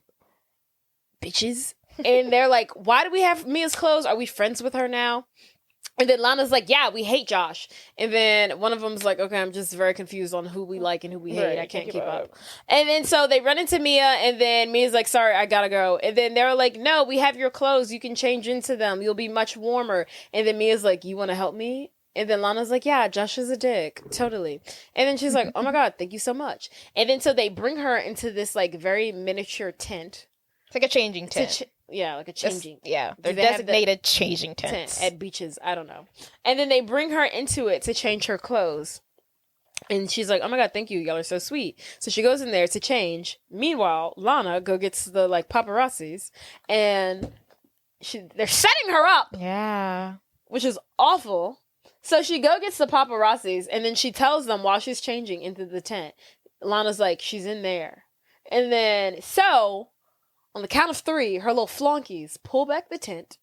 bitches. And they're like, why do we have Mia's clothes? Are we friends with her now? And then Lana's like, yeah, we hate Josh. And then one of them's like, okay, I'm just very confused on who we like and who we hate. I can't keep up. And then so they run into Mia, and then Mia's like, sorry, I gotta go. And then they're like, no, we have your clothes. You can change into them. You'll be much warmer. And then Mia's like, you want to help me? And then Lana's like, yeah, Josh is a dick. Totally. And then she's like, oh my God, thank you so much. And then so they bring her into this like very miniature tent. It's like a changing tent. Like a changing. They're designated changing tents. At beaches. I don't know. And then they bring her into it to change her clothes. And she's like, oh my God, thank you. Y'all are so sweet. So she goes in there to change. Meanwhile, Lana gets the like paparazzis, and they're setting her up. Yeah. Which is awful. So she gets the paparazzis, and then she tells them while she's changing into the tent. Lana's like, she's in there. And then, so, on the count of 3, her little flunkies pull back the tent,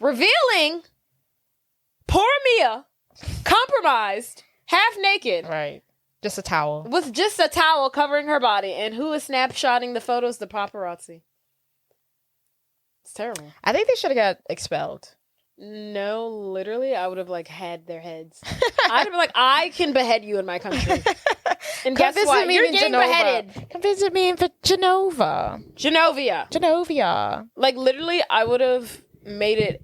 revealing poor Mia, compromised, half naked. Right. Just a towel. With just a towel covering her body. And who is snapshotting the photos? The paparazzi. It's terrible. I think they should have got expelled. No, literally, I would have like had their heads. I'd have been like, I can behead you in my country. And guess what? You're getting beheaded. Come visit me in Genovia. Like literally, I would have made it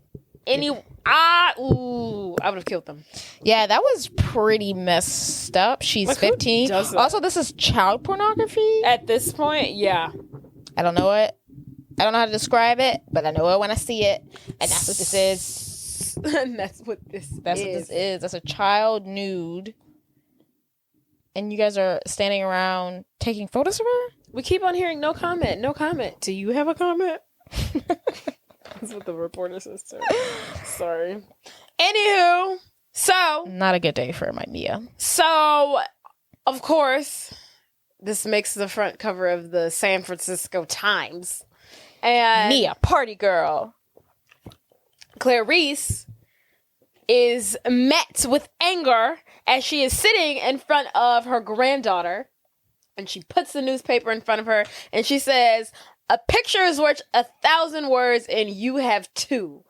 I would have killed them. Yeah, that was pretty messed up. She's like, 15. Also, this is child pornography. At this point, yeah. I don't know how to describe it, but I know it when I see it. And that's what this is. That's what this is. That's a child nude. And you guys are standing around taking photos of her? We keep on hearing no comment. Do you have a comment? That's what the reporter says too. Sorry. Anywho, so. Not a good day for my Mia. So, of course, this makes the front cover of the San Francisco Times. And Mia, party girl. Clarice is met with anger as she is sitting in front of her granddaughter, and she puts the newspaper in front of her, and she says, a picture is worth 1,000 words, and you have 2.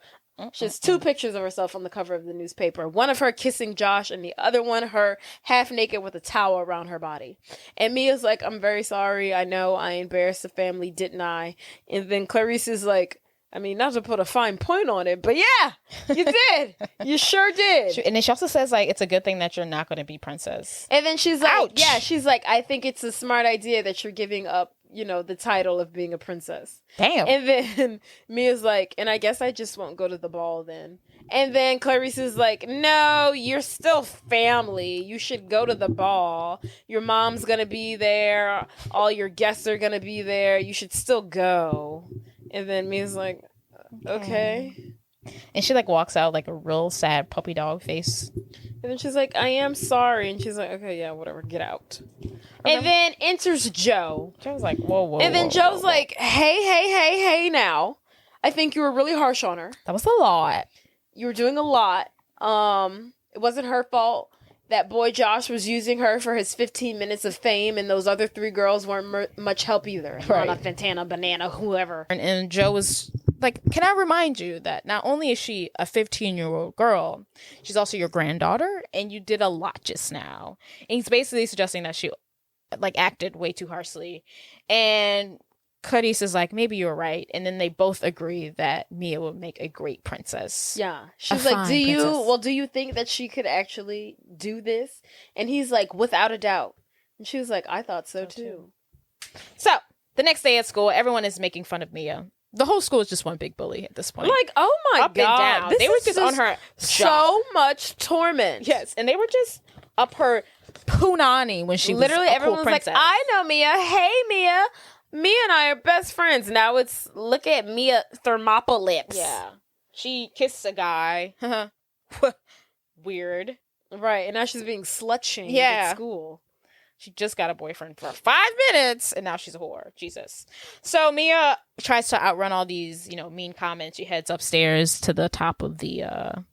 She has 2 pictures of herself on the cover of the newspaper. One of her kissing Josh, and the other one her half naked with a towel around her body. And Mia's like, I'm very sorry. I know I embarrassed the family, didn't I? And then Clarice is like, I mean, not to put a fine point on it, but yeah, you did. You sure did. And then she also says, like, it's a good thing that you're not going to be princess. And then she's like, ouch. Yeah, she's like, I think it's a smart idea that you're giving up, the title of being a princess. Damn. And then Mia's like, and I guess I just won't go to the ball then. And then Clarice is like, no, you're still family. You should go to the ball. Your mom's going to be there. All your guests are going to be there. You should still go. And then Mia's like, okay. And she like walks out like a real sad puppy dog face. And then she's like, I am sorry. And she's like, okay, yeah, whatever, get out. And then enters Joe. Joe's like, whoa. And then Joe's like, hey now. I think you were really harsh on her. That was a lot. You were doing a lot. It wasn't her fault. That boy Josh was using her for his 15 minutes of fame, and those other 3 girls weren't much help either. Right. Lana, Fantana, Banana, whoever. And Joe was like, can I remind you that not only is she a 15-year-old girl, she's also your granddaughter, and you did a lot just now. And he's basically suggesting that she like acted way too harshly. And Cadiz is like, maybe you're right. And then they both agree that Mia will make a great princess. Yeah. She's A like, fine do you think that she could actually do this? And he's like, without a doubt. And she was like, I thought so too. So the next day at school, everyone is making fun of Mia. The whole school is just one big bully at this point. Like, oh my Up God. and down. They were just on her so much torment. Yes. And they were just up her punani when she literally was a everyone cool was like, princess. I know Mia. Hey, Mia. Mia and I are best friends. Now it's, look at Mia Thermopolis. Yeah. She kissed a guy. Weird. Right. And now she's being slut-shamed Yeah. at school. She just got a boyfriend for 5 minutes, and now she's a whore. Jesus. So Mia tries to outrun all these, mean comments. She heads upstairs to the top of the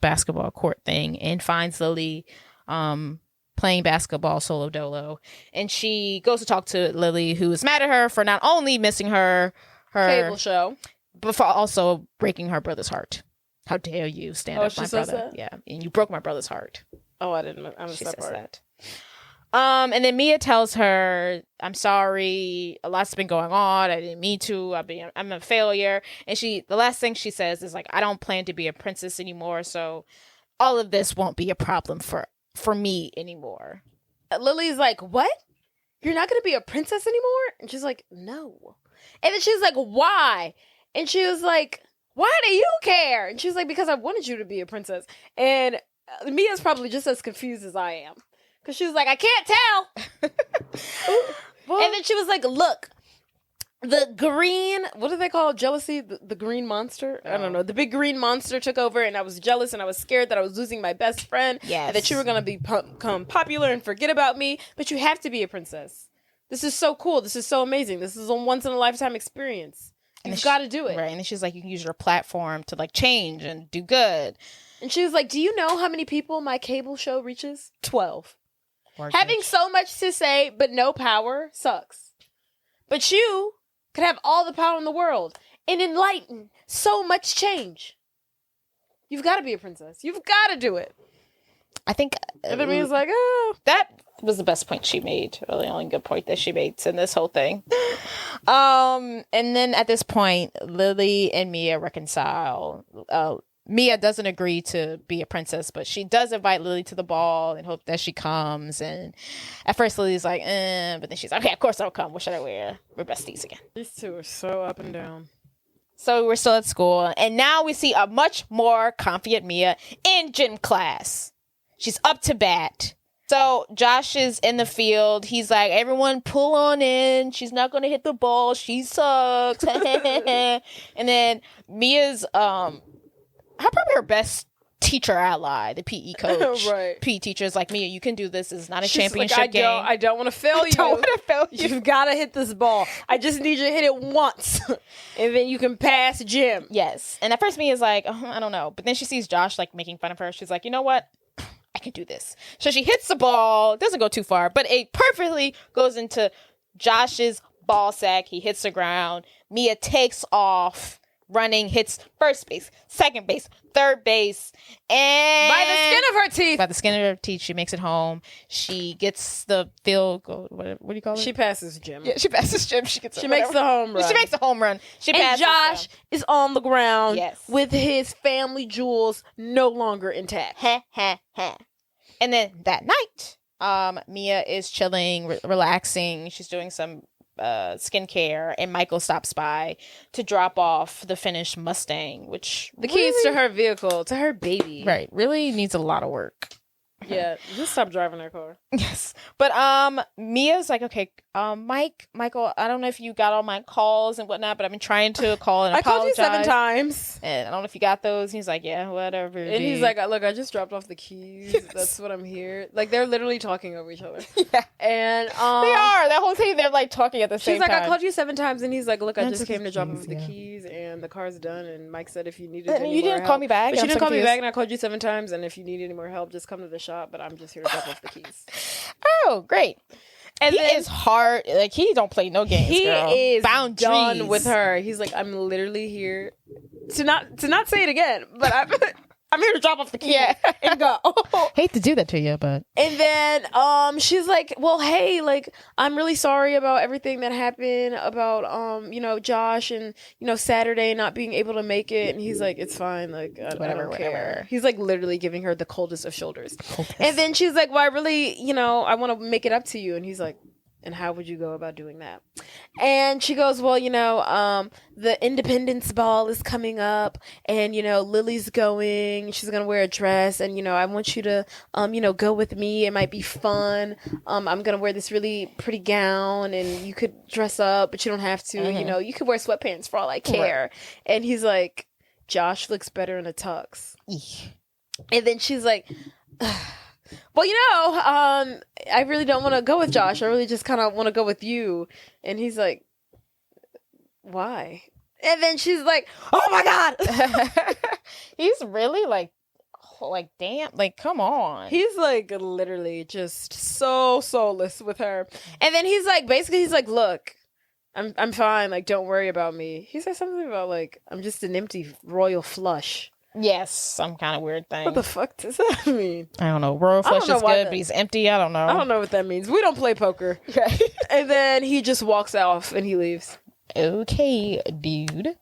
basketball court thing and finds Lily playing basketball solo dolo. And she goes to talk to Lily, who is mad at her for not only missing her Cable show, but for also breaking her brother's heart. How dare you stand up my brother? That? Yeah, and you broke my brother's heart. Oh, I missed She that says part. that. And then Mia tells her, I'm sorry, a lot's been going on. I didn't mean to. I'm a failure. And the last thing she says is like, I don't plan to be a princess anymore. So all of this won't be a problem for me anymore. Lily's like, what? You're not going to be a princess anymore? And she's like, no. And then she's like, why? And she was like, why do you care? And she's like, because I wanted you to be a princess. And Mia's probably just as confused as I am. Because she was like, I can't tell. And then she was like, look, the green, what do they call it? Jealousy? The green monster? I don't know. The big green monster took over and I was jealous and I was scared that I was losing my best friend. Yes. And that you were going to become popular and forget about me. But you have to be a princess. This is so cool. This is so amazing. This is a once-in-a-lifetime experience. You've got to do it. Right. And then she's like, you can use your platform to like change and do good. And she was like, do you know how many people my cable show reaches? 12. Having Bitch. so much to say, but no power sucks. But you could have all the power in the world and enlighten so much change. You've got to be a princess. You've got to do it. I think And then was like, oh. that was the best point she made. Or the only good point that she made in this whole thing. And then at this point, Lily and Mia reconcile. Mia doesn't agree to be a princess, but she does invite Lily to the ball and hope that she comes. And at first Lily's like, but then she's like, okay, of course I'll come. What should I wear? We're besties again. These two are so up and down. So we're still at school. And now we see a much more confident Mia in gym class. She's up to bat. So Josh is in the field. He's like, everyone pull on in. She's not going to hit the ball. She sucks. And then Mia's, probably her best teacher ally, the PE coach. Right. PE teacher is like, Mia, you can do this. It's not a She's championship like, game. I don't want to fail you. I don't want to fail you. You've got to hit this ball. I just need you to hit it once. And then you can pass Jim. Yes. And at first Mia's like, I don't know. But then she sees Josh like making fun of her. She's like, you know what? I can do this. So she hits the ball. Doesn't go too far, but it perfectly goes into Josh's ball sack. He hits the ground. Mia takes off running, hits first base, second base, third base, and By the skin of her teeth. by the skin of her teeth, she makes it home. She gets the field goal. What do you call it? She passes Jim. Yeah, she passes Jim. She makes the home run. She makes the home run. She And passes Josh is on the ground Yes. with his family jewels no longer intact. And then that night, Mia is chilling, relaxing. She's doing some skincare, and Michael stops by to drop off the finished Mustang, which The keys to her vehicle, to her baby. right really needs a lot of work. Yeah, just stop driving her car. Yes. But Mia's like, okay, Michael, I don't know if you got all my calls and whatnot, but I've been trying to call and I called apologize. you 7 times. And I don't know if you got those. And he's like, yeah, whatever. And he's like, look, I just dropped off the keys. Yes. That's what I'm here. Like, they're literally talking over each other. yeah. And They are. That whole thing, they're like talking at the same she's like, time. I called you 7 times. And he's like, look, I I just took came to the drop keys, off the yeah. keys and the car's done. And Mike said if you needed And any you more didn't help. call me back. But she I'm didn't so call me confused. back, and I called you 7 times. And if you need any more help, just come to the shop. But I'm just here to drop off the keys. Oh, great. And He then is hard. Like, he don't play no games, he girl. is Boundaries. done with her. He's like, I'm literally here to not say it again, but I'm here to drop off the key and go. Hate to do that to you, but. And then she's like, well, hey, like, I'm really sorry about everything that happened about, Josh and, Saturday not being able to make it. And he's like, it's fine. Like, I don't care. He's like literally giving her the coldest of shoulders. And then she's like, well, I really, I want to make it up to you. And he's like, and how would you go about doing that? And she goes, well, the Independence Ball is coming up and, Lily's going, she's going to wear a dress and, I want you to, go with me. It might be fun. I'm going to wear this really pretty gown and you could dress up, but you don't have to, you could wear sweatpants for all I care. Right. And he's like, Josh looks better in a tux. And then she's like, well, I really don't want to go with Josh. I really just kind of want to go with you. And he's like, why? And then she's like, oh my God. He's really like, damn, like, come on. He's like literally just so soulless with her. And then he's like, look, I'm fine. Like, don't worry about me. He said something about like, I'm just an empty royal flush. Yes, some kind of weird thing. What the fuck does that mean? I don't know. Royal flush is good, but he's empty. I don't know. I don't know what that means. We don't play poker. Okay. And then he just walks off and he leaves. Okay, dude.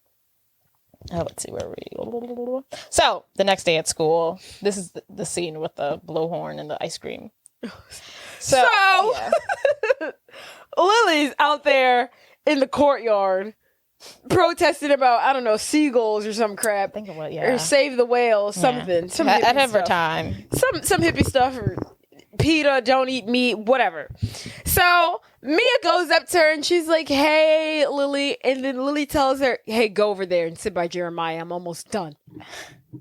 Oh, let's see where we. So the next day at school, this is the scene with the blowhorn and the ice cream. So Lily's out there in the courtyard. Protesting about, I don't know, seagulls or some crap. I think of what, or save the whales, something. Some at every time. Some hippie stuff, or PETA, don't eat meat, whatever. So Mia goes up to her and she's like, hey, Lily. And then Lily tells her, hey, go over there and sit by Jeremiah. I'm almost done.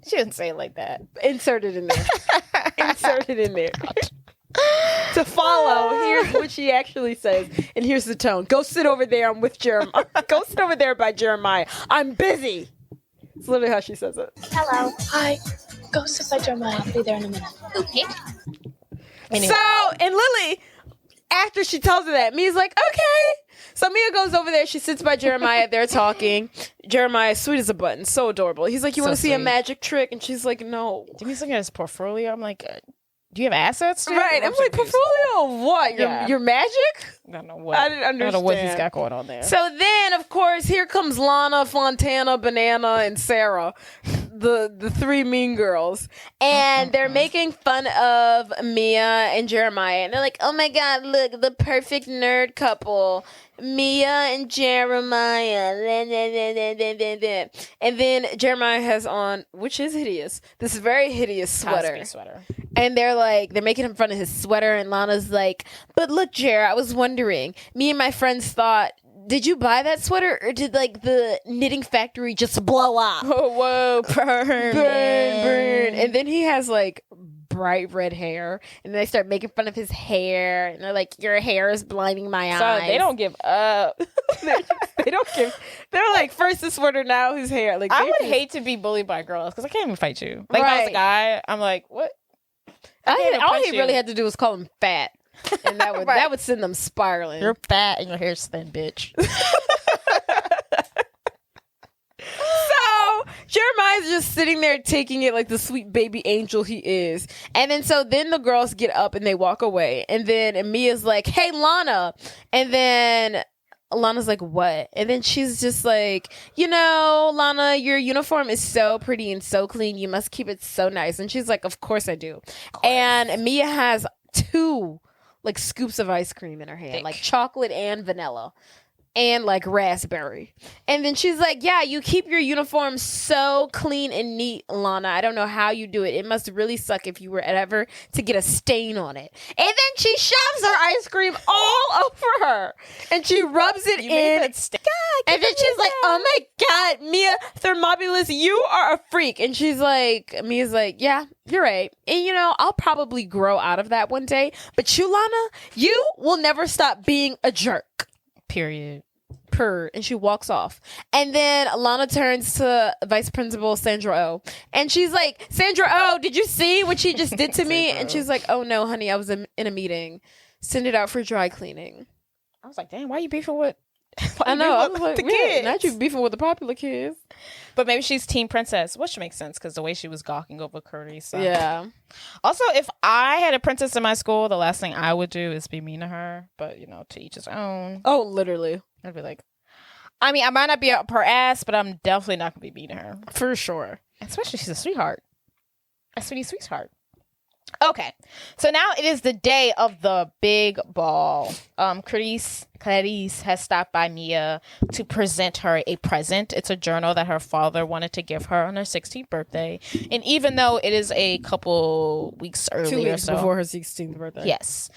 She didn't say it like that. Insert it in there. Insert it in there. To follow, here's what she actually says, and here's the tone. Go sit over there. I'm with Jeremiah. Go sit over there by Jeremiah. I'm busy. It's literally how she says it. Hello. Hi. Go sit by Jeremiah. I'll be there in a minute. Okay. Anyway. So, and Lily, after she tells her that, Mia's like, okay. So Mia goes over there. She sits by Jeremiah. They're talking. Jeremiah, sweet as a button. So adorable. He's like, you want to see a magic trick? And she's like, no. He's looking at his portfolio. I'm like, do you have assets? Right. I'm like, portfolio of what? Your magic? I don't know what. I didn't understand. I don't know what he's got going on there. So then, of course, here comes Lana, Fontana, Banana, and Sarah, the three mean girls. And they're making fun of Mia and Jeremiah. And they're like, oh my God, look, the perfect nerd couple. Mia and Jeremiah. And then Jeremiah has on, which is hideous, this very hideous sweater. And they're making fun of his sweater. And Lana's like, but look, Jer, I was wondering, me and my friends thought, did you buy that sweater or did like the knitting factory just blow up? Oh, whoa, burn. And then he has like bright red hair and they start making fun of his hair and they're like, your hair is blinding my eyes. They don't give up. They're like, first the sweater, now his hair. Like, I would hate to be bullied by girls because I can't even fight you. Like, if I was a guy, I'm like, what? All he really had to do was call him fat. And that would that would send them spiraling. You're fat and your hair's thin, bitch. So Jeremiah's just sitting there taking it like the sweet baby angel he is. And then the girls get up and they walk away. And then Mia's like, hey, Lana. And then Lana's like, what? And then she's just like, Lana, your uniform is so pretty and so clean. You must keep it so nice. And she's like, of course I do. And Mia has 2 like scoops of ice cream in her hand, like chocolate and vanilla. And like raspberry. And then she's like, yeah, you keep your uniform so clean and neat, Lana. I don't know how you do it. It must really suck if you were ever to get a stain on it. And then she shoves her ice cream all over her. And she rubs it in. And then she's like, oh my God, Mia Thermopolis, you are a freak. And Mia's like, yeah, you're right. And I'll probably grow out of that one day. But you, Lana, you will never stop being a jerk. Period. And she walks off. And then Lana turns to Vice Principal Sandra Oh. And she's like, Sandra Oh, did you see what she just did to me? And she's like, oh no, honey, I was in a meeting. Send it out for dry cleaning. I was like, damn, why are you beefing with I know. I was Beefing like, with the yeah, kids. not you beefing with the popular kids. But maybe she's Team Princess, which makes sense because the way she was gawking over Curtis. So. Yeah. Also, if I had a princess in my school, the last thing I would do is be mean to her. But, you know, to each his own. Oh, literally. I'd be like, I mean, I might not be up her ass, but I'm definitely not going to be mean to her. For sure. Especially she's a sweetheart. A sweetie sweetheart. Okay, so now it is the day of the big ball. Clarice has stopped by Mia to present her a present. It's a journal that her father wanted to give her on her 16th birthday. And even though it is a couple weeks earlier, 2 weeks before her 16th birthday. yes,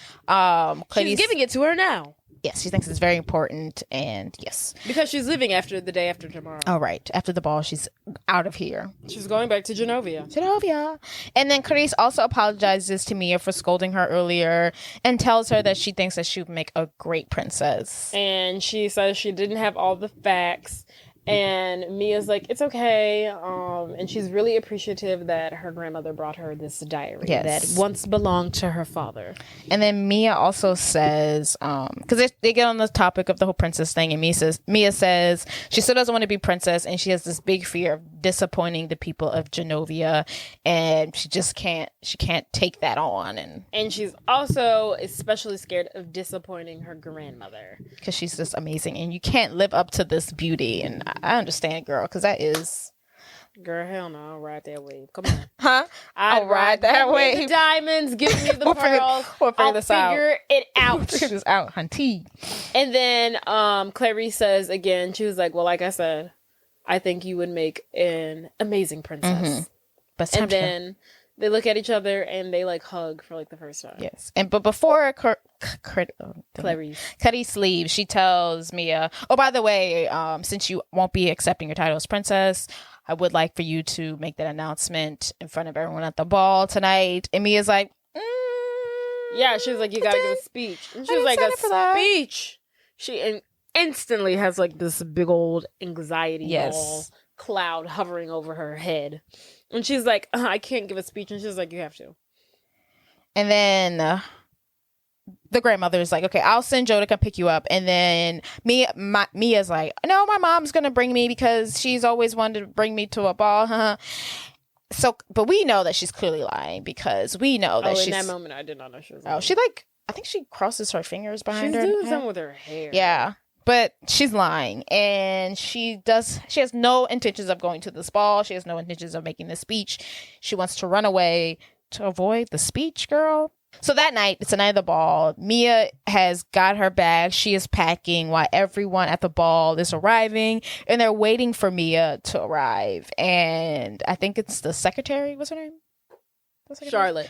She's giving it to her now. Yes, she thinks it's very important, and yes. Because she's leaving after the day after tomorrow. All right, after the ball, she's out of here. She's going back to Genovia. And then Clarice also apologizes to Mia for scolding her earlier and tells her that she thinks that she would make a great princess. And she says she didn't have all the facts. And Mia's like, it's okay. And she's really appreciative that her grandmother brought her this diary that once belonged to her father. And then Mia also says, because they get on the topic of the whole princess thing, and Mia says she still doesn't want to be princess, and she has this big fear of disappointing the people of Genovia, and she can't take that on. And she's also especially scared of disappointing her grandmother. Because she's just amazing, and you can't live up to this beauty. And I understand, girl, because that is... Girl, hell no, I'll ride that wave. Come on. Huh? I'll ride that wave. The diamonds, give me the pearls. We'll figure I'll this figure it out. We'll figure this out, hunty. And then Clarice says again, she was like, well, like I said, I think you would make an amazing princess. Mm-hmm. And then they look at each other and they like hug for like the first time. Yes. But before Clarice leaves, she tells Mia, oh, by the way, since you won't be accepting your title as princess, I would like for you to make that announcement in front of everyone at the ball tonight. And Mia's like, yeah, she was like, you gotta give a speech. And she was like, a speech. She instantly has like this big old anxiety ball cloud hovering over her head. And she's like, I can't give a speech. And she's like, you have to. And then the grandmother is like, okay, I'll send Joe to come pick you up. And then Mia's like, no, my mom's going to bring me because she's always wanted to bring me to a ball. So, but we know that she's clearly lying because we know that she's... in that moment, I did not know she was lying. Oh, she like, I think she crosses her fingers behind her. She's doing something with her hair. Yeah. But she's lying, and she has no intentions of going to this ball. She has no intentions of making this speech. She wants to run away to avoid the speech, girl. So that night, it's the night of the ball. Mia has got her bag. She is packing while everyone at the ball is arriving, and they're waiting for Mia to arrive. And I think it's the secretary. What's her name?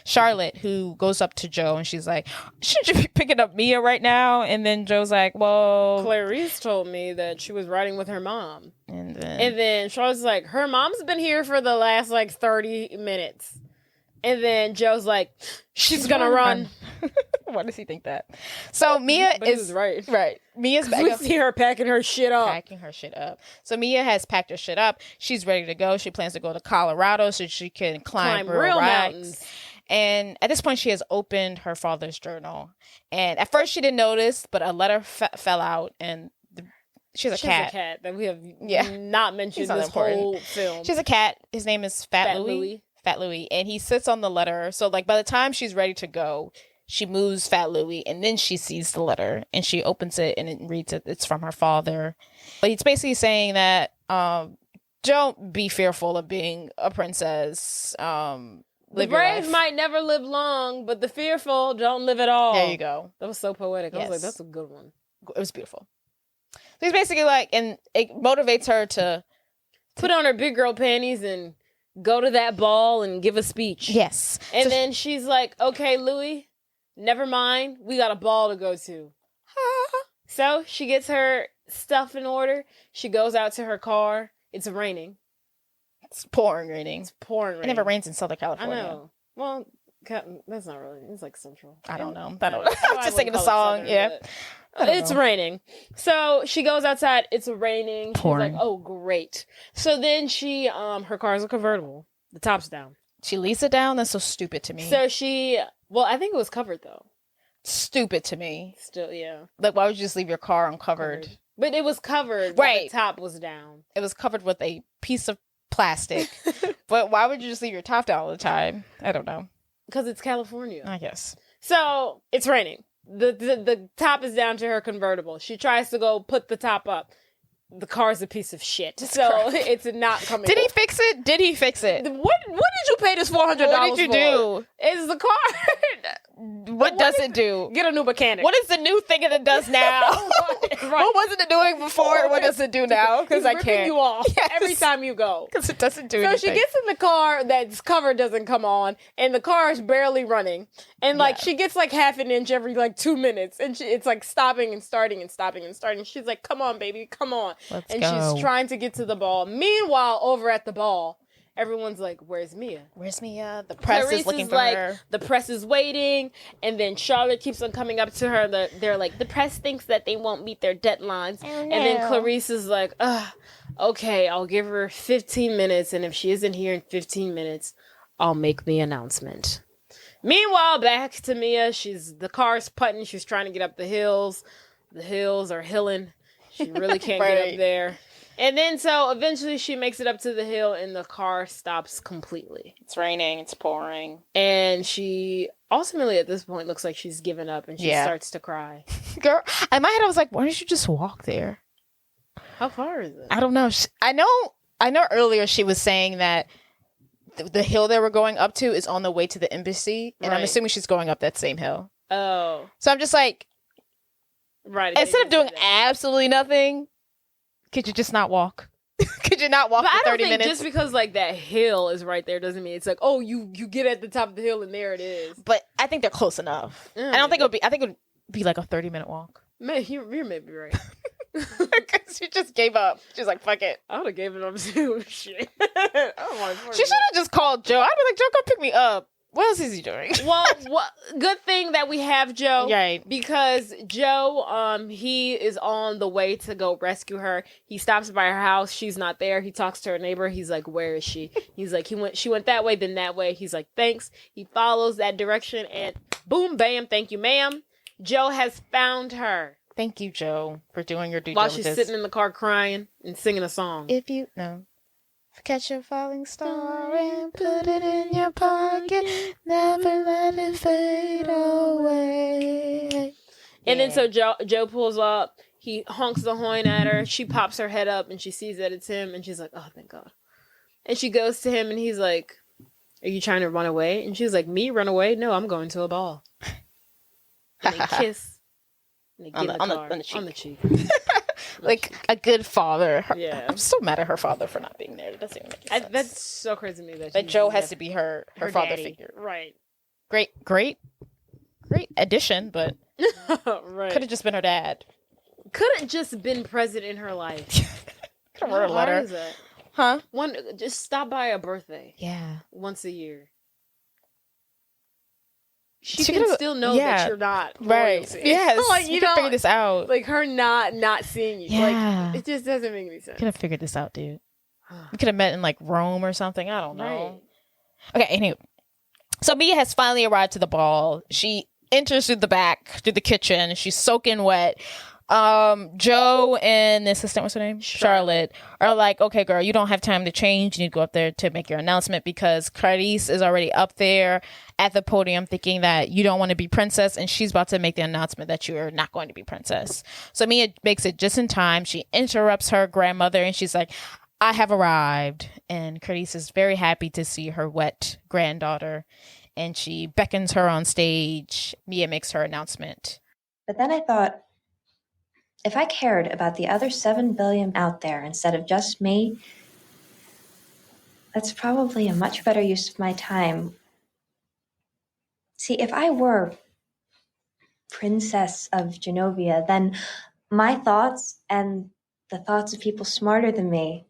Charlotte, who goes up to Joe, and she's like, should you be picking up Mia right now? And then Joe's like, well... Clarice told me that she was riding with her mom. And then Charlotte's like, her mom's been here for the last, 30 minutes. And then Joe's like, she's gonna run. Why does he think that? So Mia is right. Right. Mia's back. We see her packing her shit up. So Mia has packed her shit up. She's ready to go. She plans to go to Colorado so she can climb real mountains. And at this point, she has opened her father's journal. And at first, she didn't notice, but a letter fell out, and she has a cat. She's a cat that we have not mentioned this whole film. She has a cat. His name is Fat Louie. And he sits on the letter. So, by the time she's ready to go, she moves Fat Louie, and then she sees the letter, and she opens it, and it reads it. It's from her father. But he's basically saying that don't be fearful of being a princess. The brave might never live long, but the fearful don't live at all. There you go. That was so poetic. I was like, that's a good one. It was beautiful. So he's basically and it motivates her to put on her big girl panties and go to that ball and give a speech. Yes. And then she's like, okay, Louie, never mind. We got a ball to go to. So she gets her stuff in order. She goes out to her car. It's raining. It's pouring raining. It never rains in Southern California. I know. Well, that's not really. It's like central. I don't know. I'm just singing the song. Southern, yeah. It's raining. So she goes outside. It's raining. Pouring. She's like, oh, great. So then she, her car is a convertible. The top's down. She leaves it down? That's so stupid to me. So I think it was covered though. Stupid to me. Still, yeah. Why would you just leave your car uncovered? But it was covered. Right. The top was down. It was covered with a piece of plastic. But why would you just leave your top down all the time? I don't know. Because it's California. I guess. So it's raining. The top is down to her convertible. She tries to go put the top up. The car's a piece of shit. So it's not coming. Did he fix it? Did he fix it? What did you pay this $400 What did you do? It's the car. What does it do? Get a new mechanic. What is the new thing that it does now? What wasn't it doing before? What does it do now? Because I can't. You off every time you go. Because it doesn't do so anything. she gets in the car, that cover doesn't come on, and the car is barely running. And like she gets like half an inch every like 2 minutes, and it's like stopping and starting and stopping and starting. She's like, "Come on, baby, come on!" Let's and go. She's trying to get to the ball. Meanwhile, over at the ball, everyone's like, "Where's Mia? Where's Mia?" The press is looking for her. The press is waiting, and then Charlotte keeps on coming up to her. They're like, the press thinks that they won't meet their deadlines. Oh, no. And then Clarice is like, okay, I'll give her 15 minutes, and if she isn't here in 15 minutes, I'll make the announcement. Meanwhile, back to Mia. The car's putting. She's trying to get up the hills. The hills are hilling. She really can't get up there. And then so eventually she makes it up to the hill and the car stops completely. It's raining. It's pouring. And she ultimately at this point looks like she's given up and she starts to cry. Girl, in my head I was like, why don't you just walk there? How far is it? I don't know. I know earlier she was saying that the hill they were going up to is on the way to the embassy. And I'm assuming she's going up that same hill. Oh. So I'm just like, instead of doing that. absolutely nothing, could you just not walk? Could you not walk for 30 minutes? Just because like that hill is right there doesn't mean it's like, oh, you get at the top of the hill and there it is. But I think they're close enough. I don't think it would be. I think it would be like a 30-minute walk. Man, you're maybe right. Because she just gave up. She's like, fuck it. I would have gave it up too. Shit. I don't want to. She should have just called Joe. I'd be like, Joe, come pick me up. What else is he doing? Well, good thing that we have Joe. Right. Because Joe, he is on the way to go rescue her. He stops by her house. She's not there. He talks to her neighbor. He's like, where is she? He's like, she went that way, then that way. He's like, thanks. He follows that direction and boom, bam, thank you, ma'am. Joe has found her. Thank you, Joe, for doing your due diligence. diligence. While she's sitting in the car crying and singing a song. Catch a falling star and put it in your pocket. Never let it fade away. And then so Joe pulls up. He honks the horn at her. She pops her head up and she sees that it's him. And she's like, oh, thank God. And she goes to him and he's like, are you trying to run away? And she's like, me run away? No, I'm going to a ball. And they kiss. And they get in the car. On the cheek. Like a good father. Yeah. I'm so mad at her father for not being there. It doesn't even make sense. That's so crazy to me that Joe has to be her father daddy. figure. Right. Great addition, but right. Could have just been her dad. Could have just been present in her life. Could have wrote a letter. How is that? Huh? Just stop by a birthday. Yeah. Once a year. She can still know that you're not royalty. Right. Yes. Like, you can figure this out. Like her not seeing you. Yeah. Like it just doesn't make any sense. Could have figured this out, dude. We could have met in like Rome or something. I don't know. Right. Okay, anyway. So Mia has finally arrived to the ball. She enters through the kitchen. She's soaking wet. Joe and the assistant, what's her name? Charlotte are like, okay, girl, you don't have time to change. You need to go up there to make your announcement because Clarice is already up there at the podium thinking that you don't want to be princess, and she's about to make the announcement that you are not going to be princess. So Mia makes it just in time. She interrupts her grandmother and she's like, I have arrived. And Clarice is very happy to see her wet granddaughter, and she beckons her on stage. Mia makes her announcement. But then I thought, if I cared about the other 7 billion out there instead of just me, that's probably a much better use of my time. See, if I were Princess of Genovia, then my thoughts and the thoughts of people smarter than me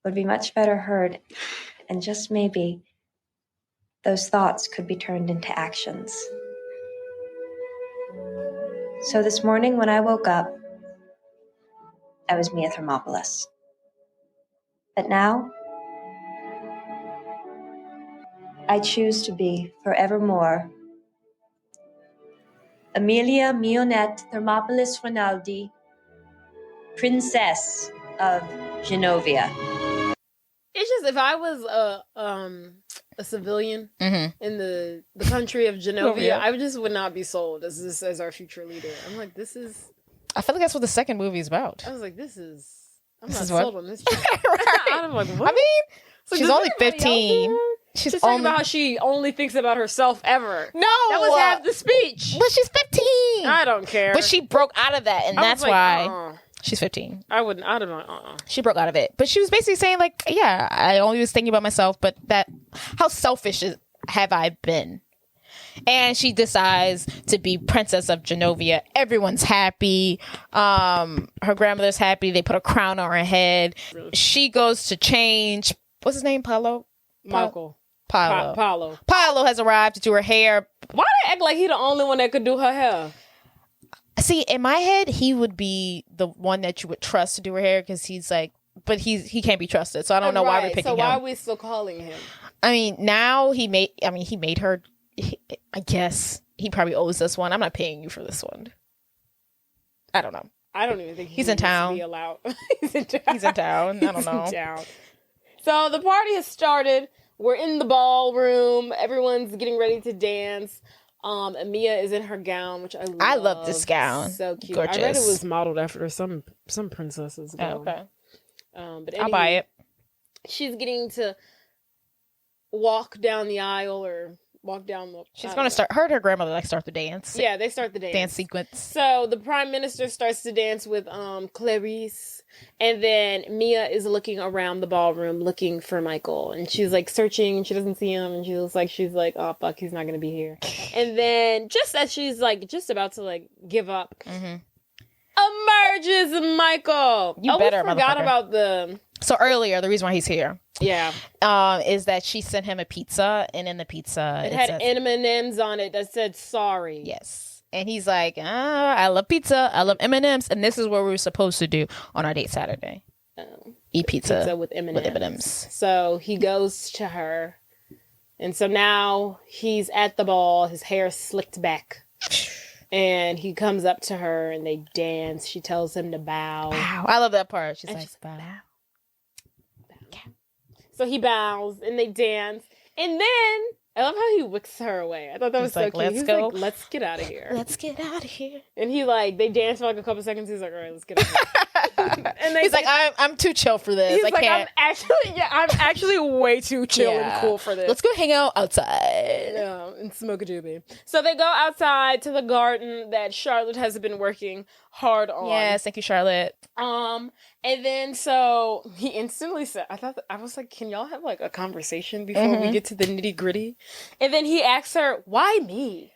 would be much better heard, and just maybe those thoughts could be turned into actions. So this morning when I woke up, I was Mia Thermopolis. But now, I choose to be forevermore Amelia Mionette Thermopolis Rinaldi, Princess of Genovia. It's just if I was a civilian in the country of Genovia, I would not be sold as our future leader. I'm like, this is. I feel like that's what the second movie is about. I was like, this is. I'm This not is sold what? on this. Right. I'm like, what? I mean, So she's does only anybody else 15. hear? She's talking only about how she only thinks about herself ever. no. That was half the speech. But she's 15. I don't care. But she broke out of that, and I was that's like, why she's 15. I wouldn't. I don't know. She broke out of it, but she was basically saying like, yeah, I only was thinking about myself, but that how selfish have I been? And she decides to be Princess of Genovia. Everyone's happy. Her grandmother's happy. They put a crown on her head. She goes to change. What's his name? Paolo has arrived to do her hair. Why they act like he the only one that could do her hair? See, in my head, he would be the one that you would trust to do her hair because he's like, but he can't be trusted. So I don't know why we're picking him. So why are we still calling him? I mean, now he made her. I guess he probably owes us one. I'm not paying you for this one. I don't know. I don't even think he's in town. To be allowed. He's in town. I don't know. So the party has started. We're in the ballroom. Everyone's getting ready to dance. And Mia is in her gown, which I love. I love this gown. So cute. Gorgeous. I read it was modeled after some princess's gown. Oh, okay. But I'll buy it. She's getting to walk down the aisle or walk down the. She's going to start. Her and her grandmother start the dance. Yeah, they start the dance sequence. So the prime minister starts to dance with Clarice, and then Mia is looking around the ballroom looking for Michael, and she's like searching. She doesn't see him, and she's like, oh fuck, he's not gonna be here. And then just as she's like just about to like give up, emerges Michael. You better, we forgot about So earlier, the reason why he's here, yeah, is that she sent him a pizza, and in the pizza it had M&Ms on it that said sorry. Yes, and he's like, I love pizza, I love M&Ms, and this is what we were supposed to do on our date Saturday: eat pizza with M&Ms. So he goes to her, and so now he's at the ball, his hair slicked back. And he comes up to her and they dance. She tells him to bow. Wow, I love that part. She's like, bow. So he bows and they dance. And then I love how he wicks her away. I thought that was so cute. He's like, let's get out of here. Let's get out of here. And they dance for like a couple seconds. He's like, all right, let's get out of here. And he's like, I'm too chill for this. I can't. I'm actually way too chill and cool for this. Let's go hang out outside. Yeah, and smoke a doobie. So they go outside to the garden that Charlotte has been working hard on. Yes, thank you, Charlotte. And then so he instantly said, I was like, can y'all have like a conversation before we get to the nitty gritty? And then he asked her, why me?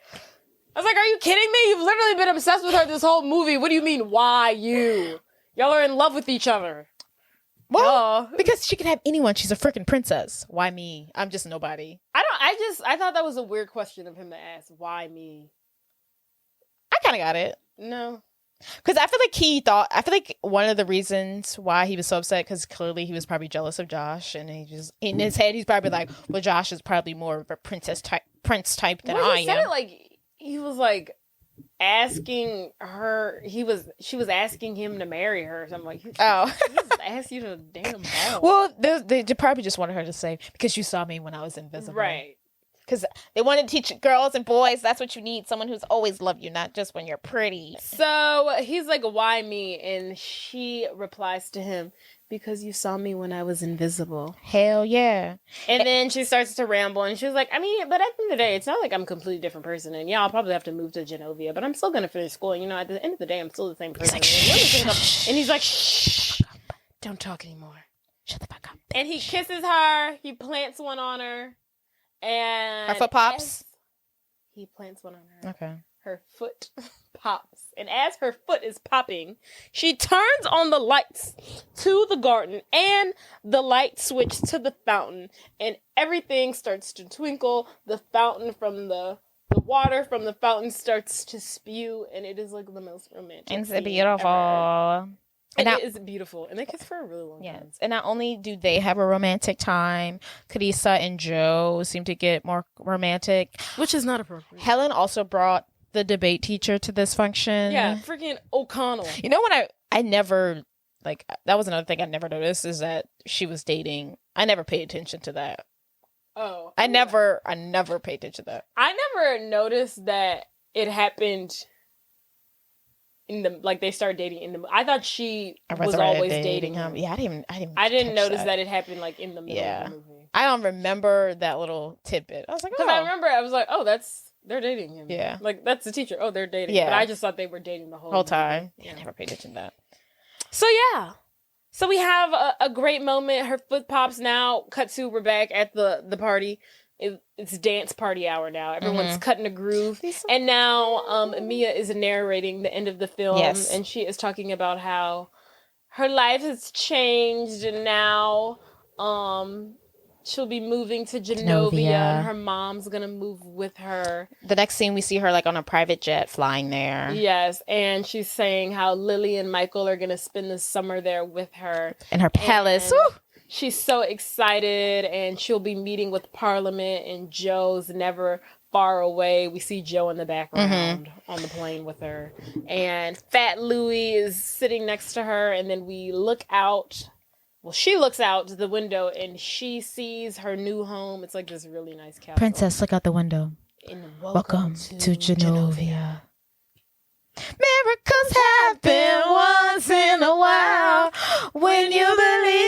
I was like, are you kidding me? You've literally been obsessed with her this whole movie. What do you mean, why you? Y'all are in love with each other. Well, because she could have anyone. She's a freaking princess. Why me? I'm just nobody. I thought that was a weird question of him to ask. Why me? I kind of got it. No. Because I feel like one of the reasons why he was so upset, because clearly he was probably jealous of Josh, and he just, in his head, he's probably like, well, Josh is probably more of a prince type than I am. He said it like, he was like, asking her, she was asking him to marry her. So I'm like, he just asked you to damn ball. Well, they probably just wanted her to say, because you saw me when I was invisible. Right. Because they want to teach girls and boys, that's what you need. Someone who's always loved you, not just when you're pretty. So he's like, why me? And she replies to him, because you saw me when I was invisible. Hell yeah. And then she starts to ramble, and she's like, I mean, but at the end of the day, it's not like I'm a completely different person. And yeah, I'll probably have to move to Genovia, but I'm still going to finish school. And, you know, at the end of the day, I'm still the same person. And he's like, shh, don't talk anymore. Shut the fuck up. And he kisses her. He plants one on her. And her foot pops. He plants one on her. Okay. Her foot pops. And as her foot is popping, she turns on the lights to the garden and the light switch to the fountain. And everything starts to twinkle. The fountain from the water from the fountain starts to spew. And it is like the most romantic. It's beautiful. Ever. And it is beautiful. And they kiss for a really long time. And not only do they have a romantic time, Carissa and Joe seem to get more romantic. Which is not appropriate. Helen also brought the debate teacher to this function. Yeah, freaking O'Connell. You know, when I never, like, that was another thing I never noticed, is that she was dating. I never paid attention to that. Oh. I never paid attention to that. I never noticed that it happened in the, like, they started dating in the, I thought she was always dating him. Yeah, I didn't I didn't notice that it happened, like, in the middle of the movie. I don't remember that little tidbit. I was like, oh. Because I remember, I was like, oh, they're dating him. Yeah. Like, that's the teacher. Oh, they're dating. Yeah. But I just thought they were dating the whole time. Yeah. I never paid attention to that. So, yeah. So we have a great moment. Her foot pops now. Cut to, we're back at the party. It's dance party hour now. Everyone's cutting a groove. And now Mia is narrating the end of the film. Yes. And she is talking about how her life has changed. And now she'll be moving to Genovia. And her mom's going to move with her. The next scene, we see her like on a private jet flying there. Yes. And she's saying how Lily and Michael are going to spend the summer there with her. In her palace. She's so excited, and she'll be meeting with Parliament, and Joe's never far away. We see Joe in the background on the plane with her. And Fat Louie is sitting next to her, and then we look out. Well, she looks out the window, and she sees her new home. It's like this really nice castle. Princess, look out the window. And welcome to Genovia. Miracles happen once in a while when you believe.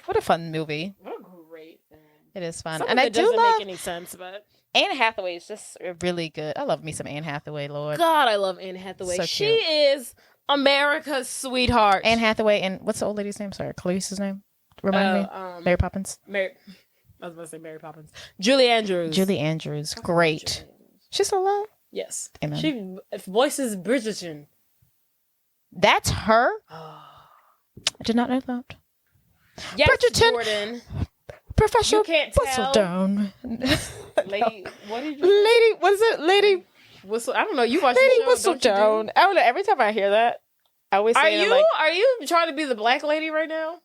What a fun movie. What a great film. It is fun. Some and of I it do doesn't love make any sense, but Anne Hathaway is just really good. I love me some Anne Hathaway, Lord. God, I love Anne Hathaway. So she cute. is America's sweetheart. Anne Hathaway and what's the old lady's name? Sorry, Clarice's name? Remind me. Mary Poppins. I was about to say Mary Poppins. Julie Andrews. Julie Andrews. Great. She's still alive? Yes. Amen. She voices Bridgerton. That's her? I did not know that. Yes, Bridgerton. Jordan. Professor You can't tell. Whistledown. Lady, what did you Lady, what is it? Lady Whistle? I don't know. You watch Lady the show, don't you, Whistledown. dude? I don't know. Every time I hear that, I always say Are it you like, are you trying to be the black lady right now?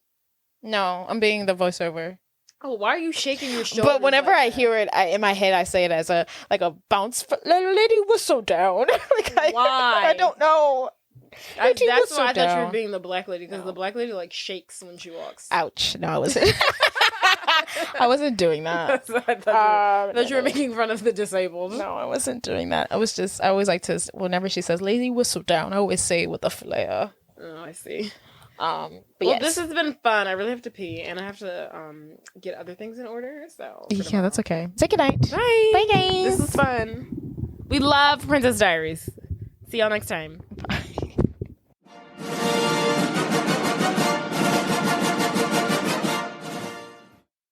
no, I'm being the voiceover. Oh, why are you shaking your shoulders? But whenever like I that? hear it, in my head, I say it as a bounce. Lady Whistledown. Why? I don't know. Lady That's why I thought you Whistledown. were being the black lady, because the black lady like shakes when she walks. Ouch! No, I wasn't. I wasn't doing that. I thought you were making fun of the disabled. No, I wasn't doing that. I always like to, whenever she says Lady Whistledown, I always say it with a flair. Oh, I see. But Well, yes. this has been fun. I really have to pee, and I have to get other things in order. So Yeah, that's okay. Say goodnight. Bye. Bye, guys. This was fun. We love Princess Diaries. See y'all next time.